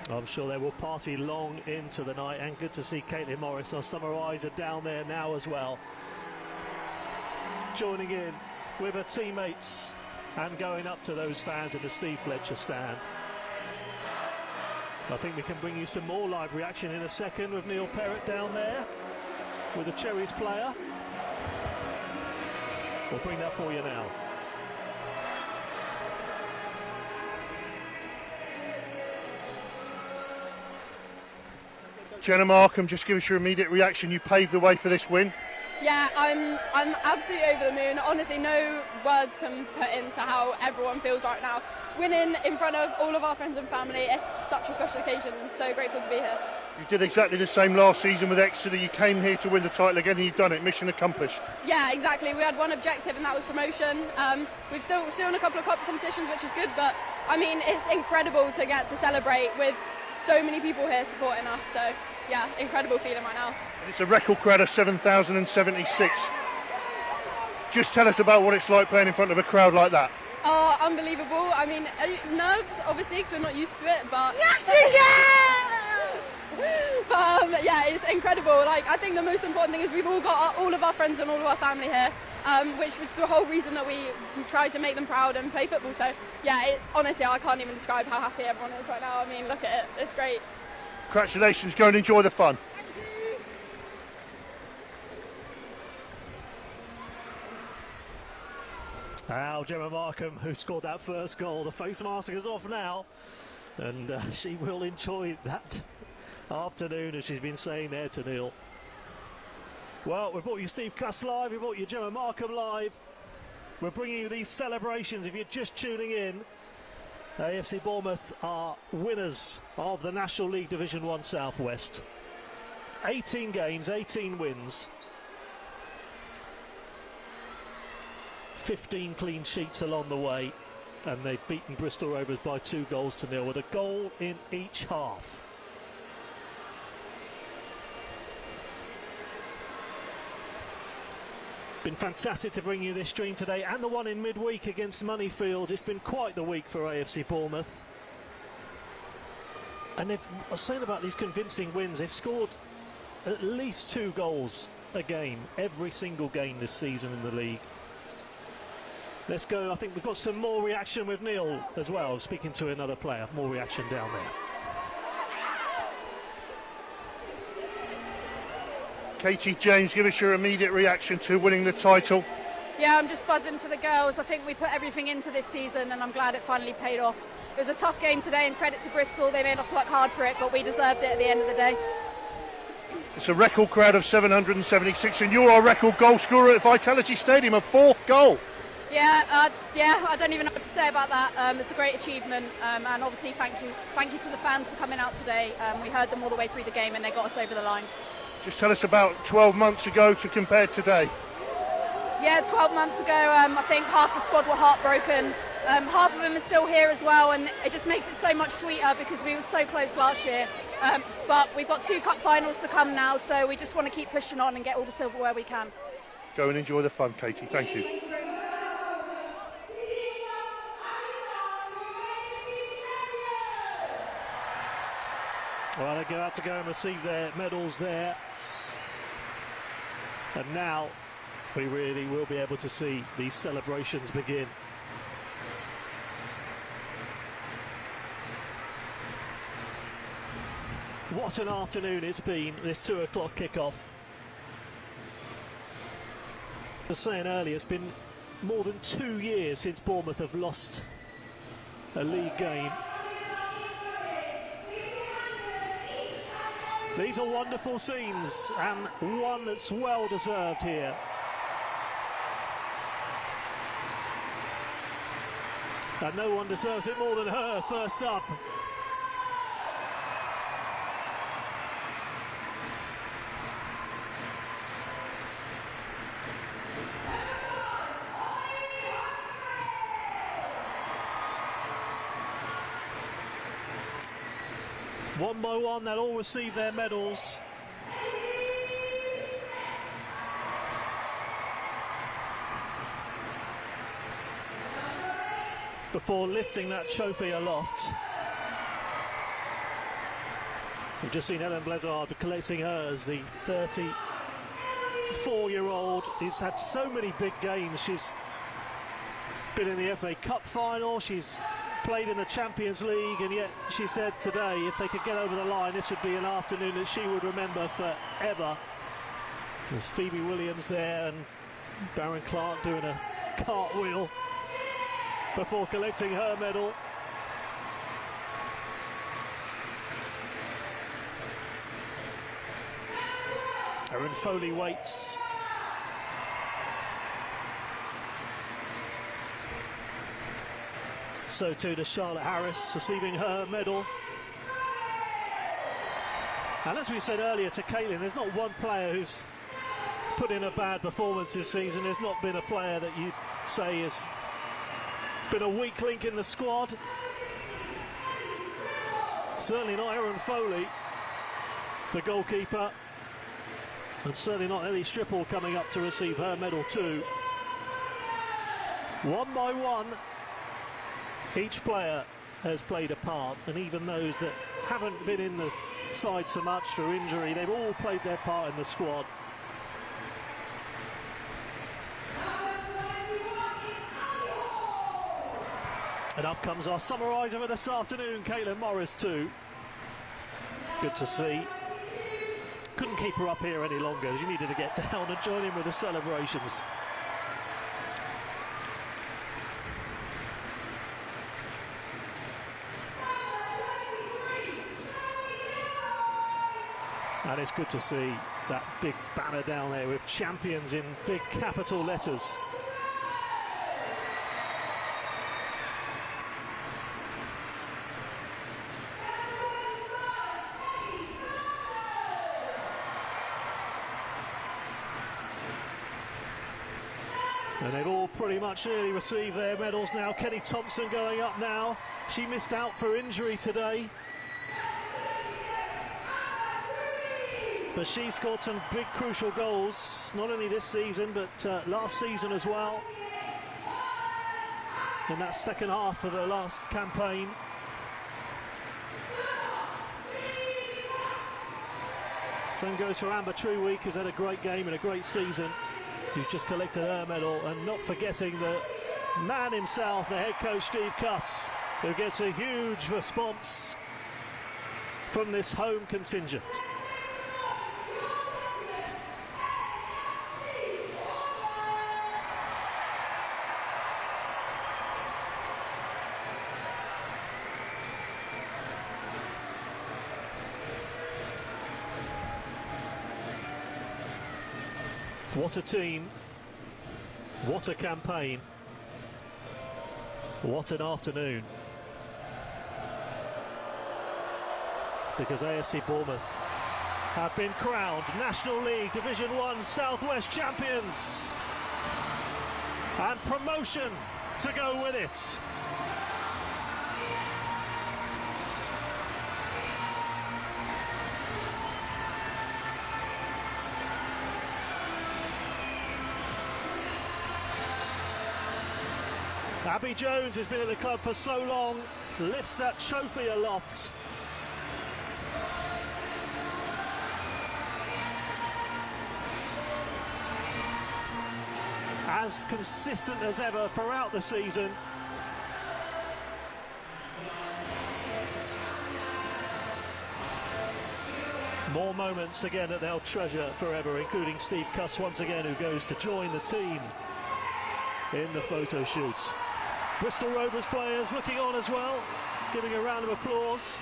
I'm sure they will party long into the night, and good to see Caitlin Morris. Our summer eyes are down there now as well, joining in with her teammates and going up to those fans in the Steve Fletcher stand. I think we can bring you some more live reaction in a second with Neil Perrott down there with a Cherries player. We'll bring that for you now. Jenna Markham, just give us your immediate reaction. You paved the way for this win. Yeah, I'm absolutely over the moon. Honestly, no words can put into how everyone feels right now. Winning in front of all of our friends and family is such a special occasion. I'm so grateful to be here. You did exactly the same last season with Exeter. You came here to win the title again, and you've done it. Mission accomplished. Yeah, exactly. We had one objective, and that was promotion. We're still in a couple of cup competitions, which is good. But I mean, it's incredible to get to celebrate with so many people here supporting us. So yeah, incredible feeling right now. It's a record crowd of 7,076. Just tell us about what it's like playing in front of a crowd like that. Oh, unbelievable. I mean, nerves, obviously, because we're not used to it, but... yeah, it's incredible. Like, I think the most important thing is we've all got all of our friends and all of our family here, which was the whole reason that we tried to make them proud and play football. So, yeah, honestly, I can't even describe how happy everyone is right now. I mean, look at it. It's great. Congratulations. Go and enjoy the fun. Now Gemma Markham, who scored that first goal. The face mask is off now, and she will enjoy that afternoon, as she's been saying there to Neil. Well, we brought you Steve Cuss live, we brought you Gemma Markham live. We're bringing you these celebrations. If you're just tuning in, AFC Bournemouth are winners of the National League Division 1 South West. 18 games, 18 wins. 15 clean sheets along the way, and they've beaten Bristol Rovers by 2-0 with a goal in each half. Been fantastic to bring you this stream today, and the one in midweek against Moneyfield. It's been quite the week for AFC Bournemouth, and I was saying about these convincing wins, they've scored at least 2 goals a game every single game this season in the league. Let's go. I think we've got some more reaction with Neil as well, speaking to another player. More reaction down there. Katie James, give us your immediate reaction to winning the title. Yeah, I'm just buzzing for the girls. I think we put everything into this season, and I'm glad it finally paid off. It was a tough game today, and credit to Bristol. They made us work hard for it, but we deserved it at the end of the day. It's a record crowd of 776, and you're our record goal scorer at Vitality Stadium, a 4th goal. Yeah, I don't even know what to say about that. It's a great achievement, and obviously thank you to the fans for coming out today. We heard them all the way through the game, and they got us over the line. Just tell us about 12 months ago to compare today. Yeah, 12 months ago, I think half the squad were heartbroken. Half of them are still here as well, and it just makes it so much sweeter because we were so close last year. But we've got 2 cup finals to come now, so we just want to keep pushing on and get all the silverware we can. Go and enjoy the fun, Katie. Thank you. Well, they're about to go and receive their medals there. And now we really will be able to see these celebrations begin. What an afternoon it's been, this 2 o'clock kickoff. I was saying earlier, it's been more than 2 years since Bournemouth have lost a league game. These are wonderful scenes, and one that's well deserved here. And no one deserves it more than her, first up. One by one, they'll all receive their medals. Before lifting that trophy aloft. We've just seen Ellen Blizzard collecting hers, the 34-year-old who's had so many big games. She's been in the FA Cup final, she's played in the Champions League, and yet she said today if they could get over the line, this would be an afternoon that she would remember forever. There's Phoebe Williams there and Baron Clark doing a cartwheel before collecting her medal. Erin Foley waits. So too does Charlotte Harris, receiving her medal. And as we said earlier to Caitlin, there's not one player who's put in a bad performance this season. There's not been a player that you'd say has been a weak link in the squad. Certainly not Erin Foley, the goalkeeper. And certainly not Ellie Stripple coming up to receive her medal too. One by one, each player has played a part, and even those that haven't been in the side so much through injury, they've all played their part in the squad. And up comes our summariser for this afternoon, Caitlin Morris too. Good to see. Couldn't keep her up here any longer. She needed to get down and join in with the celebrations. And it's good to see that big banner down there with champions in big capital letters. And they've all pretty much nearly received their medals now. Kenny Thompson going up now. She missed out for injury today, but she scored some big crucial goals, not only this season but last season as well, in that second half of the last campaign. Same goes for Amber Trueweek, who's had a great game and a great season, who's just collected her medal, and not forgetting the man himself, the head coach Steve Cuss, who gets a huge response from this home contingent. What a team, what a campaign, what an afternoon. Because AFC Bournemouth have been crowned National League Division 1 South West champions, and promotion to go with it. Abby Jones has been at the club for so long, lifts that trophy aloft. As consistent as ever throughout the season. More moments again that they'll treasure forever, including Steve Cuss once again, who goes to join the team in the photo shoots. Bristol Rovers players looking on as well, giving a round of applause.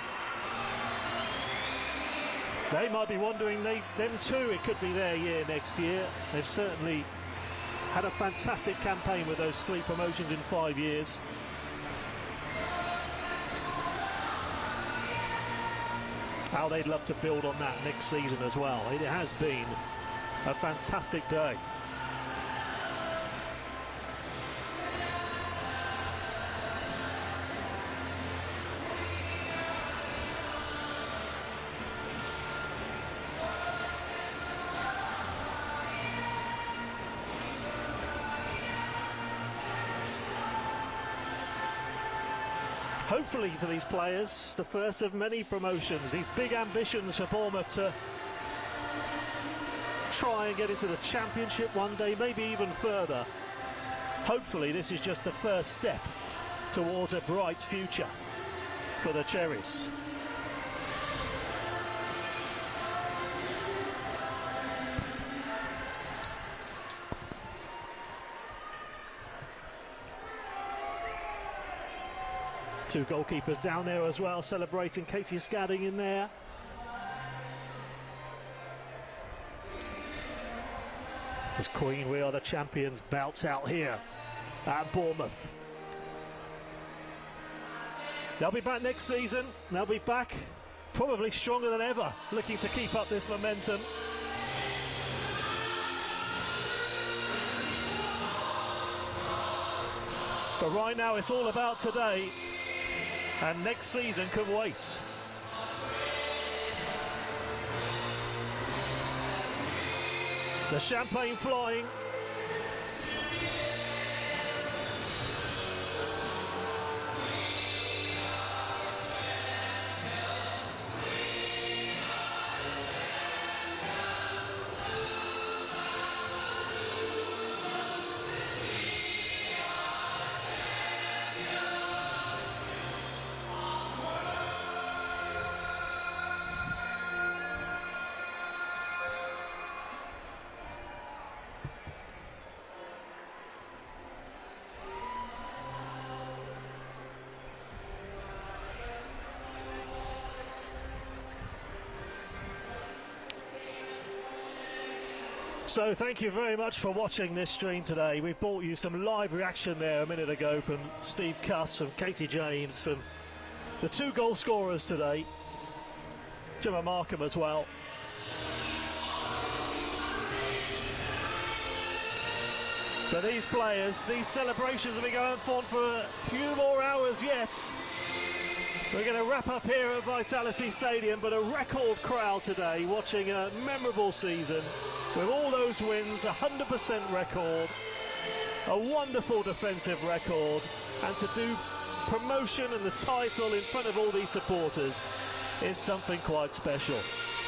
They might be wondering, them too, it could be their year next year. They've certainly had a fantastic campaign with those 3 promotions in 5 years. How they'd love to build on that next season as well. It has been a fantastic day. hopefully for these players, the first of many promotions. These big ambitions for Bournemouth to try and get into the Championship one day, maybe even further. Hopefully this is just the first step towards a bright future for the Cherries. Two goalkeepers down there as well, celebrating. Katie Scadding in there. As Queen, we are the champions, bouts out here at Bournemouth. They'll be back next season. They'll be back probably stronger than ever, looking to keep up this momentum. But right now it's all about today, and next season can wait. The champagne flying. So thank you very much for watching this stream today. We've brought you some live reaction there a minute ago from Steve Cuss, from Katie James, from the two goal scorers today, Gemma Markham as well. But these players, these celebrations will be going on for a few more hours yet. We're going to wrap up here at Vitality Stadium, but a record crowd today watching a memorable season with all those wins, 100% record, a wonderful defensive record, and to do promotion and the title in front of all these supporters is something quite special.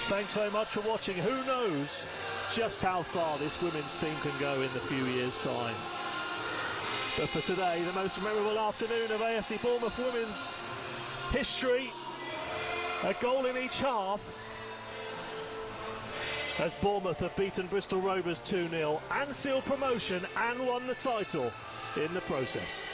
Thanks very much for watching. Who knows just how far this women's team can go in a few years' time. But for today, the most memorable afternoon of AFC Bournemouth Women's history, a goal in each half, as Bournemouth have beaten Bristol Rovers 2-0 and sealed promotion and won the title in the process.